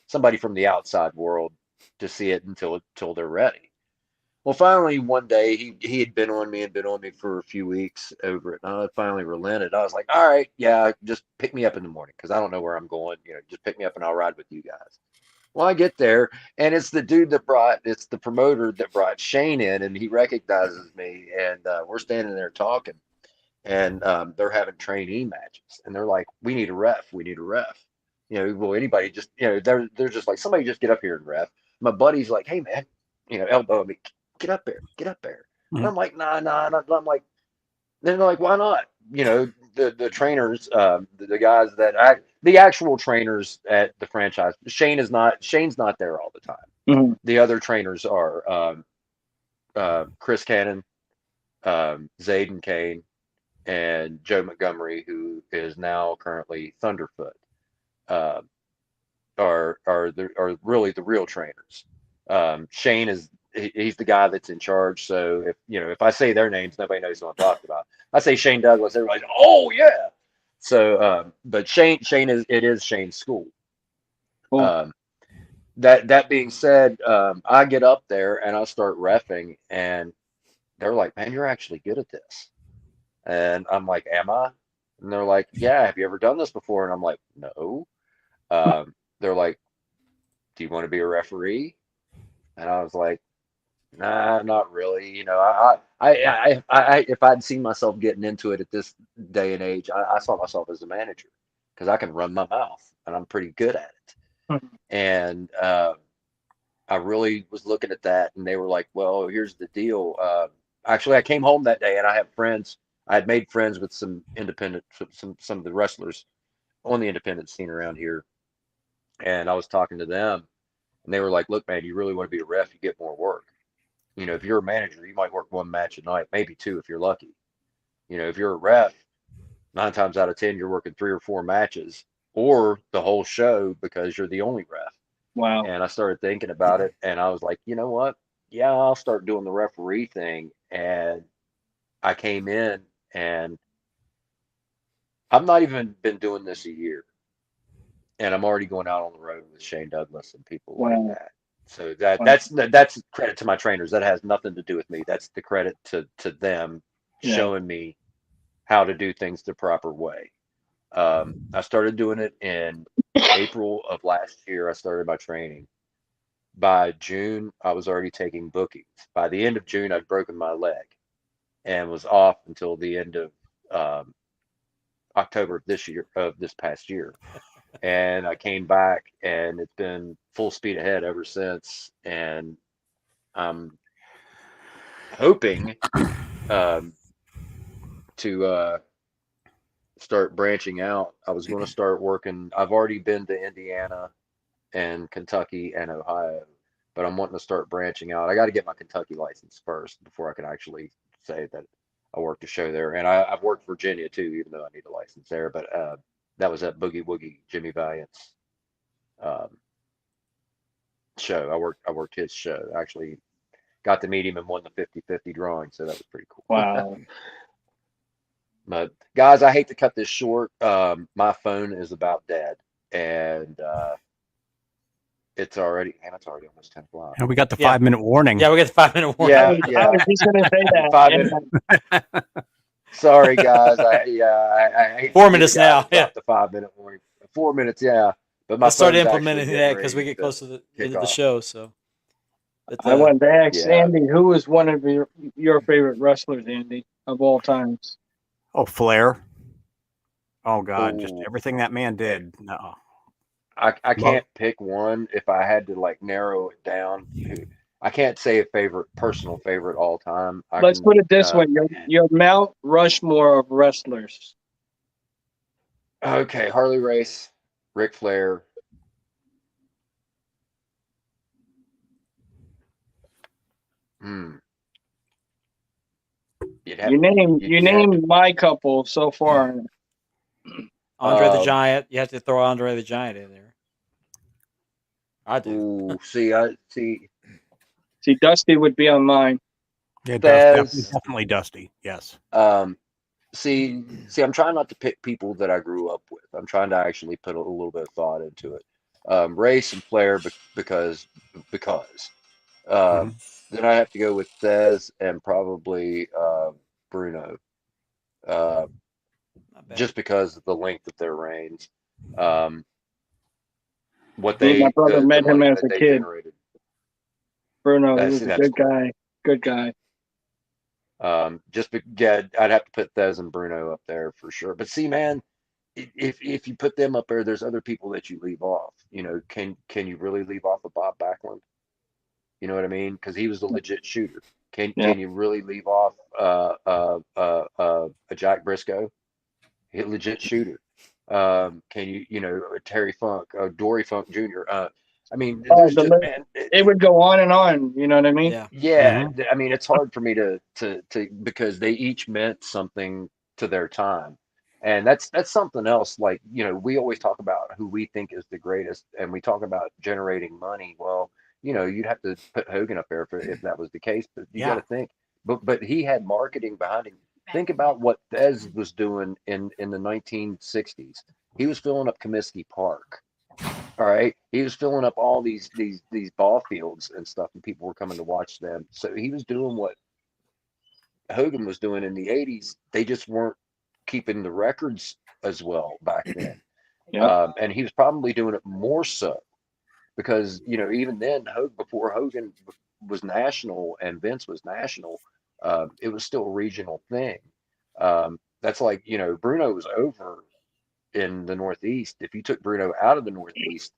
somebody from the outside world to see it until they're ready. Well, finally, one day he had been on me and been on me for a few weeks over it, and I finally relented. I was like, "All right, yeah, just pick me up in the morning because I don't know where I'm going. Just pick me up and I'll ride with you guys." Well, I get there, and it's the promoter that brought Shane in, and he recognizes me, and we're standing there talking, and they're having trainee matches, and they're like, "We need a ref. We need a ref." Well, anybody just, they're just like, somebody just get up here and ref. My buddy's like, "Hey, man," elbow me, "Get up there, get up there." And
Mhm.
I'm like, "Nah, nah." And I'm like, then they're like, "Why not?" The trainers, the guys the actual trainers at the franchise. Shane's not there all the time.
Mhm.
The other trainers are Chris Cannon, Zayden Kane, and Joe Montgomery, who is now currently Thunderfoot, uh, are really the real trainers. Shane he's the guy that's in charge. So if I say their names, nobody knows who I'm talking about. I say Shane Douglas, everybody's oh yeah. So, but Shane is Shane's school.
Cool.
Um, that being said, I get up there and I start refing, and they're like, "Man, you're actually good at this." And I'm like, "Am I?" And they're like, "Yeah, have you ever done this before?" And I'm like, "No." They're like, "Do you want to be a referee?" And I was like, "Nah, not really." If I'd seen myself getting into it at this day and age, I saw myself as a manager because I can run my mouth and I'm pretty good at it.
Mhm.
And I really was looking at that, and they were like, "Well, here's the deal." Actually, I came home that day, and I have friends. I had made friends with some independent, some of the wrestlers on the independent scene around here, and I was talking to them, and they were like, "Look, man, you really want to be a ref, you get more work. If you're a manager, you might work one match a night, maybe two if you're lucky. If you're a ref, 9 times out of 10, you're working 3 or 4 matches or the whole show because you're the only ref."
Wow.
And I started thinking about it, and I was like, you know what? Yeah, I'll start doing the referee thing. And I came in, and I've not even been doing this a year, and I'm already going out on the road with Shane Douglas and people like
Wow.
that. So that
Wow.
that's credit to my trainers. That has nothing to do with me. That's the credit to them
Yeah.
showing me how to do things the proper way. I started doing it in April of last year. I started my training. By June, I was already taking bookings. By the end of June, I'd broken my leg and was off until the end of um, October of this past year. And I came back, and it's been full speed ahead ever since. And I'm hoping um, to start branching out. I was going to start working. I've already been to Indiana and Kentucky and Ohio, but I'm wanting to start branching out. I got to get my Kentucky license first before I can actually say that I worked a show there. And I've worked Virginia too, even though I need a license there. But that was at Boogie Woogie, Jimmy Valiant's um, show. I worked his show. Actually, got to meet him and won the 50-50 drawing, so that was pretty cool.
Wow.
But guys, I hate to cut this short. My phone is about dead, and it's already almost 10 o'clock.
And we got the
Yeah.
5-minute warning.
Yeah, we got the 5-minute warning.
Yeah,
I
yeah.
was just gonna say that.
5
And,
minutes. Sorry, guys. I hate
4
to be
minutes
the guy
now,
that dropped the 5-minute warning. 4 minutes, yeah. But my
Let's start
phone's
implementing
actually
that
getting
because we
ready
get
to
close to the
kick
end of the
off.
show. So, but,
I wanted to ask
Yeah.
Andy, who was one of your favorite wrestlers, Andy, of all times?
Oh, Flair. Oh God, just
Ooh.
everything that man did. No.
I can't pick one. If I had to like narrow it down, I can't say a personal favorite all time.
Let's put it this way: your Mount Rushmore of wrestlers.
Okay, Harley Race, Ric Flair.
You named my couple so far.
Andre the Giant. You have to throw Andre the Giant in there. I do.
Ooh, see.
See, Dusty would be on mine.
Yeah,
Fez.
definitely Dusty. Yes.
See, I'm trying not to pick people that I grew up with. I'm trying to actually put a little bit of thought into it. Race and Flair because. Then I have to go with Thesz and probably Bruno.
Not bad.
Just because of the length of their reigns. What
Me and
they
my brother
the
met him
money
as
that
a
they
kid.
generated.
Bruno, he
I
was
see,
a
that's
good
cool.
guy. Good guy.
I'd have to put Thesz and Bruno up there for sure. But see, man, if you put them up there, there's other people that you leave off. You know, can you really leave off a Bob Backlund? You know what I mean? Because he was a legit shooter. Can you really leave off a Jack Briscoe? He's a legit shooter. Can you Terry Funk, Dory Funk Jr. I mean, there's just man.
It would go on and on. You know what I mean?
Yeah.
Yeah, I mean, it's hard for me to because they each meant something to their time, and that's something else. Like, we always talk about who we think is the greatest, and we talk about generating money. Well, you'd have to put Hogan up there if that was the case, but you got to think. But he had marketing behind him. Think about what Thesz was doing in the 1960s. He was filling up Comiskey Park. All right, he was filling up all these ball fields and stuff, and people were coming to watch them. So he was doing what Hogan was doing in the 80s. They just weren't keeping the records as well back then. And he was probably doing it more so because, even then, before Hogan was national and Vince was national, it was still a regional thing. That's like, Bruno was over in the Northeast. If you took Bruno out of the Northeast,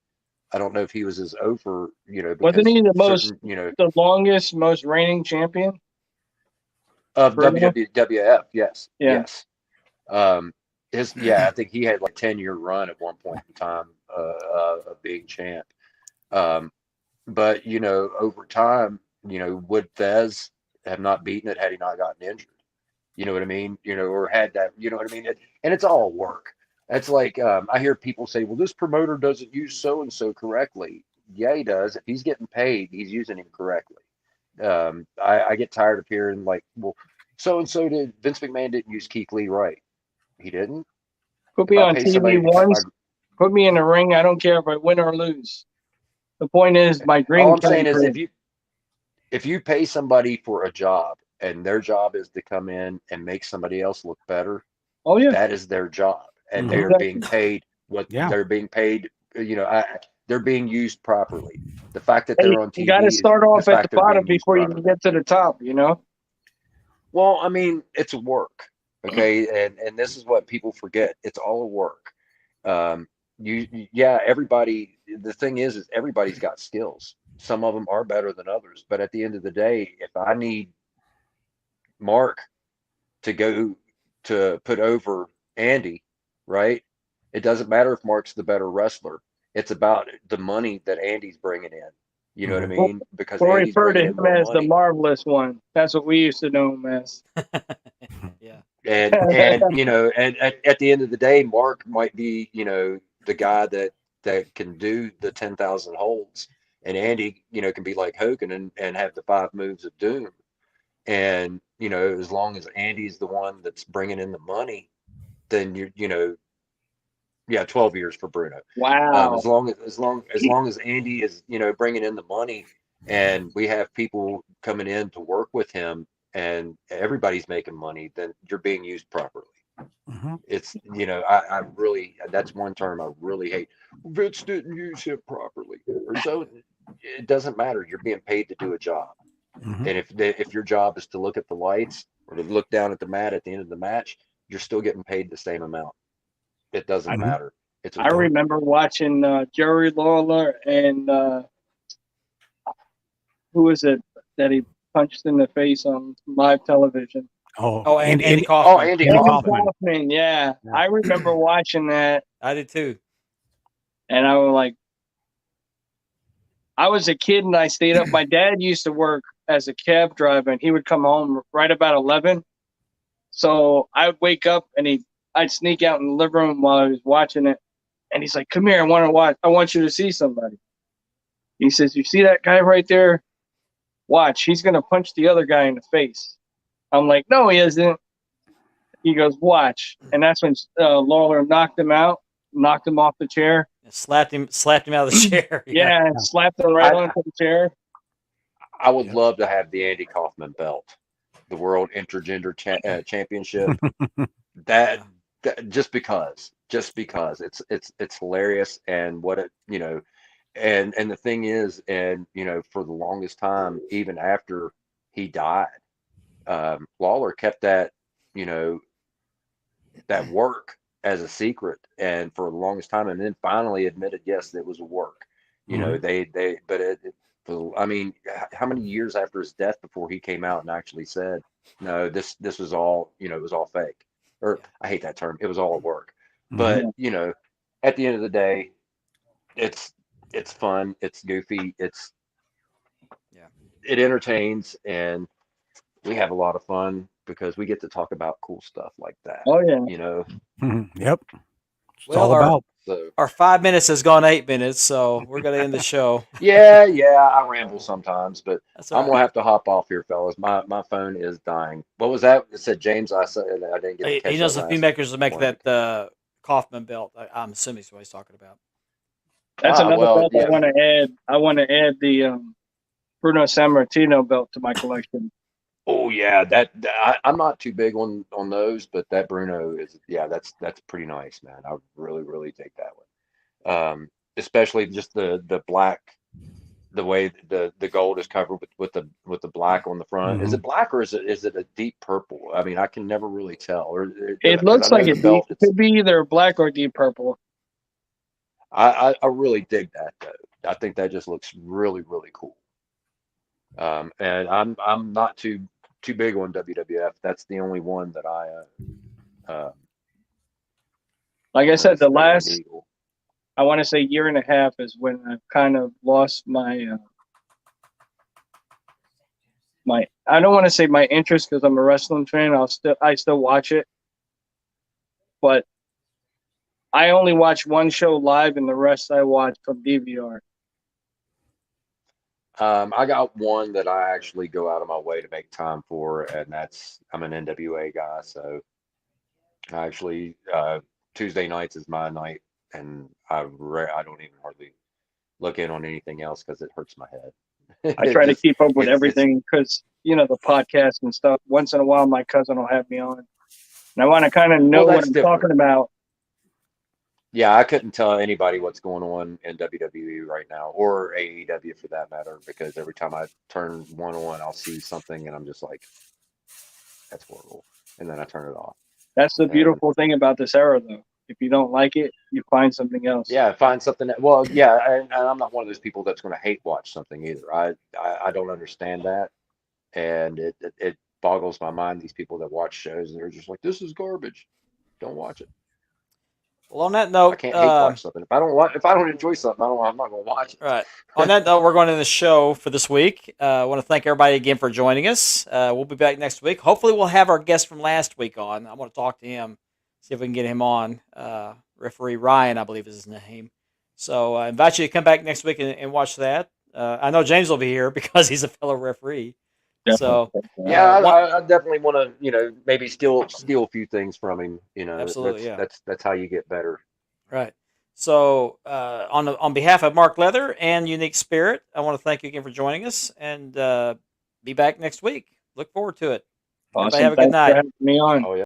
I don't know if he was as over,
Wasn't he
the
longest, most reigning champion
of
Bruno?
WWF? Yes,
Yeah.
yes. I think he had like 10-year run at one point in time of being champ. But over time, would Thesz have not beaten it had he not gotten injured? You know what I mean? Or had that, you know what I mean? And it's all work. That's like, I hear people say, well, this promoter doesn't use so-and-so correctly. Yeah, he does. If he's getting paid, he's using him correctly. I get tired of hearing like, well, so-and-so Vince McMahon didn't use Keith Lee right. He didn't.
Put me on TV once. Put me in the ring. I don't care if I win or lose. The point is, my dream.
All I'm saying is, if you pay somebody for a job and their job is to come in and make somebody else look better, that is their job. And they are being paid they're being paid. They're being used properly. The fact that they're on TV,
you got to start off at the bottom before you can get to the top.
Well, I mean, it's work, okay, and this is what people forget. It's all work. Everybody. The thing is everybody's got skills. Some of them are better than others, but at the end of the day, if I need Mark to go to put over Andy, right? It doesn't matter if Mark's the better wrestler. It's about the money that Andy's bringing in. You know what I mean? Because
we
Andy's
refer to
bringing in
him
more
as
money.
the marvelous one. That's what we used to know him as.
Yeah.
And and at the end of the day, Mark might be, the guy that can do the 10,000 holds. and Andy, can be like Hogan and have the 5 moves of doom. And, as long as Andy's the one that's bringing in the money, then yeah, 12 years for Bruno.
Wow.
As long as Andy is, bringing in the money, and we have people coming in to work with him, and everybody's making money, then you're being used properly.
Mm-hmm.
It's, I really, that's one term I really hate. Vince didn't use him properly, or so. It doesn't matter. You're being paid to do a job.
Mm-hmm.
And if your job is to look at the lights or to look down at the mat at the end of the match, you're still getting paid the same amount. It doesn't matter. It's a
I
work.
remember watching Jerry Lawler and who was it that he punched in the face on live television?
Oh, and Andy
Oh,
Kaufman.
Andy
Andy
Kaufman.
Kaufman.
Kaufman, yeah.
Yeah.
I remember watching that,
I did too.
and I was like, I was a kid and I stayed up. My dad used to work as a cab driver, and he would come home right about 11. So I would wake up and I'd sneak out in the living room while I was watching it. And he's like, "Come here, I want to watch. I want you to see somebody." He says, "You see that guy right there? Watch. He's going to punch the other guy in the face." I'm like, "No, he isn't." He goes, "Watch." And that's when Lawler knocked him out, knocked him off the chair.
Slapped him out of the chair.
Yeah, and slapped him right onto the chair.
I would love to have the Andy Kaufman belt, the World Intergender Championship. that just because it's hilarious, and what it and the thing is, and for the longest time, even after he died, Lawler kept that that work as a secret, and for the longest time, and then finally admitted, yes, it was a work. But I mean, how many years after his death before he came out and actually said, no, this was all, it was all fake. Or I hate that term. It was all work. But, at the end of the day, it's fun, it's goofy, it entertains, and we have a lot of fun because we get to talk about cool stuff like that.
Oh, yeah.
Yep. It's
Well,
all about.
So
Our 5 minutes has gone 8 minutes, so we're going to end the show.
yeah, I ramble sometimes, but
That's all
I'm gonna
right.
have to hop off here, fellas. My phone is dying. What was that? It said James. I said I didn't get to catch
He knows
that
a few
last
makers to make
point.
that Kaufman belt. I'm assuming that's what he's talking about.
That's another
well,
belt I
yeah.
want to add. I want to add the Bruno Sammartino belt to my collection.
Oh yeah, I'm not too big on those, but that Bruno is that's pretty nice, man. I really dig that one. Especially just the black, the way the gold is covered with the black on the front. Is it black or is it a deep purple? I mean, I can never really tell. Or
It
'cause
looks
I know
like
the
it
belt.
could be either black or deep purple.
I really dig that though. I think that just looks really cool. And I'm not too big on WWF. That's the only one that
Like I said, the
really
last,
needle.
I want to say year and a half is when I've kind of lost my I don't want to say my interest because I'm a wrestling fan. I still watch it, but I only watch one show live, and the rest I watch from DVR.
I got one that I actually go out of my way to make time for, and I'm an NWA guy, so I actually Tuesday nights is my night, and I don't even hardly look in on anything else because it hurts my head.
I
It
try to
just
keep up with
it's
everything because the podcast and stuff. Once in a while, my cousin will have me on, and I want to kind of know what
that's
I'm
different.
talking about.
Yeah, I couldn't tell anybody what's going on in WWE right now, or AEW for that matter, because every time I turn one on, I'll see something, and I'm just like, that's horrible, and then I turn it off.
That's the
And
beautiful thing about this era, though. If you don't like it, you find something else.
yeah, find something well, yeah, and I'm not one of those people that's going to hate watch something either. I don't understand that, and it boggles my mind, these people that watch shows and they're just like, this is garbage. Don't watch it.
Well, on that
I
note,
can't hate watch something. If I don't enjoy something, I'm not going to watch it.
right. On that note, we're going to end the show for this week. I want to thank everybody again for joining us. We'll be back next week. Hopefully, we'll have our guest from last week on. I want to talk to him, see if we can get him on. Referee Ryan, I believe is his name. So I invite you to come back next week and watch that. I know James will be here because he's a fellow referee. So
Yeah,
one-
I definitely want to, maybe steal a few things from him.
Absolutely, yeah.
That's how you get better.
Right. So, on behalf of Mark Leather and Unique Spirit, I want to thank you again for joining us, and be back next week. Look forward to it. Everybody
Awesome.
have a good
Thanks
night.
for having me on.
Oh yeah.